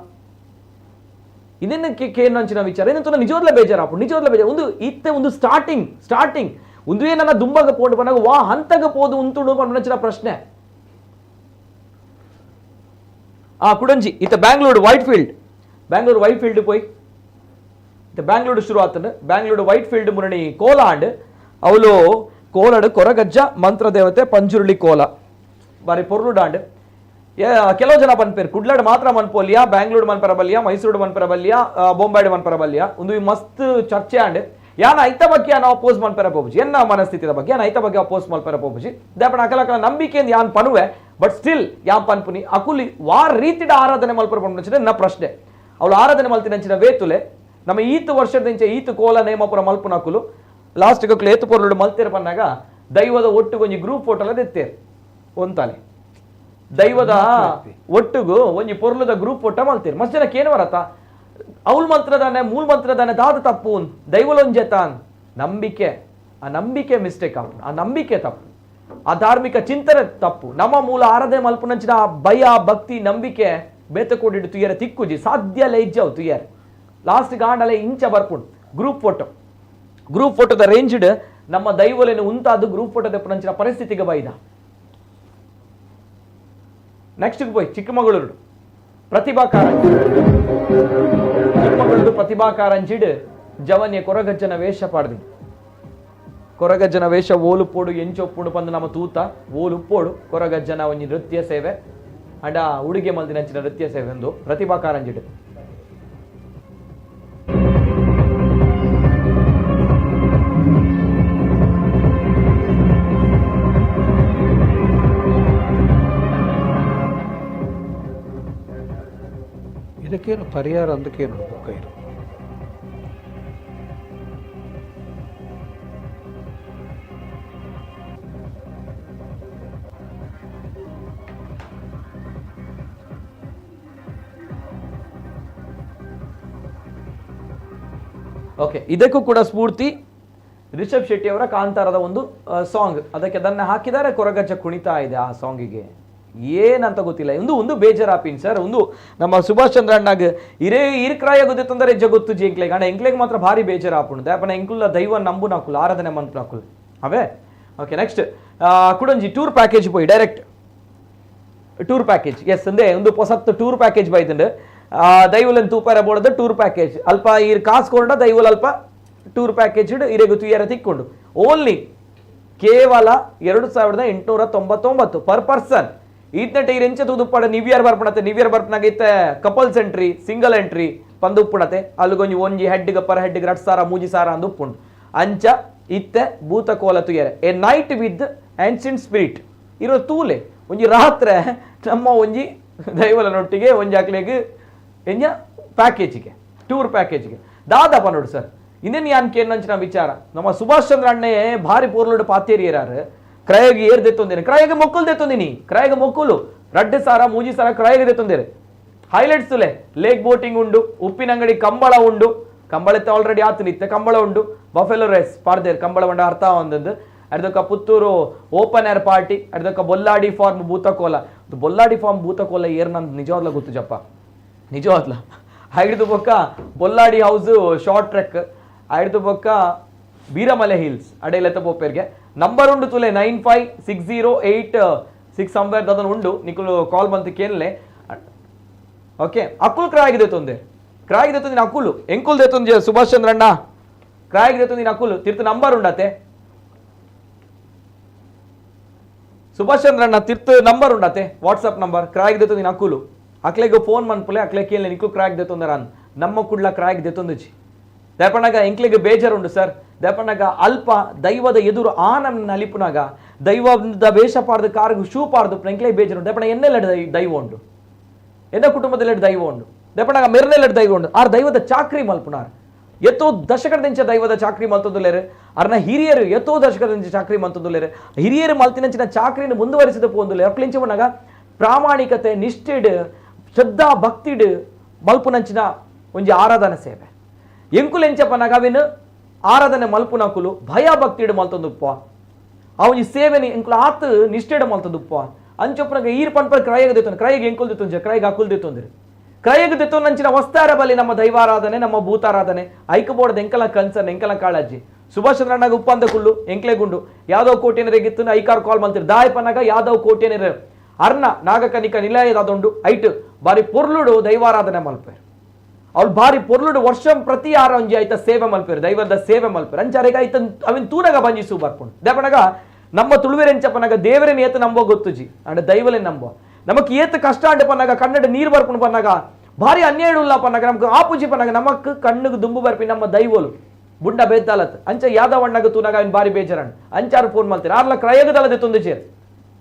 ಇದನ್ನ ಕೇನಂಚಿನ ವಿಚಾರ ಏನಂತ ನಿಜವಾದ್ಲೇ ಬೇಜಾರಾಪು ನಿಜವಾದ್ಲೇ ಬೇಜಾರು ಒಂದು ಇತ್ತೆ ಒಂದು ಸ್ಟಾರ್ಟಿಂಗ್ ಒಂದು ಏನನ್ನ ದುಂಬಾಗ ಪೋಂಡು ಪನ್ನಾಗ ವಾ ಹಂತಗ ಪೋದು ಉಂತುಡು ಪನ್ನಚಿನ ಪ್ರಶ್ನೆ ಕುಡಂಜಿ ಇತ್ತ ಬ್ಯಾಂಗ್ಳೂರು ವೈಟ್ ಫೀಲ್ಡ್ ಪೋಯ್ ಇತ್ತ ಬ್ಯಾಂಗ್ಳೂರು ಶುರು ಆತನು ಬ್ಯಾಂಗ್ಳೂರು ವೈಟ್ ಫೀಲ್ಡ್ ಮುರಣಿ ಕೋಲಾಂಡ್ ಅವಳು ಕೋಲಾಡು ಕೊರಗಜ್ಜ ಮಂತ್ರ ದೇವತೆ ಪಂಜುರುಳಿ ಕೋಲ ಬಾರಿ ಪೊರ್ಲುಡಾಂಡ್ ಕೆಲವು ಜನ ಪನ್ಪೇರು ಕುಡ್ಲಾಡ್ ಮಾತ್ರ ಮನ್ಪೋಲಿಯ ಬ್ಯಾಂಗ್ಳೂರ್ ಮನ್ಪರಬಲ್ಯ ಮೈಸೂರು ಮನ್ಪರಬಲ್ಯ ಬೊಂಬಾಯ್ಡ್ ಮನ್ಪರಬಲ್ಯ ಒಂದು ಮಸ್ತ್ ಚರ್ಚೆ ಆಂಡ್ ಯಾನ ಐತ ಬಗ್ಗೆ ನಾವು ಅಪೋಸ್ ಮನ್ಪರ ಪೋಪುಜಿ ಎನ್ನ ಮನಸ್ಥಿತಿದ ಬಗ್ಗೆ ಯಾನ ಐತ ಬಗ್ಗೆ ಅಪೋಸ್ ಮಲ್ಪರ ಪೋಪುಜಿ ದೇಪಣ ಅಕಲಕಲ ನಂಬಿಕೆಯಿಂದ ಯಾನ್ ಪನುವೆ ಬಟ್ ಸ್ಟಿಲ್ ಯಾನ್ ಪನ್ಪುನಿ ಅಕುಲಿ ವಾರ ರೀತಿಡ ಆರಾಧನೆ ಮಲ್ಪರ ಪನ್ಪುನ ನನ್ನ ಪ್ರಶ್ನೆ ಅವಳು ಆರಾಧನೆ ಮಲ್ತಿನಂಚಿನ ವೇತುಲೆ ನಮ್ಮ ಈತು ವರ್ಷದಿಂದ ಈತು ಕೋಲ ನೇಮಪುರ ಮಲ್ಪುನ ಅಕುಲು ಲಾಸ್ಟ್ ಅಕುಲು ಏತು ಪೊರ್ಲು ಮಲ್ತಿರ ಪನ್ನಾಗ ದೈವದ ಒಟ್ಟು ಒಂಜಿ ಗ್ರೂಪ್ ಫೋಟೋಲ ದೆತ್ತೇರು ಒಂತಾನೆ ದೈವದ ಒಟ್ಟುಗು ಒಂಜಿ ಪೊರ್ಲುದ ಗ್ರೂಪ್ ಫೋಟೋ ಮಲ್ತೀರಿ ಮಸ್ತ್ ಜನಕ್ಕೆ ಏನು ಬರತ್ತ ಅವಲ್ ಮಂತ್ರದಾನೆ ಮೂಲ ಮಂತ್ರದಾನೆ ದಾದ ತಪ್ಪು ದೈವಲೊಂಜೆತಾನ್ ನಂಬಿಕೆ, ಆ ನಂಬಿಕೆ ಮಿಸ್ಟೇಕ್ ಆಪು, ಆ ನಂಬಿಕೆ ತಪ್ಪು, ಆ ಧಾರ್ಮಿಕ ಚಿಂತನೆ ತಪ್ಪು. ನಮ್ಮ ಮೂಲ ಆರಾಧನೆ ಮಲ್ಪುನಂಚಿನ ಆ ಭಯ ಭಕ್ತಿ ನಂಬಿಕೆ ಬೇತ ಕೂಡಿಡು ತುಯ್ಯರ ತಿಕ್ಕುಜಿ ಸಾಧ್ಯ ಲೈಜ್ಜವು ತುಯ್ಯರ್ ಲಾಸ್ಟ್ ಗಾಂಡಲೆ ಇಂಚ ಬರ್ಪುಂಡು. ಗ್ರೂಪ್ ಫೋಟೋದ ರೇಂಜ್ಡ್ ನಮ್ಮ ದೈವಲೇನು ಉಂತಾದು ಗ್ರೂಪ್ ಫೋಟೋ ತೆಪ್ಪನಂಚಿನ ಪರಿಸ್ಥಿತಿಗೆ ಬೈದ. ನೆಕ್ಸ್ಟ್ போய் ಚಿಕ್ಕಮಗಳೂರು ಪ್ರತಿಭಾ ಕಾರಂಜಿಡ್ ಜವನ್ಯ ಕೊರಗಜ್ಜನ ವೇಷ ಪಾಡ್ದಿ. ಕೊರಗಜ್ಜನ ವೇಷ ಓಲುಪ್ಪೋಡು ಎಂಚೊಪ್ಪುಡು ಪಂದು ನಮ್ಮ ತೂತ ಓಲುಪ್ಪೋಡು ಕೊರಗಜ್ಜನ ಒಂಜಿ ನೃತ್ಯ ಸೇವೆ ಅಂಡ ಉಡುಗೆ ಮಲ್ದಿನಂಚಿನ ನೃತ್ಯ ಸೇವೆ ಒಂದು ಪ್ರತಿಭಾ ಕಾರಂಜಿಡ್. ಇದಕ್ಕೇನು ಪರಿಹಾರ ಅಂದಕ್ಕೇನು ಬುಕ್ಕ ಇದು? ಓಕೆ, ಇದಕ್ಕೂ ಕೂಡ ಸ್ಫೂರ್ತಿ ರಿಷಬ್ ಶೆಟ್ಟಿ ಅವರ ಕಾಂತಾರದ ಒಂದು ಸಾಂಗ್. ಅದಕ್ಕೆ ಅದನ್ನ ಹಾಕಿದ್ದಾರೆ, ಕೊರಗಜ್ಜ ಕುಣಿತಾ ಇದೆ ಆ ಸಾಂಗಿಗೆ. ಏನಂತ ಗೊತ್ತಿಲ್ಲ. ಒಂದು ಬೇಜಾರಾಪಿನ್ ಸರ್. ಒಂದು ನಮ್ಮ ಸುಭಾಷ್ ಚಂದ್ರ ಅಣ್ಣಾಗ ಇರ್ಕ್ರಾಯ ಗೊತ್ತಿತ್ತಂದ್ರೆ ಹೆಜ್ಜೆ ಗೊತ್ತು ಜಿ ಎಂಕ್ಲೆಗ್ ಅಣ್ಣ ಎಂಕ್ಲೆಗ್ ಮಾತ್ರ ಭಾರಿ ಬೇಜಾರಾಪುಂಡು. ದಾಪನ ಎಂಕುಲ್ಲ ದೈವ ನಂಬು ನಾಕುಲ್ ಆರಾಧನೆ ಮಂತ್ ನಾಕುಲ್ ಅವೇ. ಓಕೆ, ನೆಕ್ಸ್ಟ್ ಕುಡಂಜಿ ಟೂರ್ ಪ್ಯಾಕೇಜ್ போய் ಡೈರೆಕ್ಟ್ ಟೂರ್ ಪ್ಯಾಕೇಜ್ ಎಸ್ ಅಂದೆ ಒಂದು ಹೊಸತ್ತು ಟೂರ್ ಪ್ಯಾಕೇಜ್ ಬೈತಂಡು ದೈವಲನ್ ತೂಪಾರ ಬೋಡದ ಟೂರ್ ಪ್ಯಾಕೇಜ್ ಅಲ್ಪ ಇರ್ ಕಾಸು ಕೊಂಡ ದೈವಲ್ ಅಲ್ಪ ಟೂರ್ ಪ್ಯಾಕೇಜ್ ಇರೆಗು ತುಯ್ಯರ ತಿಕ್ಕೊಂಡು ಓನ್ಲಿ ಕೇವಲ 2899 ಪರ್ ಪರ್ಸನ್. ಈತ್ನಟೆ ಇರೆಂಚ ತೂದುಪ್ಪಡ ನಿವಿಯರ್ ಬರ್ಪಣತೆ. ನಿವಿಯರ್ ಬರ್ಪನಾಗ ಇತ್ತೆ ಕಪಲ್ಸ್ ಎಂಟ್ರಿ ಸಿಂಗಲ್ ಎಂಟ್ರಿ ಪಂದುಪ್ಪುಣತೆ ಅಲ್ಲಿಗೊಂಜಿ ಒಂಜಿ ಹೆಡ್ಗೆ ಪರ್ ಹೆಡ್ಗೆ 2,000 ಅಂದು ಉಪ್ಪುಂಡು ಅಂಚ ಇತ್ತೆ ಭೂತಕೋಲ ತುಯ್ಯರೆ a night with ancient spirit ಇರೋ ತೂಲೆ ಒಂಜಿ ರಾತ್ರೆ ನಮ್ಮ ಒಂಜಿ ದೈವಲನೊಟ್ಟಿಗೆ ಒಂಜಿ ಅಕ್ಲೆಗ್ ಎಂಜ ಪ್ಯಾಕೇಜಿಗೆ ಟೂರ್ ಪ್ಯಾಕೇಜ್ಗೆ ದಾದಪ್ಪ ನೋಡು ಸರ್. ಇನ್ನೇನು ಯಾನ್ಕೆ ನಂಚಿನ ವಿಚಾರ ನಮ್ಮ ಸುಭಾಷ್ ಚಂದ್ರ ಅಣ್ಣೆ ಭಾರಿ ಪೂರ್ಲುಡು ಪಾತೇರಿಯರಾರು ಕ್ರಯಗೆ ಏರ್ ದೆತ್ತೊಂದೇನೆ ಕ್ರಯಗೆ ಮೊಕ್ಕುಲ್ ದೆತ್ತೊಂದಿನಿ ಕ್ರಯಗೆ ಮೊಕ್ಕುಲು 2,000 3,000 ಕ್ರಯಗೆ ದೆತ್ತೊಂದೇರೆ. ಹೈಲೈಟ್ಸ್ ತುಲೆ ಲೇಕ್ ಬೋಟಿಂಗ್ ಉಂಡು, ಉಪ್ಪಿನಂಗಡಿ ಕಂಬಳ ಉಂಡು, ಕಂಬಳತ್ತೆ ಆಲ್ರೆಡಿ ಆತು ನಿತ್ತೆ ಕಂಬಳ ಉಂಡು, ಬಫೆಲೋ ರೇಸ್ ಪಾರ್ದೇರ್ ಕಂಬಳ ಉಂಡ ಅರ್ಥ ಒಂದದ್ದು ಅಡ್ದಕ್ಕ ಪುತ್ತೂರು ಓಪನ್ ಏರ್ ಪಾರ್ಟಿ ಅಡ್ದಕ್ಕ ಬೊಲ್ಲಾಡಿ ಫಾರ್ಮ್ ಭೂತಕೋಲ. ಬೊಲ್ಲಾಡಿ ಫಾರ್ಮ್ ಭೂತಕೋಲ ಏರ್ ನಂದು ನಿಜವಾದ್ಲ ಗೊತ್ತು ಜಪ್ಪ, ನಿಜವಾದ್ಲ. ಹಿಡಿದು ಬೊಕ್ಕ ಬೊಲ್ಲಾಡಿ ಹೌಸ್ ಶಾರ್ಟ್ ಟ್ರೆಕ್ ಹಿಡಿದು ಬೊಕ್ಕ ಬೀರಮಲೆ ಹಿಲ್ಸ್ ಅಡೆಲೆತ್ತ ಪೋಪೇರ್ಗೆ ನಂಬರ್ ಉಂಡು ತುಲೆ 956086 ಸಂವೇರ್ ಅದನ್ನು ಉಂಡು ನಿಕುಲು ಕಾಲ್ ಬಂತು ಕೇಳಲೆ. ಓಕೆ, ಅಕ್ಕುಲ್ ಕ್ರಾಯಿಗಿದೆ ತೊಂದೆ ಅಕ್ಕುಲು ಎಂಕುಲ್ ದೇತೊಂದು ಸುಭಾಷ್ ಚಂದ್ರ ಅಣ್ಣ ಕ್ರಾಯಿಗಿದೆ ತೊಂದಿನ ಅಕ್ಕುಲು ತಿರ್ತು ನಂಬರ್ ಉಂಡತೆ ಸುಭಾಷ್ ಚಂದ್ರ ಅಣ್ಣ ತಿರ್ತು ನಂಬರ್ ಉಂಡತೆ ವಾಟ್ಸಪ್ ನಂಬರ್ ಕ್ರಾಯಿಗಿದೆ ತೊಂದಿನ ಅಕ್ಕುಲು ಅಕ್ಲೆಗೆ ಫೋನ್ ಮನ್ಪುಲೆ ಅಕ್ಲೆ ಕೇಳಲೆ ನಿಕ್ಲು ಕ್ರಾಯಿಕ್ ದೇತೊಂದರ ಅನ್ ನಮ್ಮ ಕುಡ್ಲ ಕ್ರಾಯಿಕ್ ದೇತೊಂದುಜಿ ದೇಪಣ್ಣಗ ಎಂಕ್ಲೆಗೆ ಬೇಜಾರುಂಡು ಸರ್. ದೇಪಣ್ಣಗ ಅಲ್ಪ ದೈವದ ಎದುರು ಆನನ್ನ ಅಲಿಪುನಾಗ ದೈವದ ವೇಷ ಪಾಡ್ದು ಕಾರ್ಗು ಶೂ ಪಾಡ್ದು ಎಂಕ್ಲೆಗೆ ಬೇಜಾರುಂಡು. ದೇಪಣ್ಣ ಎನ್ನೆಲ್ಲ ದೈವ ಉಂಡು, ಎನ್ನ ಕುಟುಂಬದಲ್ಲಿ ದೈವ ಉಂಡು. ದೇಪಣ್ಣಗ ಮೆರ್ನೆಲ್ಲ ದೈವ ಉಂಡು. ಆರ್ ದೈವದ ಚಾಕ್ರಿ ಮಲ್ಪುನಾರ್ ಎತ್ತೋ ದಶಕದಂಚ ದೈವದ ಚಾಕ್ರಿ ಮಲ್ತೊಂದುಲೇರು ಅರ್ನ ಹಿರಿಯರು ಎತ್ತೋ ದಶಕದಂಚ ಚಾಕ್ರಿ ಮಲ್ತೊಂದುಲೇರು ಹಿರಿಯರು ಮಲ್ತಿನಂಚಿನ ಚಾಕ್ರಿನ ಮುಂದುವರಿಸಿದ ಪೋಂದುಲೆ ಅಕ್ಲಿಂಚ ಬಣ್ಣಗ ಪ್ರಾಮಾಣಿಕತೆ ನಿಷ್ಠೆಡ್ ಶ್ರದ್ಧಾ ಭಕ್ತಿಡ್ ಮಲ್ಪುನಂಚಿನ ಒಂಜಿ ಆರಾಧನಾ ಸೇವೆ ಎಂಕುಲೆಂಚಪ್ಪನಾಗ ಅವಿನ ಆರಾಧನೆ ಮಲ್ಪುನಕುಲು ಭಯ ಭಕ್ತಿಡ್ ಮಲ್ತೊಂದುಪ್ಪ ಅವನಿ ಸೇವೆನಿ ಎಂಕುಲು ಆತ್ ನಿಷ್ಠೆಡ್ ಮಲ್ತೊಂದುಪ್ಪ ಅಂಚೊಪ್ಪನಾಗ ಈರ್ ಪನ್ಪರ್ ಕ್ರಯಗ ದೇತೊಂದು ಕ್ರಯಗೆ ಎಂಕುಲ್ ದೇತೊಂದು ಕ್ರಯಗೆ ಅಕುಲ್ ದೇತೊಂದಿರಿ ಕ್ರಯಗೆ ದೇತೊಂದಂಚಿನ ವಸ್ತಾರ ಬಲಿ ನಮ್ಮ ದೈವಾರಾಧನೆ ನಮ್ಮ ಭೂತಾರಾಧನೆ ಐಕಬೋರ್ಡ್ ಎಂಕಲ ಕನ್ಸರ್ನ್ ಎಂಕಲ ಕಾಳಜ್ಜಿ ಸುಭಾಷ್ ಚಂದ್ರಣ್ಣಾಗ ಉಪ್ಪಂದ ಕುಳ್ಳು ಎಂಕ್ಲೆಗುಂಡು ಯಾದವ್ ಕೋಟೆನರೆಗಿತ್ತು ಐಕಾರ್ ಕಾಲ್ ಮಲ್ತಿರು ದಾಯಪನಾಗ ಯಾದವ್ ಕೋಟೆನರ ಅರ್ನ ನಾಗಕನಿಕ ನಿಲಯದಾದೊಂಡು ಐಟ್ ಬಾರಿ ಪೊರ್ಲುಡು ದೈವಾರಾಧನೆ ಮಲ್ಪೇರು ಅವ್ಳು ಭಾರಿ ಪೊರ್ಲುಡು ವರ್ಷ ಪ್ರತಿ ಆರಂಜಿ ಆಯ್ತ ಸೇವೆ ಮಲ್ಪೇರು ದೈವದ ಸೇವೆ ಮಲ್ಪೇರು ಅಂಚಾರೆಗ ಆಯ್ತ ಅವಿನ ತೂನಗ ಬಂಜಿಸು ಬರ್ಕೊಂಡು ದೇಪನಗ ನಮ್ಮ ತುಳುವೆರೆಂಚಪ್ಪನಾಗ ದೇವರೇನ್ ಏತ ನಂಬೋ ಗೊತ್ತುಜಿ ಅಂಡ್ ದೈವಲೇ ನಂಬೋ ನಮಕ್ ಏತ ಕಷ್ಟ ಅಂಡೆ ಪನ್ನಾಗ ಕನ್ನಡ ನೀರು ಬರ್ಕೊಂಡು ಪನ್ನಾಗ ಭಾರಿ ಅನ್ಯಾಯ ಉಲ್ಲ ಪನ್ನಾಗ ನಮ್ಗೆ ಆಪುಜಿ ಪನ್ನಾಗ ನಮಕ್ ಕಣ್ಣಿಗೆ ದುಂಬು ಬರ್ಪಿ ನಮ್ಮ ದೈವಲು ಬುಂಡ ಬೇದ್ದಾಲತ್ ಅಂಚ ಯಾದವಣ್ಣಗ ತೂನಾಗ ಅವ್ನು ಭಾರಿ ಬೇಜಾರಣ್ಣ ಅಂಚಾರು ಫೋನ್ ಮಾಡ್ತೀರಿ ಆರ್ಲ ಕ್ರಯಗದಲ್ಲದೆ ತೊಂದು ಚೇರ್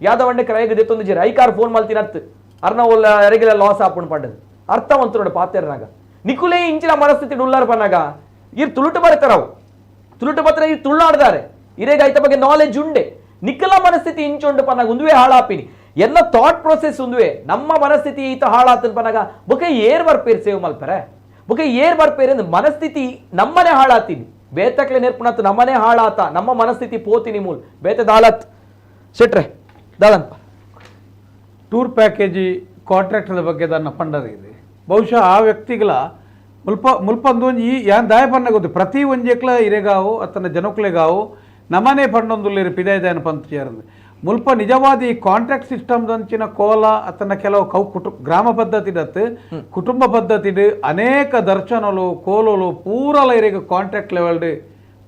ಯಾದವಣ್ಣೆ ಕ್ರಯಗದೆ ತೊಂದು ಚೇರ್ ಐಕಾರ್ ಫೋನ್ ಮಾಡ್ತೀನಿ ಅತ್ ಅರ್ನ ಒಲ್ಲ ರೆಗ್ಯುಲರ್ ಲಾಸ್ ಆಪುಣ್ ಪಂಡದು ಅರ್ಥವಂತರು ಪಾತೇರ್ನಾಗ ನಿಕುಲೇ ಇಂಚಿನ ಮನಸ್ಥಿತಿ ಉಳ್ಳಾರ ಪನ್ನಾಗ ಇರ್ ತುಳುಟು ಬರ್ತಾರವು ತುಳುಟು ಬರ್ತಾರೆ ಇರ್ ತುಳ್ಳಾಡ್ದಾರೆ ಇರೇಗ ಐತ ಬಗ್ಗೆ ನಾಲೆಜ್ ಉಂಡೆ ನಿಕ್ಕಲ ಮನಸ್ಥಿತಿ ಇಂಚುಂಡು ಪನ್ನಾಗ ಒಂದುವೇ ಹಾಳಾಪಿನಿ ಎಲ್ಲ ಥಾಟ್ ಪ್ರೊಸೆಸ್ ಒಂದುವೆ ನಮ್ಮ ಮನಸ್ಥಿತಿ ಈತ ಹಾಳಾತನ್ ಪನ್ನಾಗ ಬೊಕೆ ಏರ್ ಬರ್ಪೇರ್ ಸೇವ್ ಮಲ್ಪರೆ ಬೊಕ ಏರ್ ಬರ್ಪೇರೆ ಮನಸ್ಥಿತಿ ನಮ್ಮನೆ ಹಾಳಾತೀನಿ ಬೇತಕ್ಲೆ ನೇರ್ಪುಣತ್ ನಮ್ಮನೆ ಹಾಳಾತ ನಮ್ಮ ಮನಸ್ಥಿತಿ ಪೋತಿನಿ ಮೂಲ್ ಬೇತೆ ದಾಳತ್ ಶೆಟ್ರೆ ದಾಳನ್ಪ ಟೂರ್ ಪ್ಯಾಕೇಜಿ ಕಾಂಟ್ರಾಕ್ಟದ ಬಗ್ಗೆ దాన్ని పండది ಬಹುಶಃ ಆ ವ್ಯಕ್ತಿಗಳ ಮುಲ್ಪಂದು ಈ ಯಾನ್ ದಾಯ ಪನ್ನ ಗೊತ್ತು ಪ್ರತಿ ಒಂಜೆಕ್ಲ ಇರೆಗಾವು ಅತನ ಜನಕ್ಲೆಗಾವು ನಮನೆ ಪಂಡೊಂದುಲ್ಲೇರು ಪಿದಾಯದಾಯನ ಪಂತ ಸೇರಂದು ಮುಲ್ಪ ನಿಜವಾದ ಈ ಕಾಂಟ್ರಾಕ್ಟ್ ಸಿಸ್ಟಮ್ ದಂಚಿನ ಕೋಲ ಅತನ ಕೆಲವು ಗ್ರಾಮ ಪದ್ಧತಿಡತ್ತು ಕುಟುಂಬ ಪದ್ಧತಿಡು ಅನೇಕ ದರ್ಶನಲು ಕೋಲಲು ಪೂರಲ ಇರೆಗ ಕಾಂಟ್ರಾಕ್ಟ್ ಲೆವೆಲ್ಡ್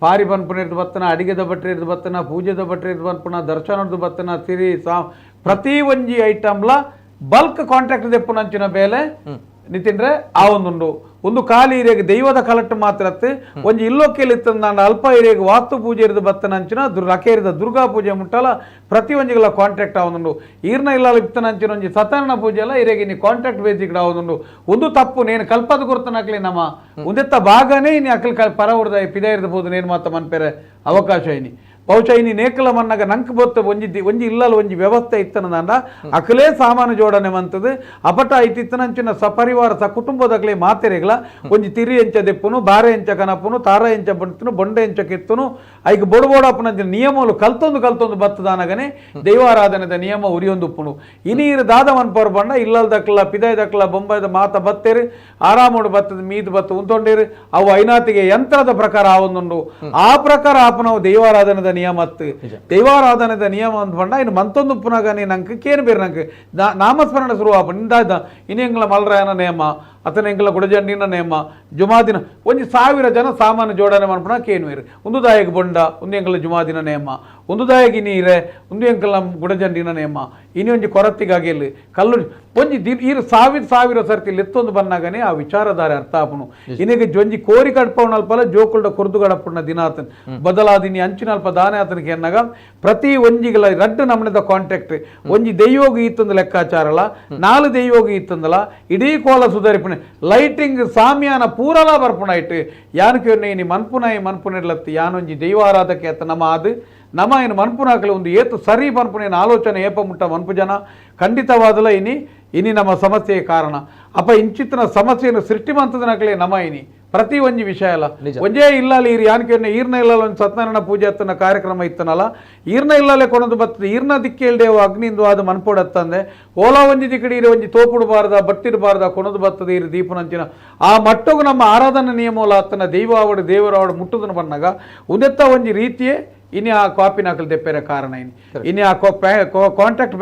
ಪಾರಿ ಬನ್ಪುನಿರ್ದು ಬತ್ತನ ಅಡಿಗೆದ ಬಟ್ರಿರ್ದು ಬತ್ತನ ಪೂಜೆದ ಬಟ್ರಿರ್ದು ಬನ್ಪುನ ದರ್ಶನದ ಬತ್ತನ ತಿರಿ ಪ್ರತಿ ಒಂಜಿ ಐಟಮ್ಲ ಬಲ್ಕ್ ಕಾಂಟ್ರಾಕ್ಟ್ ದೆಪ್ಪುನಂಚಿನ ಬೇಲೆ ನಿತಿನ್ರೆ ಆ ಒಂದು ಖಾಲಿ ಇರೇಗ ದೈವದ ಕಲಟ್ಟು ಮಾತ್ರ ಒಂಜಿ ಇಲ್ಲೋಕೆಯಲ್ಲಿ ಇತ್ತಂದ ಅಲ್ಪ ಇರೇಗ ವಾಸ್ತು ಪೂಜೆ ಇರಿದು ಬತ್ತನಂಚಿನ ರಕೇರಿದ ದುರ್ಗಾ ಪೂಜೆ ಮುಟ್ಟಲ ಪ್ರತಿ ಒಂಜಿಗಳ ಕಾಂಟ್ರಾಕ್ಟ್ ಆವೊಂದುಂಡು ಈರ್ನ ಇಲ್ಲ ಇತ್ತನಂಚಿನ ಒಂಜಿ ಸತ್ಯನಾರಾಯಣ ಪೂಜೆ ಎಲ್ಲ ಇರೇಗ ನೀ ಕಾಂಟ್ರಾಕ್ಟ್ ಬೇಸಿಕ್ ಆವೊಂದುಂಡು ಒಂದು ತಪ್ಪು ನೇನು ಕಲ್ಪದ ಗುರ್ತನಕ್ಲಿ ನಮ್ಮ ಒಂದೆತ್ತ ಭಾಗನೇ ಇನಿ ಅಕಲ್ ಪರ ಹೊಡೆದ ಪಿದ ಇರ್ಬೋದು ನೇನು ಮಾತ ಮನ್ಪೇರೆ ಅವಕಾಶ ಇನಿ ಬಹುಶಃ ಇನಿ ನೇಕಲ ಮನ್ನಾಗ ನಂಕ್ ಬೊತ್ತ ಒಂಜಿ ಇಲ್ಲಲ್ಲ ಒಂಜಿ ವ್ಯವಸ್ಥೆ ಇತ್ತನದಂಡ ಅಕಲೇ ಸಾಮಾನು ಜೋಡಣೆ ಮಂತದು ಅಪಟ ಐತಿತ್ತನಂಚಿನ ಸಪರಿವಾರ ಕುಟುಂಬದಕ್ಲೆ ಮಾತೆರೆಗಳ ಒಂಜಿ ತಿರಿ ಎಂಚ ದೆಪ್ಪುನು ಬಾರೆ ಎಂಚ ಕನಪುನು ತಾರ ಎಂಚ ಬಂತನು ಬೊಂಡೆ ಎಂಚ ಕೆತ್ತುನು ಐಕ್ ಬೊಡಬೋಡಪ್ಪನಂಚಿನ ನಿಯಮಲು ಕಲ್ತೊಂದು ಬತ್ತದಾನಗನೆ ದೈವಾರಾಧನೆದ ನಿಯಮ ಉರಿಯೊಂದುಪ್ಪುನು ಇನೀರು ದಾದ ಮನ್ಪವ್ರು ಬಂಡ ಇಲ್ಲಲ್ದಕ್ಲ ಪಿದಾಯ್ದಕ್ಲ ಬೊಂಬಾಯ್ದ ಮಾತ ಬತ್ತೇರು ಆರಾಮೋಡು ಬತ್ತದ ಮೀದು ಬತ್ತ ಉಂತೊಂಡೇರು ಅವು ಐನಾತಿಗೆ ಯಂತ್ರದ ಪ್ರಕಾರ ಆವೊಂದುಂಡು ಆ ಪ್ರಕಾರ ಆಪನವು ದೈವಾರಾಧನೆದ ನಿಯಮತ್ತು ದೈವಾರಾಧನೆದ ನಿಯಮ ಅಂತ ಬಂಡ ಇನ್ನು ಮಂತೊಂದು ಪುನಗ ನೀ ನಂಗೆ ಕೇನು ಬೇರೆ ನಂಗೆ ನಾಮಸ್ಮರಣ ಶುರು ಆಪ ನಿಂದಾಯ್ದ ಇನ್ನೆಂಗ್ಲ ಮಲ್ರಾಯನ ನೇಮ ಅತನ ಎಂಗ್ಲ ಗುಡಜಂಡಿನ ನೇಮ ಜುಮಾದಿನ ಒಂಜಿ 1000 ಜನ ಸಾಮಾನು ಜೋಡಣೆ ಮಾಡ್ಪುಣ ಕೇನುವೇರು ಒಂದು ದಾಯಗ ಬೊಂಡ ಒಂದು ಎಂಗ್ಲ ಜುಮಾದಿನ ನೇಮ ಒಂದು ದಾಯಗಿ ನೀರೆ ಒಂದು ಎಂಕಲ ಗುಡಜಂಡಿನ ನೇಮ ಇನಿ ಒಂಜಿ ಕೊರತ್ತಿಗಾಗೆಲ್ಲಿ ಕಲ್ಲು ಒಂಜಿ ಈರು 1000 ಸರ್ತಿ ಲೆತ್ತೊಂದು ಬನ್ನಾಗನೆ ಆ ವಿಚಾರಧಾರೆ ಅರ್ಥ ಆಪುನು ಇನಿಗೆ ಒಂಜಿ ಕೋರಿ ಕಡ್ಪವನಲ್ಪಲ ಜೋಕುಲ್ಡ ಕುರ್ದು ಗಡಪುಣ ದಿನಾತನ್ ಬದಲಾದಿನಿ ಅಂಚಿನಲ್ಪ ದಾನೆ ಆತನಿಗೆ ಎನ್ನಾಗ ಪ್ರತಿ ಒಂಜಿಗಳ ರಡ್ಡು ನಮ್ಮನೆದ ಕಾಂಟ್ಯಾಕ್ಟ್ ಒಂಜಿ ದೈವೋಗಿ ಇತ್ತೊಂದು ಲೆಕ್ಕಾಚಾರಲ 4 ದೈವೋಗಿ ಇತ್ತಂದಲ ಇಡೀ ಕೋಲ ಸುಧಾರಿಪುಣ ಲೈಟಿಂಗ್ ಸಾಮ್ಯಾನ ಪೂರಲ ಬರ್ಪುಣ ಇಟ್ಟು ಯಾನಕ್ಕೆ ಇನಿ ಮನ್ಪುನಿರ್ಲತ್ತಿ ಯಾನೊಂಜಿ ದೈವಾರಾಧಕ್ಕೆ ಅತ್ತ ನಮ್ಮ ಅದು ನಮ್ಮ ಏನು ಮನ್ಪುನಾಕಲಿ ಒಂದು ಏತು ಸರಿ ಮನ್ಪುನೇನು ಆಲೋಚನೆ ಏಪ ಮುಟ್ಟ ಮನ್ಪು ಜನ ಖಂಡಿತವಾದಲ ಇನಿ ನಮ್ಮ ಸಮಸ್ಯೆಗೆ ಕಾರಣ ಅಪ್ಪ ಇಂಚಿತ್ತಿನ ಸಮಸ್ಯೆಯನ್ನು ಸೃಷ್ಟಿಮಂತದನಕಲೇ ನಮ್ಮ ಪ್ರತಿ ಒಂಜಿ ವಿಷಯ ಅಲ್ಲ ಒಂಜೇ ಇಲ್ಲಲ್ಲಿ ಯಾನಕ್ಕೆ ಈರ್ನ ಇಲ್ಲಲ್ಲ ಒಂದು ಸತ್ಯನಾರಾಯಣ ಪೂಜೆ ಹತ್ತನ ಕಾರ್ಯಕ್ರಮ ಇತ್ತನಲ್ಲ ಈರ್ನ ಇಲ್ಲಲ್ಲೇ ಕೊನೊಂದು ಬರ್ತದೆ ಈರ್ನ ದಿಕ್ಕೇಳ್ದೇವು ಅಗ್ನಿಂದು ಅದು ಮನ್ಪೊಡತ್ತಂದೆ ಓಲಾ ಒಂಜಿ ದಿಕ್ಕಡಿ ಇರಿ ಒಂಜಿ ತೋಪುಡಬಾರ್ದ ಬಟ್ಟಿರಬಾರ್ದ ಕೊನೊಂದು ಬರ್ತದೆ ಇರಿ ದೀಪನಂಚಿನ ಆ ಮಟ್ಟಗೂ ನಮ್ಮ ಆರಾಧನಾ ನಿಯಮೋಲ ಹತ್ತನ ದೈವ ಆವಡು ದೇವರಾವಡು ಮುಟ್ಟುದನ್ನು ಬಂದಾಗ ಒಂದೆತ್ತ ಒಂಜಿ ರೀತಿಯೇ ಇನಿ ಆ ಕಾಪಿ ನಾಕಲ್ ತೆಪ್ಪೇರೆ ಕಾರಣ ಇನಿ ಆ ಕಾಂಟ್ರಾಕ್ಟ್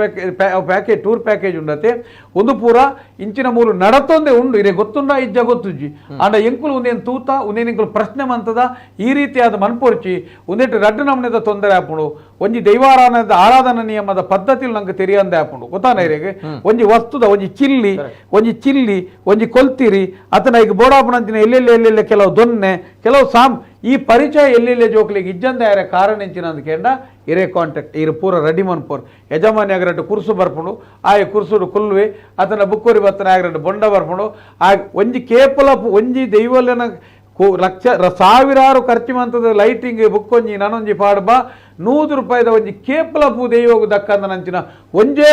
ಪ್ಯಾಕೇಜ್ ಟೂರ್ ಪ್ಯಾಕೇಜ್ ಉಂಡತೆ ಒಂದು ಪೂರ ಇಂಚಿನ ಮೂರು ನಡತೊಂದೆ ಉಂಡು ಇರೇ ಗೊತ್ತುಂಡ ಇಜ್ಜ ಗೊತ್ತುಜ್ಜಿ ಅಂಡ ಎಂಕುಲು ಒಂದೇನು ತೂತ ಒಂದೇನು ಎಂಕುಲು ಪ್ರಶ್ನೆ ಮಂತದ ಈ ರೀತಿಯಾದ ಮನ್ಪೊರ್ಚಿ ಒಂದೆಟ್ಟು ರಡ್ಡು ನಮನೆದ ತೊಂದರೆ ಆಪುಂಡು ಒಂಜಿ ದೈವಾರಾಧನದ ಆರಾಧನಾ ನಿಯಮದ ಪದ್ಧತಿಲು ನಂಗೆ ತೆರಿಯಂದೆ ಆಪುಂಡು ಗೊತ್ತಾನ ಇರೆಗೆ ಒಂಜಿ ವಸ್ತುದ ಒಂಜಿ ಚಿಲ್ಲಿ ಒಂಜಿ ಕೊಲ್ತಿರಿ ಅತನ ಈಗ ಬೋಡಾಪುನಂಚಿನ ಎಲ್ಲೆಲ್ಲೆ ಕೆಲವು ದೊನ್ನೆ ಕೆಲವು ಈ ಪರಿಚಯ ಎಲ್ಲೆಲ್ಲೇ ಜೋಕ್ಲಿಗೆ ಇಜ್ಜಂದ ಯಾರ ಕಾರಣ ಎಂಚಿನ ಅಂದ್ಕೇಂಡ ಇರೇ ಕಾಂಟ್ಯಾಕ್ಟ್ ಇರು ಪೂರ ರೆಡಿ ಮನ್ಪೋರ್ ಯಜಮಾನಿ ಆಗರಟ್ಟು ಕುರ್ಸು ಬರ್ಪುಂಡು ಆಯ್ ಕುರ್ಸುಡು ಕುಲ್ವೆ ಅತನ ಬುಕ್ಕೋರಿ ಬತ್ತನ ಆಗರಟ್ಟು ಬೊಂಡ ಬರ್ಪುಂಡು ಆ ಒಂಜಿ ಕೇಪಲ ಒಂಜಿ ದೈವಲ್ಯನ ಸಾವಿರಾರು ಖರ್ಚು ಮಂತದ ಲೈಟಿಂಗ್ ಬುಕ್ಕೊಂಜಿ ನನೊಂಜಿ ಪಾಡ್ಬ 100 ರೂಪಾಯಿದ ಒಂಜಿ ಕೇಪಲ ಪೂ ದೈವಗು ದಕ್ಕಂದ ನಂಚಿನ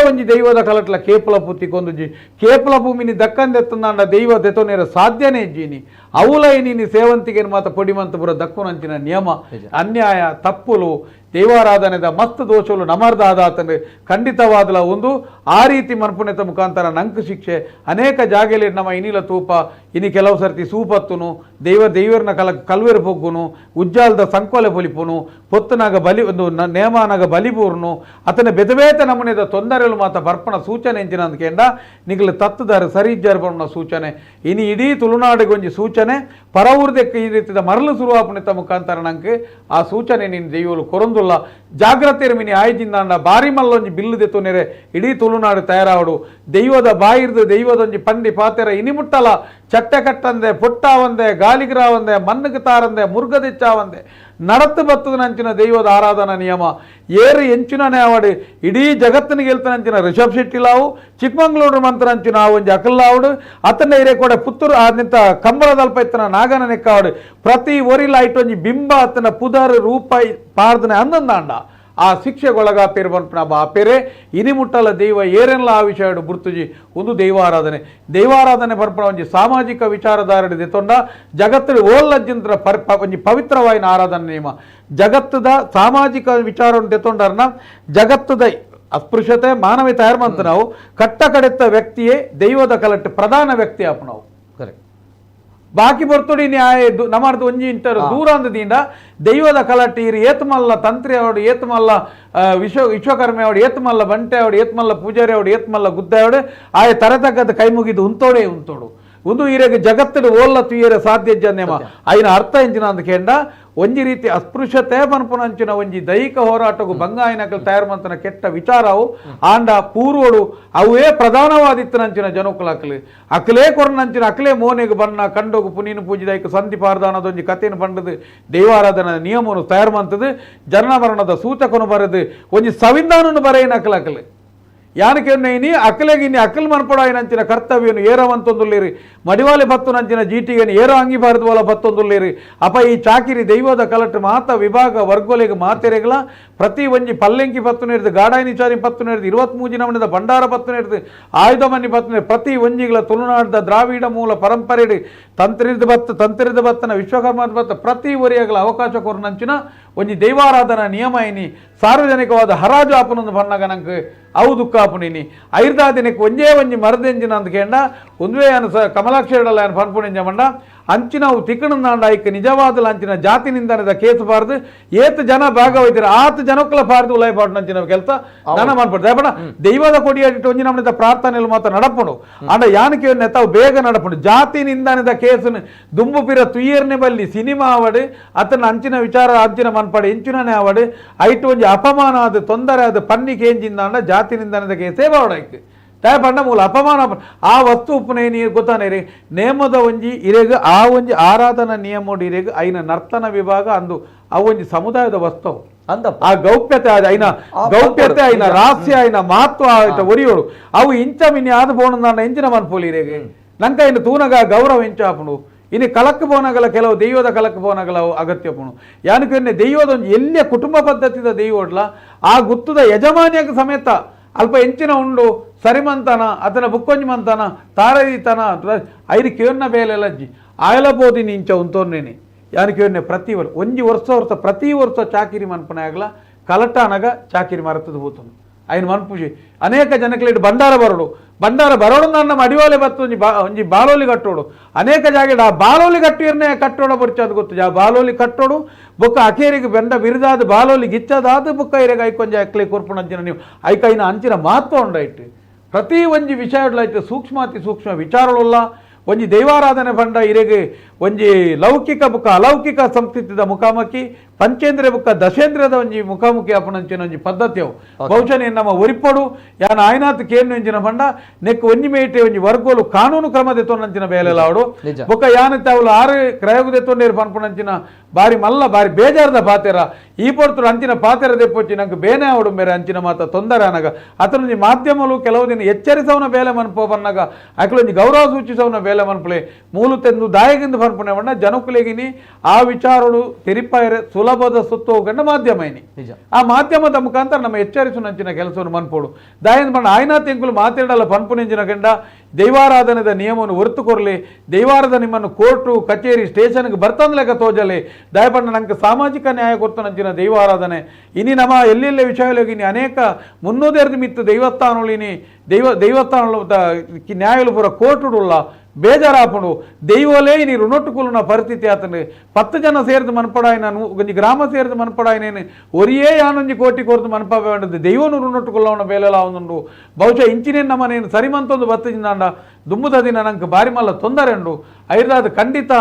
ಒಂಜಿ ದೈವದ ಕಲಟ್ಲ ಕೇಪಲ ಪೂ ತಿಕ್ಕೊಂದುಜಿ ಕೇಪಲ ಭೂಮಿನಿ ದಕ್ಕಂದೆತ್ತಂದ ದೈವ ದೆತೊನೇರ ಸಾಧ್ಯನೇ ಇಜ್ಜಿನಿ ಅವಲ ನೀನು ಸೇವಂತಿಗೆ ಮಾತ ಪೊಡಿಮಂತ ಪುರ ದಕ್ಕು ನಂಚಿನ ನಿಯಮ ಅನ್ಯಾಯ ತಪ್ಪುಲು ದೈವಾರಾಧನೆದ ಮಸ್ತ್ ದೋಷಲು ನಮರ್ದಾದಾತಂದ್ರೆ ಖಂಡಿತವಾದಲ ಒಂದು ಆ ರೀತಿ ಮನ್ಪುಣೆತ ಮುಖಾಂತರ ನಂಕು ಶಿಕ್ಷೆ ಅನೇಕ ಜಾಗೆಲಿ ನಮ್ಮ ಇನಿಲ ತೂಪ ಇನಿ ಕೆಲವು ಸರ್ತಿ ಸೂಪತ್ತುನು ದೈವರ್ನ ಕಲ್ವೇರು ಪೊಗ್ಗುನು ಉಜ್ಜಾಲದ ಸಂಕೋಲೆ ಬಲಿಪುನು ಪೊತ್ತನಾಗ ಬಲಿ ಒಂದು ನೇಮಾನಾಗ ಬಲಿಪೂರ್ನು ಅತನ ಬೆದಬೇತ ನಮನೆದ ತೊಂದರೆಲು ಮಾತ ಬರ್ಪಣ ಸೂಚನೆ ಎಂಚಿನ ಅಂದ್ಕೇಂಡ ನಿಗಲು ತತ್ತದಾರ ಸರಿ ಜರ್ಪಣ ಸೂಚನೆ ಇನಿ ಇಡೀ ತುಳುನಾಡಿಗೊಂಜಿ ಸೂಚನೆ ಪರವೂರ್ದಕ್ಕೆ ಈ ರೀತಿಯ ಮರಳು ಶುರುವಾಪುಣಿತ ಮುಖಾಂತರ ನಂಗೆ ಆ ಸೂಚನೆ ನೀನು ದೈವಲು ಕೊರೊಂದುಲ್ಲ ಜಾಗ್ರತೆ ಮಿನಿ ಆಯ್ಜಿಂದ ಬಾರಿ ಮಲ್ಲೊಂಜಿ ಬಿಲ್ಲು ದೆತ್ತುನೆರೆ ಇಡೀ ತುಳುನಾಡು ತಯಾರಾವಡು ದೈವದ ಬಾಯಿರ್ದು ದೈವದೊಂಜಿ ಪಂಡಿ ಪಾತೆರ ಇನಿ ಮುಟ್ಟಲ ಚಟ್ಟೆ ಕಟ್ಟಂದೆ ಪುಟ್ಟಾವಂದೆ ಗಾಲಿಗ್ರಾವಂದೆ ಮಣ್ಣಗೆ ತಾರಂದೆ ಮುರುಗದೆಚ್ಚಾವಂದೆ ನಡತ್ತು ಬತ್ತದ ನಂಚಿನ ದೈವದ ಆರಾಧನಾ ನಿಯಮ ಏರು ಎಂಚಿನನೇ ಆವಡು ಇಡೀ ಜಗತ್ತಿನಿಗೆ ಗೆಲ್ತನಂಚಿನ ರಿಷಬ್ ಶೆಟ್ಟಿಲಾವು ಚಿಕ್ಕಮಂಗ್ಳೂರು ಮಂತ್ರ ಅಂಚಿನ ಒಂಜಿ ಅಕಲ್ಲಾವುಡು ಅತನ ಇರೇ ಕೂಡ ಪುತ್ತೂರು ಆದಂತ ಕಂಬಳದಲ್ಪ ಇತ್ತನ ನಾಗನ ನೆಕ್ಕಾವಡು ಪ್ರತಿ ಒರಿಲ ಐಟೊಂಜಿ ಬಿಂಬ ಅತನ ಪುದರ್ ರೂಪಾಯಿ ಪಾರ್ದನೆ ಅಂದಂದಾಂಡ ಆ ಶಿಕ್ಷೆಗೊಳಗಾಪೇರು ಪನ್ಪುನ ಬಾಪೇರೆ ಇನಿಮುಟ್ಟಲ ದೈವ ಏರೆಲ್ಲ ಆ ವಿಷಯ ಗುರ್ತುಜಿ ಒಂದು ದೈವಾರಾಧನೆ ಪನ್ಪುನ ಒಂಜಿ ಸಾಮಾಜಿಕ ವಿಚಾರಧಾರಣೆ ದೆತೊಂಡ ಜಗತ್ತಿನ ಓಲ್ಲಜ್ಜಿಂತರ ಒಂಜಿ ಪವಿತ್ರವಾಯಿನ ಆರಾಧನೆ ನಿಯಮ ಜಗತ್ತದ ಸಾಮಾಜಿಕ ವಿಚಾರವನ್ನು ದೆತೊಂಡರ್ನ ಜಗತ್ತದ ಅಸ್ಪೃಶ್ಯತೆ ಮಾನವೀಯತೆ ಯಾರು ನಾವು ಕಟ್ಟ ಕಡೆತ್ತ ವ್ಯಕ್ತಿಯೇ ದೈವದ ಕಲಟ್ಟು ಪ್ರಧಾನ ವ್ಯಕ್ತಿ ಆಪು ನಾವು ಕರೆಕ್ಟ್ ಬಾಕಿ ಬರ್ತೊಡಿ ನ್ಯಾಯ ನಮ್ಮದು ಒಂಜಿ ಇಂಟರು ದೂರ ಅಂದದಿಂದ ದೈವದ ಕಲಟ್ಟು ಇರು ಏತಮಲ್ಲ ತಂತ್ರಿ ಅವಡು ಏತಮಲ್ಲ ವಿಶ್ವಕರ್ಮೆ ಅವಡು ಏತಮಲ್ಲ ಬಂಟೆ ಅವಡು ಏತಮಲ್ಲ ಪೂಜಾರಿ ಅವಡು ಏತಮಲ್ಲ ಗುದ್ದ ಅವಡು ಆಯ ತರತಕ್ಕದ ಕೈ ಮುಗಿದು ಉಂತೋಡು ಒಂದು ಇರೆಗೆ ಜಗತ್ತಿನ ಓಲ್ಲ ತುಯ್ಯರ ಸಾಧ್ಯ ಜನ್ಯಮ ಅಯ್ಯನ ಅರ್ಥ ಎಂಚಿನ ಅಂದ ಕೇಂಡ ಒಂಜಿ ರೀತಿ ಅಸ್ಪೃಶ್ಯತೆ ಪನ್ಪುನಂಚಿನ ಒಂಜಿ ದೈಹಿಕ ಹೋರಾಟಗೂ ಬಂಗಾಯಿನಕಲ್ ತಯಾರು ಮಂತನ ಕೆಟ್ಟ ವಿಚಾರವು ಆಂಡ ಪೂರ್ವಡು ಅವೇ ಪ್ರಧಾನವಾದಿತ್ತನಂಚಿನ ಜನಕುಲ ಅಕಲೇ ಕೊರನಂಚಿನ ಅಕಲೇ ಮೋನೆಗೆ ಬಣ್ಣ ಕಂಡೋಗು ಪುನೀನು ಪೂಜಿದೈಕ ಸಂಧಿ ಪಾರ್ದಾನದೊಂಜಿ ಕಥೆಯನ್ನು ಪಂಡದು ದೈವಾರಾಧನ ನಿಯಮವನ್ನು ತಯಾರು ಮಂತದು ಜನನ ಮರಣದ ಸೂಚಕನು ಬರೆದು ಒಂಜಿ ಸಂವಿಧಾನವನ್ನು ಬರೆಯನಕಲಕಲೆ ಯಾನಕೆನ್ನೇನಿ ಅಕಲೆಗಿನಿ ಅಕಲ್ ಮನ್ಪಡಾಯಿನಂಚಿನ ಕರ್ತವ್ಯನು ಏರವಂತೊಂದುಲ್ಲೇರಿ ಮಡಿವಾಲೆ ಬತ್ತು ನಂಚಿನ ಜೀಟಿಗೆನಿ ಏರೋ ಅಂಗಿ ಬಾರದುವಲ ಬತ್ತೊಂದುಲ್ಲೇರಿ ಅಪ ಈ ಚಾಕಿರಿ ದೈವದ ಕಲಟ್ ಮಾತ ವಿಭಾಗ ವರ್ಗೋಲೆಗೆ ಮಾತೆರೆಗಳ ಪ್ರತಿ ಒಂಜಿ ಪಲ್ಲೆಂಕಿ ಪತ್ತು ನೆಡ್ದು ಗಾಡಾಯಿನಿ ಚಾರಿ ಪತ್ತು ನೆಡ್ದು 23 ನಮನದ ಭಂಡಾರ ಪತ್ತು ನೆಡ್ದು ಆಯುಧ ಮನಿ ಪತ್ತು ನೆಡ್ದು ಪ್ರತಿ ಒಂಜಿಗಳ ತುಳುನಾಡದ ದ್ರಾವಿಡ ಮೂಲ ಪರಂಪರೆ ತಂತ್ರಿದ ಬತ್ತನ ವಿಶ್ವಕರ್ಮದ ಬತ್ತ ಪ್ರತಿ ಒರಿಯಗಳ ಅವಕಾಶ ಕೊರನಂಚಿನ ಒಂಜಿ ದೈವಾರಾಧನಾ ನಿಯಮ ಏನಿ ಸಾರ್ವಜನಿಕವಾದ ಹರಾಜು ಆಪನೊಂದು ಬಣ್ಣಗ ನಂಗೆ ಅವು ದುಃಖ ಆಪುನಿನಿ ಐರ್ದಾದಿನಕ್ಕೆ ಒಂಜಿ ಮರದೆಂಜಿನ ಅಂತ ಕೇಂಡ ಒಂದುವೇ ಅನು ಕಮಲಾಕ್ಷರಡಲ್ಲ ಅನು ಪನ್ಪುಣಿಂಜ ಮಂಡ ಅಂಚಿನ ಅವು ತಿಕ್ಕಣಂದಾಂಡ ಐಕ್ ನಿಜವಾದ ಅಂಚಿನ ಜಾತಿ ನಿಂದನದ ಕೇಸು ಬಾರ್ದು ಏತ್ ಜನ ಭಾಗವಹಿಸಿರ ಆತ ಜನಕ್ಕಲ ಪಾರ್ದು ಉಲಾಯ್ ಪಾಡ್ನಂಚಿನ ಕೆಲಸ ನನ್ನ ಮಾಡ್ಬಾರ್ದು ಯಾಪಣ ದೈವದ ಕೊಡಿಯಾಡಿಟ್ಟು ಒಂಜಿ ನಮ್ಮದ ಪ್ರಾರ್ಥನೆಯಲ್ಲಿ ಮಾತ್ರ ನಡಪುಣು ಅಂಡ ಯಾನಕ್ಕೆ ತಾವು ಬೇಗ ನಡಪುಣು ಜಾತಿ ನಿಂದನದ ಕೇಸು ದುಂಬು ಪಿರ ತುಯ್ಯರ್ನೆ ಬಲ್ಲಿ ಸಿನಿಮಾ ಅವಡು ಅತನ ಅಂಚಿನ ವಿಚಾರ ಅಂಚಿನ ಮನ್ಪಡೆ ಎಂಚಿನನೆ ಅವಡು ಐಟು ಒಂಜಿ ಅಪಮಾನ ಅದು ತೊಂದರೆ ಅದು ಪನ್ನಿಗೆ ಎಂಜಿಂದಾಂಡ ಜಾತಿ ನಿಂದನದ ಕೇಸೇ ಬಾವಡೈಕ್ ತಯಪಂಡ ಮೂಲ ಅಪಮಾನ ಆ ವಸ್ತು ಉಪ್ಪುನೇ ನೀರು ಗೊತ್ತಾನೆ ರೀ ನೇಮದ ಒಂಜಿ ಇರೆಗ ಆ ಒಂಜಿ ಆರಾಧನಾ ನಿಯಮೋಡು ಇರೆಗ ಐನ ನರ್ತನ ವಿಭಾಗ ಅಂದು ಆ ಒಂಜಿ ಸಮುದಾಯದ ವಸ್ತು ಅಂದ ಆ ಗೌಪ್ಯತೆ ಐನ ರಹಸ್ಯ ಐನ ಮಹತ್ವ ಆಯ್ತ ಒರಿಯೋಡು ಅವು ಇಂಚ ಮಿನಿ ಆದ ಬೋಣಂದಾಂಡ ಎಂಚಿನ ಮನ್ಪೋಲಿ ಇರೆಗೆ ನಂಕ ಇನ್ನು ತೂನಗ ಗೌರವ ಇಂಚಾಪುಣು ಇನ್ನು ಕಲಕ್ಕೆ ಬೋನಗಲ ಕೆಲವು ದೈವದ ಕಲಕ್ಕೆ ಬೋನಗಲ ಅಗತ್ಯಪುಣು ಯಾನಕ್ಕೆ ದೈವದ ಒಂದು ಎಲ್ಲಿಯ ಕುಟುಂಬ ಪದ್ಧತಿದ ದೈವಡ್ಲ ಆ ಗುತ್ತದ ಯಜಮಾನಿಯಾಗ ಸಮೇತ ಅಲ್ಪ ಎಂಚಿನ ಉಂಡು ಸರಿಮಂತನ ಅದನ್ನ ಬುಕ್ಕೊಂಜಿ ಮಂತನ ತಾರದಿತನ ಐದು ಕೇವನ್ನ ಬೇಲೆಲ್ಲಜ್ಜಿ ಆಯಲಬೋದಿನಿ ಇಂಚ ಉಂತೋನ್ನೇನೆ ಯಾನಕ್ಕೆ ಪ್ರತಿ ಒಂಜಿ ವರ್ಷ ಪ್ರತಿ ವರ್ಷ ಚಾಕಿರಿ ಮನ್ಪನೆ ಆಗಲ ಕಲಟ ಅನಗ ಚಾಕಿರಿ ಮರತದ ಹೋತನು ఆయన ಮನ್ಪುಜಿ ಅನೇಕ ಜನಕ್ಲೆಡ್ ಬಂಡಾರ ಬರೋಡು ನನ್ನ ಅಡಿವಾಲೆ ಬತ್ತು ಒಂಜಿ ಬಾಲೋಲಿ ಕಟ್ಟೋಡು ಅನೇಕ ಜಾಗ ಆ ಬಾಲೋಲಿ ಕಟ್ಟಿರ್ನೆ ಕಟ್ಟೋಡ ಬರ್ಚದು ಗೊತ್ತು ಆ ಬಾಲೋಲಿ ಕಟ್ಟೋಡು ಬೊಕ್ಕ ಅಕೇರಿಗೆ ಬೆಂಡ ಬಿರಿದಾದ ಬಾಲೋಲಿ ಗಿಚ್ಚದಾದ ಬೊಕ್ಕ ಇರೆಗೆ ಐಕೊಂಜ ಅಕ್ಲೆ ಕೊರ್ಪುಣಂಚಿನ ನೀವು ಐಕೈನ ಅಂಚಿನ ಮಹತ್ವ ಉಂಡೈಟ್ ಪ್ರತಿ ಒಂಜಿ ವಿಷಯಡ್ಲೈಟ್ ಸೂಕ್ಷ್ಮ ವಿಚಾರಳುಲ್ಲ ಒಂಜಿ ದೈವಾರಾಧನೆ ಬಂಡ ಇರೆಗೆ ಒಂಜಿ ಲೌಕಿಕ ಬುಕ್ಕ ಅಲೌಕಿಕ ಸಂಸ್ಕೃತಿದ ಮುಖಾಮುಖಿ ಪಂಚೇಂದ್ರಿಯ ಬುಕ್ಕ ದಶೇಂದ್ರಿಯದ ಒಂಜಿ ಮುಖಾಮುಖಿ ಅಪನಂಚಿನ ಒಂಜಿ ಪದ್ಧತಿಯವು ಬಹುಶಃ ನಮ್ಮ ಒರಿಪಡು ಯಾನ ಆಯ್ನಾತ್ ಕೇನು ಎಂಜಿನ ಬಂಡ ನೆಕ್ ಒಂಜಿ ಮೇಟೆ ಒಂಜಿ ವರ್ಗೋಲು ಕಾನೂನು ಕ್ರಮದ ತೊಂದಂಚಿನ ಬೇಲೆಲ್ಲ ಅವಡು ಬೊಕ್ಕ ಯಾನತ್ತೆ ಅವಳು 6 ಕ್ರಯಗುದೆ ತೊಂಡೇರು ಪನ್ಪುಣಂಚಿನ ಬಾರಿ ಬೇಜಾರದ ಪಾತೆರ ಈ ಪೊರ್ತರು ಅಂಚಿನ ಪಾತೆರ ದೆಪ್ಪೊಚ್ಚಿ ನಂಗೆ ಬೇನೆ ಅವಡು ಮೇರೆ ಅಂಚಿನ ಮಾತ ತೊಂದರೆ ಅನಗ ಅತನೊಂಜಿ ಮಾಧ್ಯಮಲು ಕೆಲವು ದಿನ ಎಚ್ಚರಿಸವನ ಬೇಲೆ ಮನ್ಪೋ ಬನ್ನಗ ಅಕಲೊಂಜಿ ಗೌರವ ಸೂಚಿಸವನ ಬೇಲೆ ಮನ್ಪುಲೆ ಮೂಲು ತೆಂದು ದಾಯಗಿಂದು ಪನ್ಪುಣೆ ಬಣ್ಣ ಜನಕುಲೆಗಿನಿ ಆ ವಿಚಾರಗಳು ತೆರಿಪಾಯರೆ ಸುಲಭದ ಸುತ್ತು ಹೋಗಂಡ ಮಾಧ್ಯಮ ಏನಿ ಆ ಮಾಧ್ಯಮದ ಮುಖಾಂತರ ನಮ್ಮ ಎಚ್ಚರಿಸು ನಂಚಿನ ಕೆಲಸವನ್ನು ಮನ್ಪೋಡು ದಾಯಂದು ಬಣ್ಣ ಆಯ್ನಾ ತೆಂಕುಲು ಮಾತಾಡಲ್ಲ ಪನ್ಪುನೆಂಜಿನ ಗಂಡ ದೈವಾರಾಧನೆದ ನಿಯಮವನ್ನು ಹೊರತು ಕೊರಲಿ ದೈವಾರಾಧನೆ ನಿಮ್ಮನ್ನು ಕೋರ್ಟು ಕಚೇರಿ ಸ್ಟೇಷನ್ಗೆ ಬರ್ತಂದ್ಲೆಕ್ಕ ತೋಜಲಿ ದಯಪಣ್ಣ ನಂಗೆ ಸಾಮಾಜಿಕ ನ್ಯಾಯ ಕೊಡ್ತು ನಂಚಿನ ದೈವಾರಾಧನೆ ಇನಿ ನಮ್ಮ ಎಲ್ಲೆಲ್ಲೇ ವಿಷಯಲೋಗಿನಿ ಅನೇಕ ಮುನ್ನೂದೇರ್ದು ಮಿತ್ತು ದೈವಸ್ಥಾನಗಳಿನಿ ದೈವಸ್ಥಾನ ನ್ಯಾಯಲು ಪೂರ ಕೋರ್ಟುಡುಲ್ಲ ಬೇಜಾರಾಪುಂಡು ದೈವಲೇ ಇನಿ ರುಣೊಟ್ಟುಕುಲುನ ಪರಿಸ್ಥಿತಿ ಆತನು 10 ಜನ ಸೇರಿದು ಮನ್ಪಡಾಯಿನ ಒಂಜಿ ಗ್ರಾಮ ಸೇರಿದು ಮನ್ಪಡಾಯಿನೇನು ಒರಿಯೇ ಯಾನೊಂಜಿ ಕೋಟಿ ಕೊರ್ದು ಮನ್ಪ ಬೇಡದು ದೈವನು ರುಣೊಟ್ಟುಕುಲ್ಲವನ ಬೇಲೆಲ್ಲ ಅವನುಂಡು ಬಹುಶಃ ಇಂಚಿನೇನು ನಮ್ಮನೇನು ಸರಿಮಂತೊಂದು ಬತ್ತದಿಂದಾಂಡ ದುಂಬುದ ದಿನ ನಂಗೆ ಬಾರಿ ಮಲ್ಲ ತೊಂದರೆ ಉಂಡು ಐದಾದ ಖಂಡಿತ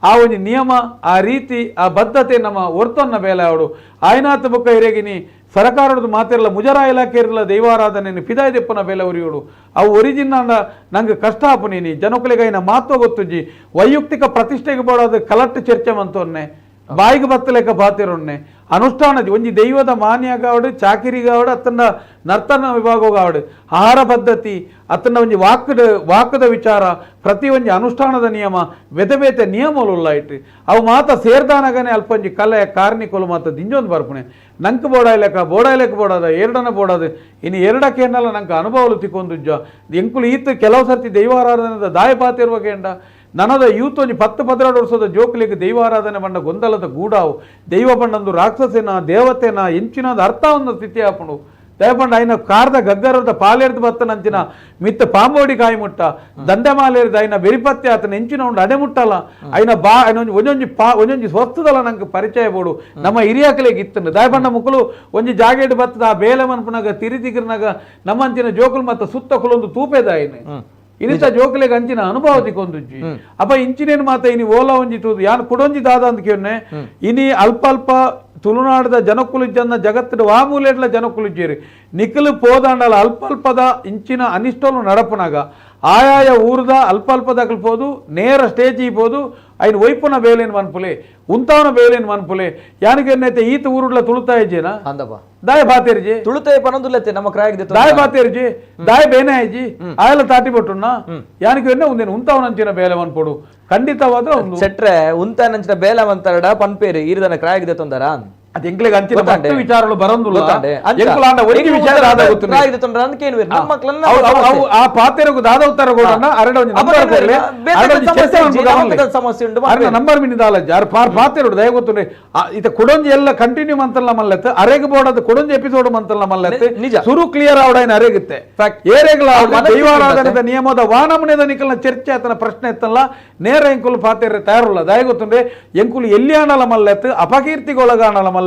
ಆ ಒಂಜಿ ನಿಯಮ ಆ ರೀತಿ ಆ ಬದ್ಧತೆ ನಮ್ಮ ಹೊರ್ತೊನ್ನ ಬೇಲೆ ಅವಡು ಆಯ್ನಾಥ ಬುಕ್ಕ ಇರೆಗಿನಿ ಸರ್ಕಾರದ ಮಾತಿರಲ್ಲ ಮುಜರಾ ಇಲಾಖೆ ಇರಲ್ಲ ದೈವಾರಾಧನೆ ಪಿದಾಯ ದೆಪ್ಪನ ಬೇಲೆ ಉರಿಯೋಡು ಅವು ಒರಿಜಿನಲ್ ನಂಗೆ ಕಷ್ಟ ಆಪುನೀನಿ ಜನಕುಲಿಗೈನ ಮಹತ್ವ ಗೊತ್ತುಜ್ಜಿ ವೈಯಕ್ತಿಕ ಪ್ರತಿಷ್ಠೆಗೆ ಬೋಡೋದು ಕಲಟ್ಟು ಚರ್ಚೆ ಮಂತೊನ್ನೆ ಬಾಯಿಗೆ ಬತ್ತಲೆಕ್ಕ ಬಾತಿರೊನ್ನೆ ಅನುಷ್ಠಾನದ ಒಂಜಿ ದೈವದ ಮಾನ್ಯ ಗಾವಡು ಚಾಕಿರಿ ಗಾವಡು ಅತ್ತನ ನರ್ತನ ವಿಭಾಗ ಗಾವಡು ಆಹಾರ ಪದ್ಧತಿ ಅತ್ತನ ಒಂಜಿ ವಾಕದ ವಿಚಾರ ಪ್ರತಿ ಒಂಜಿ ಅನುಷ್ಠಾನದ ನಿಯಮ ಬೇತೆ ಬೇತೆ ನಿಯಮಗಳು ಉಳ್ಳಾಯ್ತು ಅವು ಮಾತ ಸೇರ್ದಾನಗನೆ ಅಲ್ಪ ಒಂಜಿ ಕಲೆ ಕಾರ್ಣಿಕಲು ಮಾತ ದಿಂಜೊಂದು ಬರ್ಪುಣೆ ನಂಗೆ ಬೋಡಾಯ್ಲೆಕ್ಕ ಬೋಡಾದ ಎರಡನ ಬೋಡಾದ ಇನ್ನು ಎರಡಕ್ಕೆ ಏನಲ್ಲ ನಂಗೆ ಅನುಭವಲು ತಿಕ್ಕೊಂದುಜ್ಜ ಎಂಕುಲು ಈತ ಕೆಲವು ಸರ್ತಿ ದೈವಾರಾಧನದ ದಾಯಪಾತಿರುವ ಕೇಂಡ ನನದ ಯೂತ್ ಒಂಜಿ 10-12 ವರ್ಷದ ಜೋಕ್ಲಿಗೆ ದೈವಾರಾಧನೆ ಬಂಡ ಗೊಂದಲದ ಗೂಡಾವು ದೈವ ಬಂಡಂದು ರಾಕ್ಷಸೇನ ದೇವತೆನ ಎಂಚಿನದ ಅರ್ಥ ಒಂದು ಸ್ಥಿತಿ ಆಪುಂಡು ದಯಪಂಡ ಐನ ಕಾರ್ದ ಗಗ್ಗರದ ಪಾಲೇರ್ದು ಬತ್ತನಂಚಿನ ಮಿತ್ತ ಪಾಂಬೋಡಿ ಕಾಯಿ ಮುಟ್ಟ ದಂಡಮಾಲೇರ್ದು ಐನ ಬೆರಿಪತ್ತೆ ಆತನ ಎಂಚಿನ ಉಂಡು ಅಡೆ ಮುಟ್ಟಲ್ಲ ಐನ ಒಂಜೊಂಜಿ ಸ್ವಸ್ತದಲ್ಲ ನಂಗೆ ಪರಿಚಯ ಬೋಡು ನಮ್ಮ ಹಿರಿಯಕಲೆಗೆ ಇತ್ತಂಡು ದಯಪಂಡ ಮುಕ್ಕಲು ಒಂಜಿ ಜಾಗೇಡು ಬತ್ತದ ಆ ಬೇಲೆ ಮನ್ಪುನಾಗ ತಿರಿದಿಗಿರ್ನಾಗ ನಮ್ಮಂಚಿನ ಜೋಕುಲು ಮತ್ತು ಸುತ್ತ ಕುಲೊಂದು ತೂಪೆದ ಐನೆ ಇನಿತ ಜೋಕಲೆಗೆ ಅಂಚಿನ ಅನುಭವ ತಿಕ್ಕೊಂದುಜ್ಜಿ ಅಪ್ಪ ಇಂಚಿನೇನು ಮಾತ ಇನಿ ಓಲಾ ಒಂಜಿ ತೂದು ಯಾನು ಕುಡೊಂಜಿ ದಾದ ಅಂತ ಕೇನೆ ಇನಿ ಅಲ್ಪ ತುಳುನಾಡದ ಜನಕ್ಕುಲಿಜ್ಜನ್ನ ಜಗತ್ತಿನ ವಾಮೂಲೆಡ್ಲ ಜನಕ್ಕುಲಿಜ್ಜೇರಿ ನಿಖಲು ಪೋದಾಂಡಲ ಅಲ್ಪದ ಇಂಚಿನ ಅನಿಷ್ಟಲು ನಡಪನಾಗ ಆಯಾಯ ಊರದ ಅಲ್ಪದಾಗಲು ಪೋದು ನೇರ ಸ್ಟೇಜಿ ಪೋದು ಐನ್ ವೈಪುನ ಬೇಲೇನು ಮನ್ಪುಲೆ ಉಂತಾವನ ಬೇಲೇನು ಮನ್ಪುಲೆ ಯಾನಿಗೆನ್ನೈತೆ ಈತ ಊರುಡ್ಲ ತುಳುತಾ ಇಜ್ಜೇನ ಅಂದಪ್ಪ ದಾಯ ಬಾತೇರ್ಜಿ ತುಳುತಾಯಿ ಪನೊಂದುಲ್ಲತ್ತೆ ನಮ್ಮ ಕ್ರಾಯಕ್ಕೆ ದಾಯ ಬಾತೇರ್ಜಿ ದಾಯ ಬೇನೆ ಆಯ್ಜಿ ಆಯಲ ತಾಟಿ ಬಟ್ಟುನ್ನ ಯಾನಿಗೆ ಒಂದೇನು ಉಂತಾವನಂಚಿನ ಬೇಲೆ ಮನ್ಪೊಡು ಖಂಡಿತವಾದ ಸೆಟ್ರೆ ಉಂತ ನಂಚಿನ ಬೇಲ ಮಂತರಡ ಪನ್ಪೇರಿ ಈರ್ದನ ಕ್ರಾಯಕ್ಕೆ ತೊಂದರ ಅದು ಎಂಕ್ಲೆಗೆ ಅಂಚಿನ ಗೊತ್ತಾಂಡೆ. ಮಸ್ತ್ ವಿಚಾರಗಳು ಬರಂದುಲ್ಲ ಗೊತ್ತಾಂಡೆ. ಅಂಚ. ಎಂಕ್ಲಾಂಡ ಒಂಜಿ ವಿಚಾರ ದಾದ ಗೊತ್ತು ಕ್ರಾಯಕ್ಕೆ ತೊಂದರ ಅಂತ ಕೇಳುವೆ ನಮ್ಮ ಮಕ್ಕಳನ್ನ ಆ ಪಾತೆರಗು ದಾದ ಉತ್ತರ ಕೊಡೋಣ ಅರಡ ಒಂಜಿ ನಂಬರ್ ಕೊಡ್ಲೆ ಅರಡ ಒಂಜಿ ಚರ್ಚೆ ಮಾಡ್ಬೇಕು ಸಮಸ್ಯೆ ಉಂಟು ಅರಣ ನಂಬರ್ ಮಿನಿದಾಲ ಜಾರ್ ಪಾತೆರಡು ದಯ ಗೊತ್ತು ಇತ ಕೊಡೊಂಜಿ ಎಲ್ಲ ಕಂಟಿನ್ಯೂ ಮಂತಲ್ಲ ಮಲ್ಲತ್ತೆ ಅರೆಗೆ ಬೋಡದ ಕೊಡೊಂಜಿ ಎಪಿಸೋಡ್ ಮಂತಲ್ಲ ಮಲ್ಲತ್ತೆ ನಿಜ. ಸುರು ಕ್ಲಿಯರ್ ಆವಡೈನ ಅರೆಗುತ್ತೆ Fact. ಏರೆಗಳ ಮನಸ್ಸು ದೈವಾರಾಧನೆದ ನಿಯಮದ ವಾನಮನೆದ ನಿಕಲ್ನ ಚರ್ಚೆ ಆತನ ಪ್ರಶ್ನೆ ಎತ್ತಲ್ಲ ನೇರ ಎಂಕುಲು ಪಾತೆರ್ರೆ ತಯಾರುಲ್ಲ ದಯ ಗೊತ್ತುಂಡೆ ಎಂಕುಲು ಎಲ್ಲಿ ಆಣಲ ಮಲ್ಲೆತ್ತು ಅಪಕೀರ್ತಿಗೊಳಗಾಣಲ ಮಲ್ಲೆತ್ತು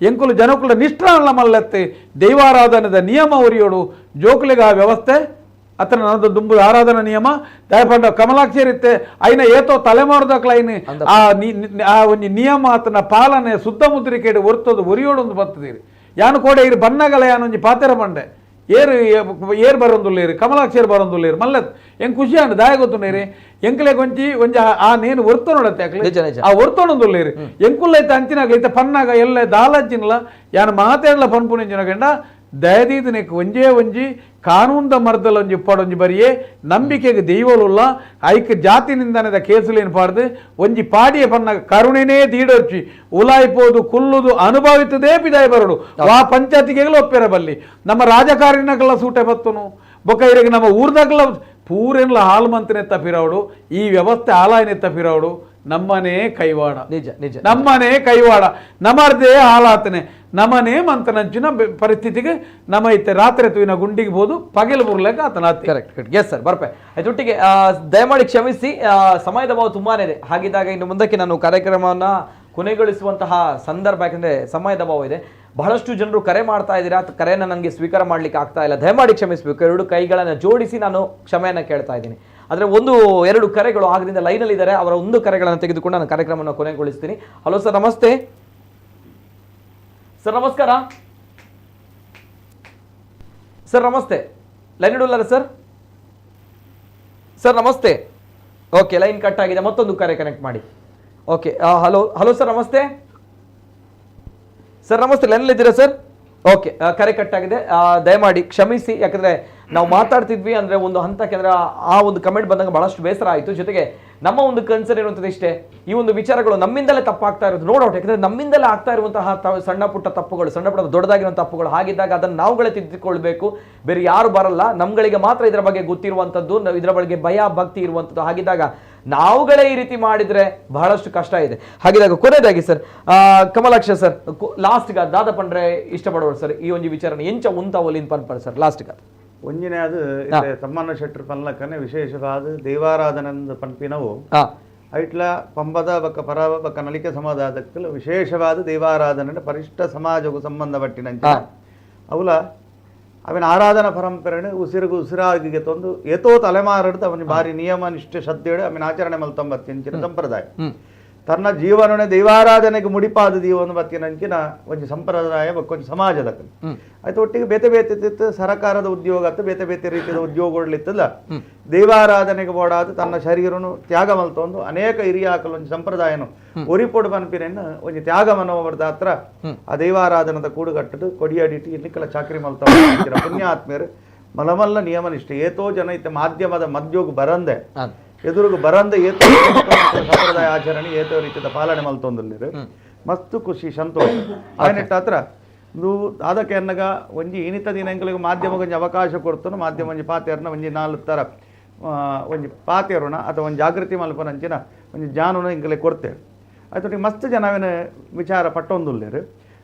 ಎಂಕುಲು ಜನಕುಲ ನಿಷ್ಠಾಣಲ ಮಲ್ಲೆತ್ತು ದೈವಾರಾಧನೆದ ನಿಯಮ ಉರಿಯೋಡು ಜೋಕುಲಿಗ ಆ ವ್ಯವಸ್ಥೆ ಅತನ ನನ್ನದು ದುಂಬು ಆರಾಧನಾ ನಿಯಮ ದಯಪಂಡ ಕಮಲಾಕ್ಷರಿತ್ತೆ ಐನ ಏತೋ ತಲೆಮಾರುದಕ್ಲ ಐನು ಆ ಒಂಜಿ ನಿಯಮ ಆತನ ಪಾಲನೆ ಶುದ್ಧ ಮುದ್ರಿಕೆಡು ಒರ್ತದು ಒರಿಯೋಡೊಂದು ಬರ್ತದೀರಿ ಯಾನು ಕೋಡೆ ಇರು ಬನ್ನಗಲ ಯಾನೊಂಜಿ ಪಾತೆರ ಬಂಡೆ ಏರ್ ಬರೊಂದುಲ್ಲೇರಿ ಕಮಲಾಕ್ಷರ ಬರೊಂದುಲ್ಲೇರಿ ಮಲ್ಲತ್ ಹೆಂಗ್ ಖುಷಿ ಅಂಡ್ ದಾಯ ಗೊತ್ತುನೇರಿ ಎಂಕ್ಲೆ ಒಂಜಿ ಆ ನೇನು ಒರ್ತು ನೋಡತ್ತೆ ಆ ಒರ್ತೊಣೊಂದುಲ್ಲೇರಿ ಎಂಕುಲ್ಲೈತೆ ಅಂಚಿನಾಗ್ಲೈತೆ ಪನ್ನಾಗ ಎಲ್ಲ ದಾಲಂಚಿನಲ್ಲ ಯಾನು ಮಾತಾಡ್ಲ ಪನ್ಪುಣಿಂಚಿನ ಗಂಡ ದಯದೀದು ನೆಕ್ ಒಂಜಿ ಕಾನೂನ್ದ ಮರ್ದಲ್ ಒಂಜಿ ಇಪ್ಪಡೊಂಜಿ ಬರಿಯೇ ನಂಬಿಕೆಗೆ ದೈವಲುಲ್ಲ ಐಕ್ ಜಾತಿ ನಿಂದನದ ಕೇಸುಲೇನು ಪಾಡ್ದು ಒಂಜಿ ಪಾಡಿಯ ಪನ್ನ ಕರುಣೆನೇ ದೀಡೊರ್ಚಿ ಉಲಾಯ್ಪೋದು ಕುಲ್ಲುದು ಅನುಭವಿತದೇ ಪಿದಾಯ ಬರಡು ವಾ ಪಂಚಾಯತಿಗೆಲ್ಲ ಒಪ್ಪೆರ ಬಲ್ಲಿ ನಮ್ಮ ರಾಜಕಾರಣಿಗಳ ಸೂಟೆ ಬತ್ತುನು ಬೊಕ್ಕ ಇರಿಗೆ ನಮ್ಮ ಊರ್ದಾಗಲ ಪೂರೆನ್ಲ ಹಾಲು ಮಂತನೆತ್ತ ಪಿರಾವಡು ಈ ವ್ಯವಸ್ಥೆ ಆಲಾಯನೆತ್ತ ಪಿರಾವಡು ನಮ್ಮನೇ ಕೈವಾಡ ನಿಜ ನಿಜ ನಮ್ಮನೇ ಕೈವಾಡ ನಮ್ಮರ್ದೇ ಹಾಲಾತನೆ ನಮ್ಮನೇ ಮಂತನಂಚಿನ ಪರಿಸ್ಥಿತಿಗೆ ನಮ್ಮ ಇತ್ತೆ ರಾತ್ರಿ ತುವಿನ ಗುಂಡಿಗೆ ಬೋದು ಪಗೆಲು ಬುರ್ಲೆಕ್ಕ ಆತನ ಕರೆಕ್ಟ್ ಎಸ್ ಸರ್ ಬರ್ಪೆ ಅದೊಟ್ಟಿಗೆ ದಯಮಾಡಿ ಕ್ಷಮಿಸಿ ಸಮಯದ ಅಭಾವ ತುಂಬಾನೇ ಇದೆ ಹಾಗಿದ್ದಾಗ ಇನ್ನು ಮುಂದಕ್ಕೆ ನಾನು ಕಾರ್ಯಕ್ರಮವನ್ನ ಕೊನೆಗೊಳಿಸುವಂತಹ ಸಂದರ್ಭ ಯಾಕಂದ್ರೆ ಸಮಯದ ಅಭಾವ ಇದೆ ಬಹಳಷ್ಟು ಜನರು ಕರೆ ಮಾಡ್ತಾ ಇದ್ದೀರಾ ಕರೆಯನ್ನು ನನಗೆ ಸ್ವೀಕಾರ ಮಾಡ್ಲಿಕ್ಕೆ ಆಗ್ತಾ ಇಲ್ಲ ದಯಮಾಡಿ ಕ್ಷಮಿಸಬೇಕು ಎರಡು ಕೈಗಳನ್ನು ಜೋಡಿಸಿ ನಾನು ಕ್ಷಮೆಯನ್ನು ಕೇಳ್ತಾ ಇದ್ದೀನಿ ಆದರೆ 1-2 ಕರೆಗಳು ಆಗದಿಂದ ಲೈನಲ್ಲಿ ಇದ್ದಾರೆ ಅವರ ಒಂದು ಕರೆಗಳನ್ನು ತೆಗೆದುಕೊಂಡು ನಾನು ಕಾರ್ಯಕ್ರಮವನ್ನು ಕೊನೆಗೊಳಿಸ್ತೀನಿ ಹಲೋ ಸರ್ ನಮಸ್ತೆ ಸರ್ ನಮಸ್ಕಾರ ಸರ್ ನಮಸ್ತೆ ಲೈನ್ ಇಡಲ್ಲ ಸರ್ ಸರ್ ನಮಸ್ತೆ ಓಕೆ ಲೈನ್ ಕಟ್ ಆಗಿದೆ ಮತ್ತೊಂದು ಕರೆ ಕನೆಕ್ಟ್ ಮಾಡಿ ಓಕೆ ಹಲೋ ಸರ್ ನಮಸ್ತೆ ಸರ್ ನಮಸ್ತೆ ಲೈನಲ್ಲಿ ಇದ್ದೀರಾ ಸರ್ ಓಕೆ ಕರೆ ಕಟ್ ಆಗಿದೆ ದಯಮಾಡಿ ಕ್ಷಮಿಸಿ ಯಾಕಂದ್ರೆ ನಾವು ಮಾತಾಡ್ತಿದ್ವಿ ಅಂದ್ರೆ ಒಂದು ಹಂತಕ್ಕೆ ಅಂದ್ರೆ ಆ ಒಂದು ಕಮೆಂಟ್ ಬಂದಾಗ ಬಹಳಷ್ಟು ಬೇಸರ ಆಯಿತು ಜೊತೆಗೆ ನಮ್ಮ ಒಂದು ಕನ್ಸರ್ನ್ ಇರುವಂಥದ್ದು ಇಷ್ಟೇ ಈ ಒಂದು ವಿಚಾರಗಳು ನಮ್ಮಿಂದಲೇ ತಪ್ಪಾಗ್ತಾ ಇರೋದು ನೋಡೋಣ ಯಾಕಂದ್ರೆ ನಮ್ಮಿಂದಲೇ ಆಗ್ತಾ ಇರುವಂತಹ ಸಣ್ಣ ಪುಟ್ಟ ತಪ್ಪುಗಳು ಸಣ್ಣ ಪುಟ್ಟ ದೊಡ್ಡದಾಗಿರೋ ತಪ್ಪುಗಳು ಹಾಗಿದ್ದಾಗ ಅದನ್ನು ನಾವುಗಳೇ ತಿದ್ದುಕೊಳ್ಬೇಕು ಬೇರೆ ಯಾರು ಬರಲ್ಲ ನಮ್ಗಳಿಗೆ ಮಾತ್ರ ಇದರ ಬಗ್ಗೆ ಗೊತ್ತಿರುವಂಥದ್ದು ಇದರ ಬಗ್ಗೆ ಭಯ ಭಕ್ತಿ ಇರುವಂಥದ್ದು ಹಾಗಿದ್ದಾಗ ನಾವುಗಳೇ ಈ ರೀತಿ ಮಾಡಿದ್ರೆ ಬಹಳಷ್ಟು ಕಷ್ಟ ಇದೆ ಹಾಗಿದ್ದಾಗ ಕೊನೆಯದಾಗಿ ಸರ್ ಕಮಲಾಕ್ಷ ಸರ್ ಲಾಸ್ಟ್ಗ ದಾದ ಪಂಡ್ರೆ ಇಷ್ಟಪಡೋರು ಸರ್ ಈ ಒಂದು ವಿಚಾರ ಎಂಚ ಉಂತ ಒಲಿನ್ ಪನ್ಪಡ ಸರ್ ಲಾಸ್ಟ್ಗ ಒಂಜಿನೇ ಅದು ತಮ್ಮಣ್ಣ ಶೆಟ್ಟರ್ ಪನ್ಲಕ್ಕನೆ ವಿಶೇಷವಾದ ದೇವಾರಾಧನದ ಪನ್ಪಿನವು ಐಟ್ಲ ಪಂಬದ ಬಕ್ಕ ಪರವ ಬಕ್ಕ ನಲಿಕೆ ಸಮಾಜಕ್ಕಲು ವಿಶೇಷವಾದ ದೇವಾರಾಧನೆ ಪರಿಷ್ಠ ಸಮಾಜಕ್ಕೂ ಸಂಬಂಧಪಟ್ಟಿನಂಚ ಅವಲ ಅವನ ಆರಾಧನಾ ಪರಂಪರೆನೆ ಉಸಿರಿಗೂ ಉಸಿರಾಗಿಗೆ ತಂದು ಏತೋ ತಲೆಮಾರಡ್ದು ಅವನ ಭಾರಿ ನಿಯಮ ನಿಷ್ಠೆ ಶ್ರದ್ಧೆಯಡೆ ಅವನ ಆಚರಣೆ ಮಲ್ತಂಬತ್ತಿನ ಸಂಪ್ರದಾಯ ತನ್ನ ಜೀವನನೇ ದೈವಾರಾಧನೆಗೆ ಮುಡಿಪಾದ ದೀವವನ್ನು ಬತ್ತಿನಂಚಿನ ಒಂದು ಸಂಪ್ರದಾಯ ಬಕ್ಕೊಂದು ಸಮಾಜದ ಆಯ್ತು ಒಟ್ಟಿಗೆ ಬೇತೆ ಬೇತೆ ಸರಕಾರದ ಉದ್ಯೋಗ ಅತ್ತು ಬೇತೆ ಬೇತೆ ರೀತಿಯ ಉದ್ಯೋಗಗಳಿತ್ತಲ್ಲ ದೈವಾರಾಧನೆಗೆ ಬೋಡಾದ ತನ್ನ ಶರೀರನು ತ್ಯಾಗ ಮಲ್ತೊಂದು ಅನೇಕ ಹಿರಿಯಾಕಲು ಒಂದು ಸಂಪ್ರದಾಯನು ಒರಿಪೊಡು ಬನ್ಪಿನ ಒಂದು ತ್ಯಾಗ ಮನೋವರ್ದ ಹತ್ರ ಆ ದೈವಾರಾಧನದ ಕೂಡುಗಟ್ಟದು ಕೊಡಿಯಾಡಿಟ್ಟು ಇನ್ನಿಕಲ ಚಾಕರಿ ಮಲ್ತ ಪುಣ್ಯಾತ್ಮೇರು ಮಲಮಲ್ಲ ನಿಯಮನಿಷ್ಠೆ ಏತೋ ಜನ ಇತ್ತ ಮಾಧ್ಯಮದ ಮಧ್ಯೋಗ ಬರಂದೆ ಎದುರುಗು ಬರಂದ ಏತೋ ಸಂಪ್ರದಾಯ ಆಚರಣೆ ಏತೋ ರೀತಿಯ ಪಾಲನೆ ಮಲ್ತೊಂದಿರು ಮಸ್ತ್ ಖುಷಿ ಸಂತೋಷ ಆಯ್ನೆಟ್ಟ ಹತ್ರ నువ్వు ಅದಕ್ಕೆ ಅನ್ನಗ ಒಂಜಿ ಇನಿತ ದಿನಗಳಿಗೆ ಮಾಧ್ಯಮ ಒಂಜಿ ಅವಕಾಶ ಕೊಡ್ತಾನು ಮಾಧ್ಯಮ ಒಂಜಿ ಪಾತೆರ್ನ ಒಂಜಿ ನಾಲ್ಕು ಥರ ಒಂಜಿ ಪಾತೆರುಣ ಅಥವಾ ಒಂದು ಜಾಗೃತಿ ಮಲ್ಪನಂಚಿನ ಒಂಜಿ ಜಾನುನ ಇಂಕಲೆ ಕೊಡ್ತೇವೆ ಆಯ್ತು ಮಸ್ತ್ ಜನವೇನ ವಿಚಾರ ಪಟ್ಟೊಂದುಲ್ಲೇರು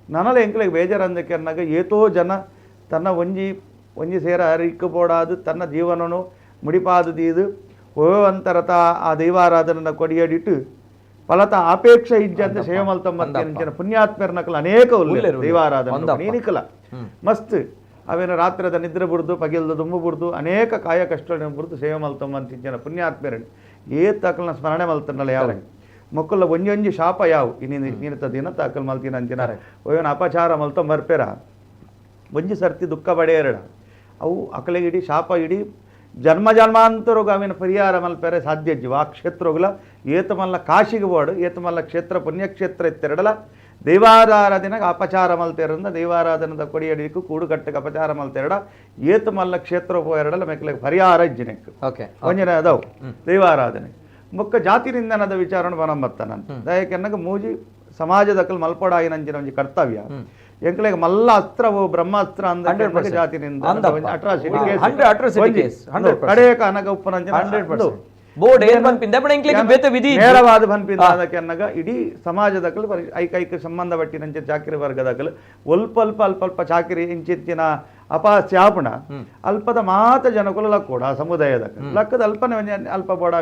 ನನಲೆ ಎಂಕಲಿಗೆ ಬೇಜಾರಂದಕ್ಕೆ ಅನ್ನಗ ಏತೋ ಜನ ತನ್ನ ಒಂಜಿ ಸೇರ ಅರಿಕ್ಕಬೋಡಾದು ತನ್ನ ಜೀವನನು ಮುಡಿಪಾದದೀದು ಓವಂತರತ ಆ ದೈವಾರಾಧನ ಕೊಡಿಯಡಿಟ್ಟು ಫಲತ ಆಪೇಕ್ಷ ಇಜ್ಜಂತ ಸೇವೆ ಮಲ್ತಂಬತ್ತಿನ ಪುಣ್ಯಾತ್ಮರ್ನಕಲ ಅನೇಕ ಉಲ್ಲೇರು ದೈವಾರಾಧನೆ ನೀನಿಕಲ ಮಸ್ತ್ ಅವೇನು ರಾತ್ರಿದ ನಿದ್ರೆ ಬಿಡ್ದು ಪಗಿಲ್ದು ದುಂಬು ಬಿಡ್ದು ಅನೇಕ ಕಾಯ ಕಷ್ಟಗಳನ್ನು ಬಿಡ್ದು ಸೇವೆ ಮಲ್ತಂಬಂತಿಂಚಿನ ಪುಣ್ಯಾತ್ಮರಣ ಏತಕಲ್ನ ಸ್ಮರಣೆ ಮಲ್ತನಲ್ಲ ಯಾವ ಮಕ್ಕಳ ಒಂಜೊಂಜಿ ಶಾಪ ಯಾವು ನೀನಿತ ದಿನ ತಾಕಲ್ ಮಲ್ತಿನ ಅಂಚಿನ ಓವೇನು ಅಪಚಾರ ಮಲ್ತ ಮರ್ಪೆರ ಒಂಜಿ ಸರ್ತಿ ದುಃಖ ಬಡೆಯರಡ ಅವು ಅಕಲಿಗೆ ಇಡೀ ಶಾಪ ಇಡೀ ಜನ್ಮ ಜನ್ಮಾಂತರೋಗ ಅವಿನ ಪರಿಹಾರ ಮಲ್ಪೆರೆ ಸಾಧ್ಯಜ್ಜು ಆ ಕ್ಷೇತ್ರಗಳ ಏತಮಲ್ಲ ಕಾಶಿಗೆ ಬೋಡು ಏತಮಲ್ಲ ಕ್ಷೇತ್ರ ಪುಣ್ಯಕ್ಷೇತ್ರ ಎತ್ತೆರಡಲ ದೈವಾರಾಧನೆಗೆ ಅಪಚಾರ ಮಲ್ತೆರನ್ನ ದೈವಾರಾಧನದ ಕೊಡಿಯಡಿಕು ಕೂಡುಗಟ್ಟಕ್ಕೆ ಅಪಚಾರ ಮಲ್ತೆರಡ ಏತಮಲ್ಲ ಕ್ಷೇತ್ರ ಎರಡಲ ಮೆಕ್ಕಲಿಗೆ ಪರಿಹಾರ ಇಜ್ಜಿನೆಕ್ ಒಂಜನೆ ಅದಾವು ದೈವಾರಾಧನೆ ಮುಕ್ಕ ಜಾತಿನಿಂದನದ ವಿಚಾರಣೆ ಬನಂಬತ್ತಾನಂತ ದಯಕೆನ್ನಗ ಮೂಜಿ ಸಮಾಜದಕ್ಕಲ್ ಮಲ್ಪಡಾಯಿನಂಚಿನ ಒಂಜಿ ಕರ್ತವ್ಯ ಎಂಕ್ಲೆಗೆ ಮಲ್ಲ ಅಸ್ತ್ರವು ಬ್ರಹ್ಮಾಸ್ತ್ರ ಅಂದ್ರೆ ಜಾತಿನಿಂದ ಕಡೆಯ ಅನಗ ಉಪ್ಪನಂಜನ ಬೋರ್ಡ್ ಏನ್ ಬನ್ಪಿಂದ ಬಡ ಎಂಕ್ಲೆಗೆ ಬೇತೆ ವಿಧಿ ನೇರವಾದ ಬನ್ಪಿಂದ ಅದಕ್ಕೆ ಅನ್ನಗ ಇಡೀ ಸಮಾಜದಕ್ಕಲ್ ಐಕೈಕ ಸಂಬಂಧ ಪಟ್ಟಿನಂಚೆ ಚಾಕಿರಿ ವರ್ಗದಕ್ಕಲ್ ಅಲ್ಪ ಚಾಕಿರಿ ಇಂಚಿತ್ತಿನ ಅಪಾಸ್ಯಾಪಣ ಅಲ್ಪದ ಮಾತ ಜನಕುಲ ಲಕ್ಕೋಡ ಸಮುದಾಯದ ಲಕ್ಕದ ಅಲ್ಪನೆ ಅಲ್ಪ ಬೋಡ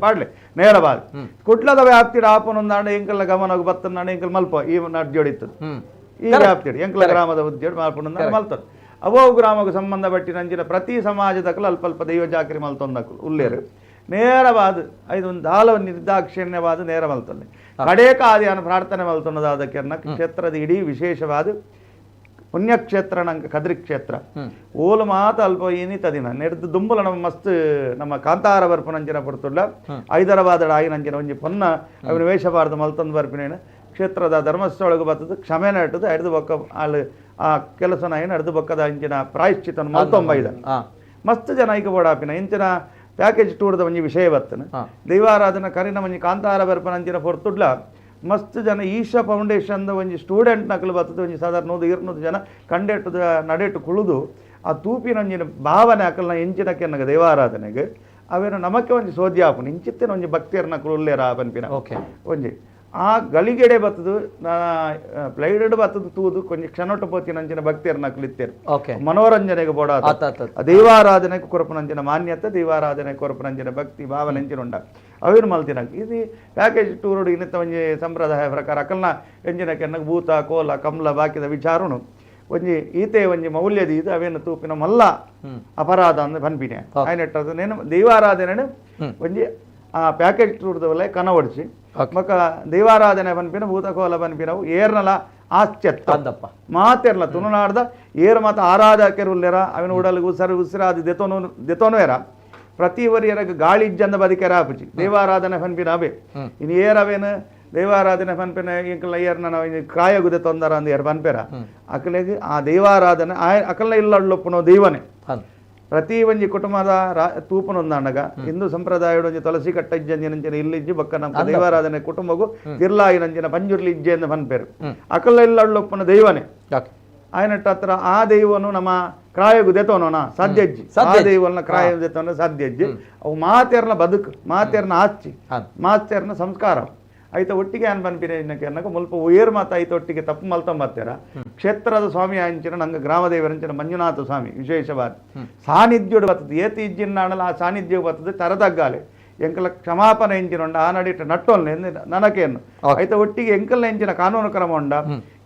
ಪಾಡ್ಲೆ ನೇರವಾದ ಕುಟ್ಲದ ವ್ಯಾಪ್ತಿ ಆಪನೊಂದಾಂಡ ಎಂಕಲ್ಲ ಗಮನ ಬತ್ತನಾಡ ಎಂಕಲ್ ಮಲ್ಪ ಈ ನಡ್ಜೋಡಿತ್ತು ಈ ವ್ಯಾಪ್ತಿ ಎಂಕಲ ಗ್ರಾಮದ ಉದ್ಯೋಗ ಮಾಲ್ಪೊಂಡ ಮಲ್ತದ ಅವೋ ಗ್ರಾಮಕ್ಕೆ ಸಂಬಂಧಪಟ್ಟಿನಂಚಿನ ಪ್ರತಿ ಸಮಾಜದಕ್ಕಲು ಅಲ್ಪ ದೈವ ಜಾಕರಿ ಮಲ್ತೊಂದಕ್ಕಲು ಉಲ್ಲೇರು ನೇರವಾದ ಇದೊಂದು ದಾಲ ನಿರ್ದಾಕ್ಷಿಣ್ಯವಾದ ನೇರ ಮಲ್ತೊಂದೆ ಕಡೇಕ ಆದಿಯಾನ ಪ್ರಾರ್ಥನೆ ಮಲ್ತೊನ್ನದಾದಕ್ಕೆ ಕ್ಷೇತ್ರದ ಇಡೀ ವಿಶೇಷವಾದ ಪುಣ್ಯಕ್ಷೇತ್ರ ನಂಗೆ ಕದ್ರಿ ಕ್ಷೇತ್ರ ಓಲು ಮಾತ ಅಲ್ಪ ಏನಿತ ದಿನ ನೆಡ್ದು ದುಂಬುಲ ನಮ್ಮ ಮಸ್ತ್ ನಮ್ಮ ಕಾಂತಾರ ಬರ್ಪನಂಚಿನ ಪುರ್ತುಲ್ಲ ಹೈದರಾಬಾದ ಆಯಿನಂಚಿನ ಒಂಜಿ ಪೊನ್ನ ಅವನ ವೇಷಬಾರ್ದು ಮಲ್ತೊಂದು ಬರ್ಪಿನೇನು ಕ್ಷೇತ್ರದ ಧರ್ಮಸ್ಥಳಕ್ಕೆ ಬರ್ತದೆ ಕ್ಷಮೆನ ಇಟ್ಟದು ಹಿಡಿದು ಬೊಕ್ಕ ಅಲ್ಲಿ ಆ ಕೆಲಸನ ಏನು ಹಿಡಿದು ಬೊಕ್ಕದ ಇಂಚಿನ ಪ್ರಾಯಶ್ಚಿತನ ಮಲ್ತೊಂಬೈದ ಮಸ್ತ್ ಜನ ಈಗ ಬೋಡಾಪಿನ ಇಂಚಿನ ಪ್ಯಾಕೇಜ್ ಟೂರ್ದ ಒಂಜಿ ವಿಷಯ ಬರ್ತನೆ ದೈವಾರಾಧನ ಕರಿನ ಒಂಜಿ ಕಾಂತಾರ ಬರ್ಪನಂಚಿನ ಪೊರ್ತುಡ್ಲ ಮಸ್ತ್ ಜನ ಈಶಾ ಫೌಂಡೇಶನ್ದ ಒಂಜಿ ಸ್ಟೂಡೆಂಟ್ ನಕಲು ಬರ್ತದೆ ಒಂಜಿ ಸಾಧಾರಣ 100 ಜನ ಕಂಡೆಟ್ಟು ನಡೆಟ್ಟು ಕುಳಿದು ಆ ತೂಪಿನೊಂಜಿನ ಭಾವನೆ ಅಕಲ್ನ ಎಂಚಿನಕ್ಕೆ ಅನ್ನಗ ದೈವಾರಾಧನೆಗೆ ಅವೇನು ನಮಕ್ಕೆ ಒಂಜಿ ಸೋದ್ಯಾಪನ ಇಂಚಿತ್ತೇನು ಒಂಜಿ ಭಕ್ತಿಯರ್ನ ಕುಳುಲ್ಲೇರ ಪನ್ಪಿನ ಒಂಜಿ ಆ ಗಳಿಗೆಡೆ ಬತ್ತದು ಪ್ಲೈಡೆಡ್ ಬತ್ತದು ತೂದು ಕೊಂಚ ಕ್ಷಣೊಟ್ಟು ಪೋತಿನಂಚಿನ ಭಕ್ತಿಯರ್ ನಕಲಿತ್ತೇರು ಮನೋರಂಜನೆಗೆ ಬೋಡ ದೈವಾರಾಧನೆಗೆ ಕೊರಪನಂಚಿನ ಮಾನ್ಯತೆ ದೈವಾರಾಧನೆ ಕೊರಪನಂಚಿನ ಭಕ್ತಿ ಭಾವನೆಂಚಿನ ಉಂಡ ಅವೇನು ಮಲ್ತಿನ ಇದು ಪ್ಯಾಕೇಜ್ ಟೂರುಡು ಇನ್ನಿತ ಒಂಜಿ ಸಂಪ್ರದಾಯ ಪ್ರಕಾರ ಅಕಲ್ನ ಎಂಜಿನಕ್ಕೆ ಅನ್ನಗ ಭೂತ ಕೋಲ ಕಮಲ ಬಾಕಿದ ವಿಚಾರನು ಒಂಜಿ ಈತೆ ಒಂಜಿ ಮೌಲ್ಯದ ಇದು ಅವೇನು ತೂಪಿನ ಮಲ್ಲ ಅಪರಾಧ ಅಂದ್ರೆ ಬನ್ಪಿನೇ ಆಯ್ನೆಟ್ಟದು ನೇನು ದೈವಾರಾಧನೆ ಒಂಜಿ ಆ ಪ್ಯಾಕೇಜ್ ಟೂರ್ದವಲ್ಲ ಕನವಡಿಸಿ ಮಕ್ಕ ದೈವಾರಾಧನೆ ಬನ್ಪಿನ ಭೂತಕೋಲ ಬನ್ಪಿನವು ಏರ್ನಲ ಆಶ್ಚರ್ಯ ಮಾತೆರ್ಲ ತುಳುನಾಡ್ದ ಏರ್ ಮಾತ ಆರಾಧಕರು ಉಲ್ಲೇರ ಅವನ ಉಡಲ್ಗು ಉಸಿರಾದ ದೆತೋನುವೇರ ಪ್ರತಿ ವರಿಯರಗ ಗಾಳಿ ಇಜ್ಜಂದ ಬದುಕೆರ ಆಪುಚಿ ದೈವಾರಾಧನೆ ಬನ್ಪಿನ ಅವೇ ಇನ್ನು ಏರವೇನು ದೈವಾರಾಧನೆ ಪನ್ಪೆನ ಇಂಕಲ್ಲ ಏರ್ನ ನಾವು ಕಾಯಗುದೆ ತೊಂದರ ಅಂದ ಏರ್ ಪನ್ಪೆರ ಅಕಲೆಗೆ ಆ ದೈವಾರಾಧನೆ ಅಕಲ್ನ ಇಲ್ಲೊಪ್ಪುನೋ ದೈವನೇ ಪ್ರತಿ ಒಂಜಿ ಕುಟುಂಬದ ತೂಪನೊಂದಾಂಡಗ ಹಿಂದೂ ಸಂಪ್ರದಾಯ ಒಂಜಿ ತುಳಸಿ ಕಟ್ಟ ಇಜ್ಜಂಜಿನಂಚಿನ ಇಲ್ಲಿಜ್ಜಿ ಬೊಕ್ಕ ನಮ್ಮ ದೈವಾರಾಧನೆ ಕುಟುಂಬಗೂ ಗಿರ್ಲಾಯಿನಂಚಿನ ಪಂಜುರ್ಲಿ ಇಜ್ಜೆ ಎಂದು ಪನ್ಪೇರು ಅಕಲ್ಲ ಇಲ್ಲೊಪ್ಪುನ ದೈವನೇ ಆಯ್ನಟ್ಟ ಹತ್ರ ಆ ದೈವನು ನಮ್ಮ ಕ್ರಾಯಗು ದೆತೋನೋಣ ಸಾಧ್ಯಜ್ಜಿ ಆ ದೈವನ ಕ್ರಾಯ ದೆತೋನ ಸಾಧ್ಯಜ್ಜಿ ಅವು ಮಾತೆರ್ನ ಬದುಕು ಮಾತೆರ್ನ ಆಸ್ತಿ ಮಾತೆರ್ನ ಸಂಸ್ಕಾರ ಐತ ಒಟ್ಟಿಗೆ ಅನ್ ಬನ್ಪಿನ ಅನ್ನಕ ಮುಲ್ಪ ಏರ್ ಮಾತ ಐತ ಒಟ್ಟಿಗೆ ತಪ್ಪು ಮಲ್ತಂಬತ್ತೇರ ಕ್ಷೇತ್ರದ ಸ್ವಾಮಿ ಅಂಚಿನ ನಂಗೆ ಗ್ರಾಮದೇವರಂಚಿನ ಮಂಜುನಾಥ ಸ್ವಾಮಿ ವಿಶೇಷವಾದ ಸಾನ್ನಿಧ್ಯೋಡು ಬರ್ತದೆ ಏತಿ ಇಜ್ಜಿನಾಣಲ್ಲ ಆ ಸಾನ್ನಿಧ್ಯ ಬರ್ತದೆ ತರದಗ್ಗಾಲೆ ಎಂಕಲ ಕ್ಷಮಾಪನೆ ಎಂಚಿನ ಆ ನಡಿಟ ನಟ್ಟೊಲ್ಲೆ ನನಕೇನು ಐತ ಒಟ್ಟಿಗೆ ಎಂಕಲ್ನ ಎಂಚಿನ ಕಾನೂನು ಕ್ರಮ ಉಂಡ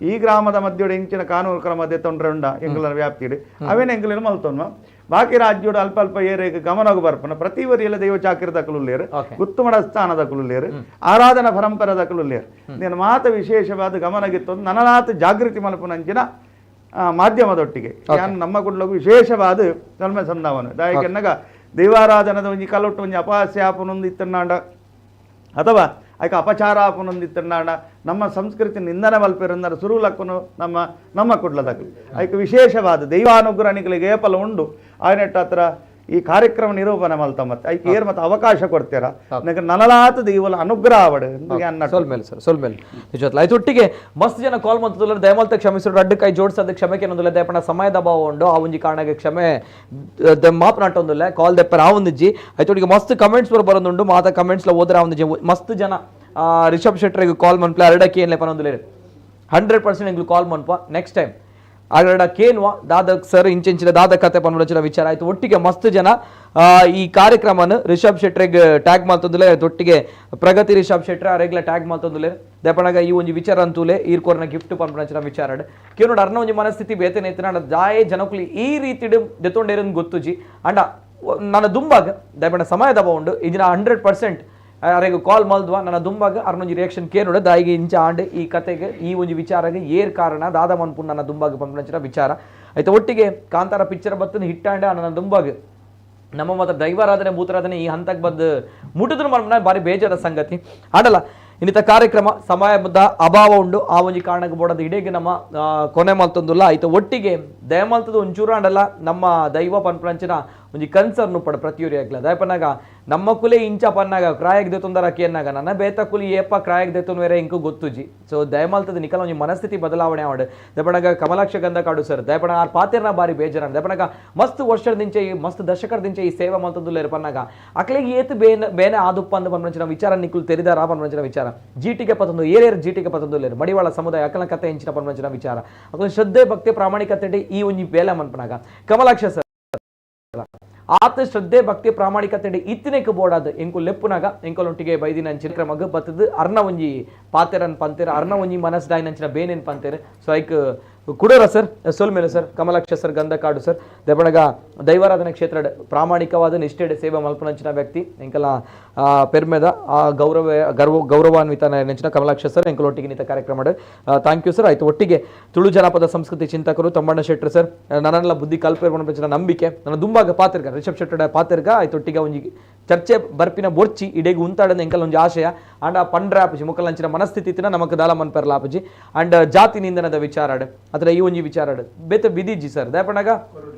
ಈ ಗ್ರಾಮದ ಮಧ್ಯೆ ಎಂಚಿನ ಕಾನೂನು ಕ್ರಮ ದೆತ್ತೊಂಡ್ರೆ ಉಂಡ ಎಂಕಲ ವ್ಯಾಪ್ತಿಡು ಅವೇನು ಎಂಕಲೇನು ಮಲ್ತೊನ್ವ ಬಾಕಿ ರಾಜ್ಯೋಡು ಅಲ್ಪ ಅಲ್ಪ ಏರೇಗ ಗಮನಕ್ಕೆ ಬರ್ಪನ ಪ್ರತಿ ವರಿಯಲ್ಲ ದೈವ ಚಾಕಿರದಕ್ಕಲುಲ್ಲೇರು Okay. ಉತ್ತಮಡ ಸ್ಥಾನದಕ್ಕಲುಲ್ಲೇರು ಆರಾಧನಾ ಪರಂಪರದಕ್ಕಲುಲ್ಲೇರು నేను ಮಾತ ವಿಶೇಷವಾದ ಗಮನಗಿತ್ತು ನನನಾಥ ಜಾಗೃತಿ ಮಲ್ಪನಂಚಿನ ಮಾಧ್ಯಮದೊಟ್ಟಿಗೆ ನಾನು ನಮ್ಮ ಕುಡ್ಲಗು ವಿಶೇಷವಾದ ನಲ್ಮೆ ಸಂದಾವನು ದಾಯಕೆನ್ನಗ ದೈವಾರಾಧನದ ಒಂಜಿ ಕಲೊಟ್ಟು ಒಂಜಿ ಅಪಹಾಸ್ಯ ಆಪನೊಂದು ಇತ್ತನಾಂಡ ಅಥವಾ ಆಯ್ಕೆ ಅಪಚಾರ ಆಪನೊಂದಿತ್ತನಾಂಡ ನಮ್ಮ ಸಂಸ್ಕೃತಿ ನಿಂದನೆ ಮಲ್ಪೆರಂದರ ಸುರುಲಕ್ಕನು ನಮ್ಮ ಕುಡ್ಲದಕ್ಕಲು ಆಯ್ಕೆ ವಿಶೇಷವಾದ ದೈವಾನುಗ್ರಹಣಿಗಳಿಗೆ ಏಪಲ ಉಂಡು ಆಯ್ನೆಟ್ಟ ಹತ್ರ ಈ ಕಾರ್ಯಕ್ರಮ ನಿರೂಪಣೆ ಮಲ್ತ ಮತ್ತೆ ಐಕೆ ಏರ್ ಮತ್ತೆ ಅವಕಾಶ ಕೊಡ್ತೀರಾ ನನಗೆ ನನಲಾತ ದೈವಲ ಅನುಗ್ರಹ ಆವಡು ಸೊಲ್ಮೇಲೆ ಸರ್ ಸೊಲ್ಮೇಲೆ ನಿಜವತ್ಲ ಆಯ್ತು ಒಟ್ಟಿಗೆ ಮಸ್ತ್ ಜನ ಕಾಲ್ ಮಾಡ್ತಿಲ್ಲ ದಯಮಾಲ್ತ ಕ್ಷಮಿಸಿದ್ರು ಅಡ್ಡ ಕೈ ಜೋಡಿಸೋದಕ್ಕೆ ಕ್ಷಮೆಗೆ ಅನ್ನೋದಿಲ್ಲ ದಯಪಣ ಸಮಯದ ಅಭಾವ ಉಂಡು ಆ ಒಂಜಿ ಕಾರಣಕ್ಕೆ ಕ್ಷಮೆ ಮಾಪನಾಟೊಂದಿಲ್ಲ ಕಾಲ್ ದೆಪ್ಪರ ಆ ಒಂದಿಜ್ಜಿ ಆಯ್ತು ಒಟ್ಟಿಗೆ ಮಸ್ತ್ ಕಮೆಂಟ್ಸ್ ಬರೋದುಂಡು ಮಾತ ಕಮೆಂಟ್ಸ್ಲ ಓದ್ರ ಆ ಒಂದಿಜ್ಜಿ ಮಸ್ತ್ ಜನ ರಿಷಬ್ ಶೆಟ್ಟರಿಗೆ ಕಾಲ್ ಮನ್ಪ್ಲ ಎರಡಕ್ಕೆ ಏನ್ಲೆ ಪನೊಂದಿಲ್ಲ 100% ಎಂಗ್ಲು ಕಾಲ್ ಮನ್ಪ ನೆಕ್ಸ್ಟ್ ಟೈಮ್ ಆಗಡ ಕೇನ್ವಾ ದಾದಕ್ ಸರ್ ಇಂಚಿನ ದಾದ ಕತೆ ಪನ್ವಚಿನ ವಿಚಾರ ಆಯ್ತು ಒಟ್ಟಿಗೆ ಮಸ್ತ್ ಜನ ಈ ಕಾರ್ಯಕ್ರಮನ ರಿಷಬ್ ಶೆಟ್ರಿಗೆ ಟ್ಯಾಗ್ ಮಾಡ್ತಂದುಲೆ ಒಟ್ಟಿಗೆ ಪ್ರಗತಿ ರಿಷಬ್ ಶೆಟ್ರ ಅರೆಗ್ಲ ಟ್ಯಾಗ್ ಮಾಡ್ತಂದುಲೆ ದೆಪಣಗ ಈ ಒಂಜಿ ವಿಚಾರ ಅಂತೂಲೆ ಈರ್ಕೋರ್ನ ಗಿಫ್ಟ್ ಪನ್ಪನಚಿನ ವಿಚಾರ ಕೇನೋಡ ಅರ್ನ ಒಂಜಿ ಮನಸ್ಥಿತಿ ಬೇತನೆ ಎತ್ತಿನ ಜಾಯೇ ಜನಕುಲಿ ಈ ರೀತಿ ದೆತ್ತೊಂಡೇರನ್ ಗೊತ್ತುಜಿ ಅಂಡ ನನ್ನ ದುಂಬಾಗ ದಯಪಣ ಸಮಯದ ಉಂಡು ಇದನ್ನ 100% ಅರೆಗೆ ಕಾಲ್ ಮಲ್ದ್ವಾ ನನ್ನ ದುಂಬಾಗ ಅರ್ನೊಂಜಿ ರಿಯಾಕ್ಷನ್ ಕೇನೋಡ ದಾಯಿಗೆ ಇಂಚ ಆಂಡೆ ಈ ಕತೆಗೆ ಈ ಒಂಜಿ ವಿಚಾರಗೆ ಏರ್ ಕಾರಣ ದಾದ ಮನ್ಪುನ್ ನನ್ನ ದುಂಬಾಗ ಪಂಪನಚಿನ ವಿಚಾರ ಆಯ್ತು ಒಟ್ಟಿಗೆ ಕಾಂತಾರ ಪಿಕ್ಚರ್ ಬತ್ತನ ಹಿಟ್ಟಾಂಡೆ ನನ್ನ ದುಂಬಾಗ ನಮ್ಮ ಮಾತ್ರ ದೈವಾರಾಧನೆ ಭೂತರಾಧನೆ ಈ ಹಂತಕ್ಕೆ ಬಂದು ಮುಟ್ಟಿದ್ರು ಮನ್ಪನ ಬಾರಿ ಬೇಜಾರ ಸಂಗತಿ ಆಡಲ್ಲ ಇನ್ನಿತ ಕಾರ್ಯಕ್ರಮ ಸಮಯದ ಅಭಾವ ಉಂಡು ಆ ಒಂಜಿ ಕಾರಣಕ್ಕೆ ಬೋಡದ ಹಿಡೇಗೆ ನಮ್ಮ ಕೊನೆ ಮಲ್ತೊಂದುಲ್ಲ ಆಯ್ತು ಒಟ್ಟಿಗೆ ದಯಮಲ್ತದ ಒಂಚೂರು ಆಂಡಲ್ಲ ನಮ್ಮ ದೈವ ಪನ್ಪಂಚಿನ ಒಂಜಿ ಕನ್ಸರ್ನು ಪಡ ಪ್ರತಿಯೊರಿ ಆಗ್ಲ ದಯಪನಾಗ ನಮ್ಮ ಕುಲೆ ಇಂಚ ಪನ್ನಾಗ ಕ್ರಾಯಕ್ ದೇತೊಂದರ ಕೇನ್ನಾಗ ನನ್ನ ಬೇತ ಕುಲಿ ಏಪ ಕ್ರಾಯಕ್ ದೇತೊನ್ ಬೇರೆ ಇಂಕು ಗೊತ್ತುಜಿ ಸೊ ದಯಮಲ್ತದ ನಿಕಲ ಒಂಜಿ ಮನಸ್ಥಿತಿ ಬದಲಾವಣೆ ಆವಡ್ ದಯಪನಾಗ ಕಮಲಾಕ್ಷ ಗಂಧ ಕಾಡು ಸರ್ ದಯಪನ ಆ ಪಾತೆರ್ನ ಬಾರಿ ಬೇಜಾರ ದಯಪನಾಗ ಮಸ್ತ್ ವರ್ಷದಿಂಚೆ ಮಸ್ತ್ ದಶಕದಿಂಚೆ ಈ ಸೇವೆ ಮಲ್ತದುಲ್ಲ ಪನ್ನಾಗ ಅಕ್ಲೆಗೆ ಏತು ಬೇನೆ ಆದುಪ್ಪ ಅಂದ ಪನ್ಪಂಚಿನ ವಿಚಾರ ನಿಕುಲ್ ತೆರಿದಾರ ಪನ್ಪಂಚಿನ ವಿಚಾರ ಜೀಟಿಗೆ ಪತ್ತೊಂದು ಏರೇರು ಜೀಟಿಗೆ ಪತ್ತೊಂದು ಮಡಿವಾಳ ಸಮುದಾಯ ಅಕಲ ಕತೆ ಹೆಂಚಿನ ಪನ್ಪಂಚಿನ ವಿಚಾರ ಅಕಲ್ ಶ್ರದ್ಧೆ ಭಕ್ತಿ ಪ್ರಾಮಾಣಿಕತೆ ಈ ಒಂಜಿ ಬೇಲೆ ಮನ್ಪನಾಗ ಕಮಲಾಕ್ಷ ಸರ್ ಆತ ಶ್ರದ್ಧೆ ಭಕ್ತಿ ಪ್ರಾಮಾಣಿಕತೆ ಇತ್ತಿನೇಕ ಬೋಡಾದ ಎಂಕು ಲೆಪ್ಪುನಾಗ ಎಂಕೊಲೊಟ್ಟಿಗೆ ಬೈದಿನ ಅಂಚಿನ ಕ್ರಮಗ ಬತ್ತದ ಅರ್ನ ಒಂಜಿ ಪಾತೆರನ್ ಪಂತೆರ ಅರ್ನ ಒಂಜಿ ಮನಸ್ ಡಾಯ್ನ ಅಂಚಿನ ಬೇನೇನ್ ಪಂತೆರ ಸೊ ಐಕ್ ಕುಡೋರ ಸರ್ ಸೋಲ್ಮೇಲೆ ಸರ್ ಕಮಲಾಕ್ಷ ಸರ್ ಗಂಧ ಕಾಡು ಸರ್ ದೆಬಣಗ ದೈವಾರಾಧನೆ ಕ್ಷೇತ್ರ ಪ್ರಾಮಾಣಿಕವಾದ ನಿಷ್ಠೆಡೆ ಸೇವೆ ಮಲ್ಪನಂಚಿನ ವ್ಯಕ್ತಿ ಎಂಕಲ ಪೆರ್ಮೆದ ಆ ಗೌರವಾನ್ವಿತ ನೆಂಚಿನ ಕಮಲಾಕ್ಷ ಸರ್ ಎಂಕಲೊಟ್ಟಿಗೆ ನಿಂತ ಕಾರ್ಯಕ್ರಮ ಥ್ಯಾಂಕ್ ಯು ಸರ್ ಆಯ್ತು ಒಟ್ಟಿಗೆ ತುಳು ಜನಪದ ಸಂಸ್ಕೃತಿ ಚಿಂತಕರು ತಮ್ಮಣ್ಣ ಶೆಟ್ರು ಸರ್ ನನ್ನೆಲ್ಲ ಬುದ್ಧಿ ಕಲ್ಪನೆ ನಂಬಿಕೆ ನನ್ನ ದುಂಬಾಗ ಪಾತಿರ್ಗ ರಿಷಬ್ ಶೆಟ್ಟಡ ಪಾತಿರ್ಗ ಆಯ್ತು ಒಟ್ಟಿಗೆ ಒಂಜಿ ಚರ್ಚೆ ಬರ್ಪಿನ ಬೊರ್ಚಿ ಇಡೇಗೆ ಉಂತಾಡದ ಎಂಕಲ್ ಒಂಜಿ ಆಶಯ ಅಂಡ್ ಪಂಡ್ರ ಆಪಜಿ ಮುಕ್ಕಲಂಚಿನ ಮನಸ್ಥಿತಿ ನಮಕ್ ದಾಲ ಮನ್ಪೆರ್ಲ ಆಪಜಿ ಅಂಡ್ ಜಾತಿ ನಿಂದನದ ವಿಚಾರಾಡ್ ಅದ್ರ ಈ ಒಂಜಿ ವಿಚಾರಾಡ್ ಬೇತ ವಿಧಿಜ್ಜಿ ಸರ್ ದಯಪಣಗ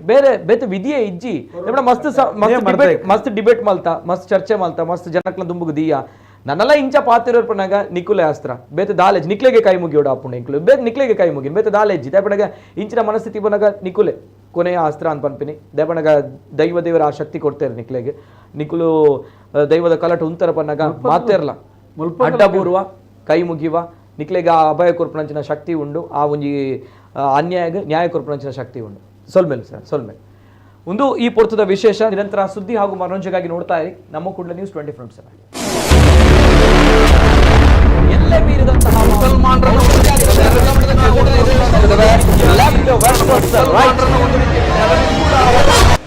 ಬೇರೆ ಬೇತ ವಿಧಿಯೇ ಇಜ್ಜಿ ದಯಪಣ ಮಸ್ತ್ ಡಿಬೇಟ್ ಮಲ್ತ ಮಸ್ತ್ ಚರ್ಚೆ ಮಲ್ತ ಮಸ್ತ್ ಜನಕ್ಲ ದುಂಬುಗ ದೀಯ ನನ್ನೆಲ್ಲ ಇಂಚ ಪಾತಿರೋರ್ ಪಣಗ ನಿಕುಲೆ ಅಸ್ತ್ರ ಬೇತ ದಾಲೇಜ್ ನಿಕ್ಲೆಗೆ ಕೈ ಮುಗಿಯೋಡ ಅಪ್ಪುಂಡ ಇಂಕ್ಲು ಬೇತ ನಿಕ್ಲೆಗೆ ಕೈ ಮುಗಿನ್ ಬೇತ ದಾಲೇಜಿ ದಯಪಣಗ ಇಂಚಿನ ಮನಸ್ಥಿತಿ ಬನಗ ನಿಕುಲೆ ಕೊನೆಯ ಅಸ್ತ್ರ ಅಂತ ಪನ್ಪಿನಿ ದಯಪಣಗ ದೇವರ ಆ ಶಕ್ತಿ ಕೊಡ್ತೇವೆ ನಿಕ್ಲೆಗೆ ನಿಕುಲು ದೈವದ ಕಲಟ ಉಂತರ ಪನ್ನಗ ಮಾತೇರ್ಲ ಅಡ್ಡಬೂರ್ವ ಕೈ ಮುಗಿವ ನಿಕ್ಲೆಗೆ ಆ ಅಭಯ ಕೊರ್ಪಣಂಚಿನ ಶಕ್ತಿ ಉಂಡು ಆ ಒಂಜಿ ಅನ್ಯಾಯ ನ್ಯಾಯ ಕೊರ್ಪಣಂಚಿನ ಶಕ್ತಿ ಉಂಡು ಸೊಲ್ಮೇಲೆ ಸರ್ ಸೊಲ್ಮೇಲೆ ಒಂದು ಈ ಪೊರ್ತದ ವಿಶೇಷ ನಿರಂತರ ಸುದ್ದಿ ಹಾಗೂ ಮನೋರಂಜನೆಗಾಗಿ ನೋಡ್ತಾ ಇರಿ ನಮ್ಮ ಕೂಡಲೇ ನ್ಯೂಸ್ 24/7 ಎಲ್ಲೇ ಮೀರಿದಂತಹ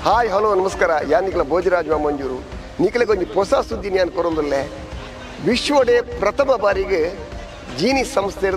ಹಾಯ್ ಹಲೋ ನಮಸ್ಕಾರ ಯಾ ನಿಖಲ ಭೋಜರಾಜ್ ಮಂಜೂರು ನಿಖಲೆ ಕೊಂಚ ಹೊಸ ಸುದ್ದಿ ನಾನು ಕೊರೊಂದುಲ್ಲೆ ವಿಶ್ವಡೆ ಪ್ರಥಮ ಬಾರಿಗೆ ಜೀನಿ ಸಂಸ್ಥೆ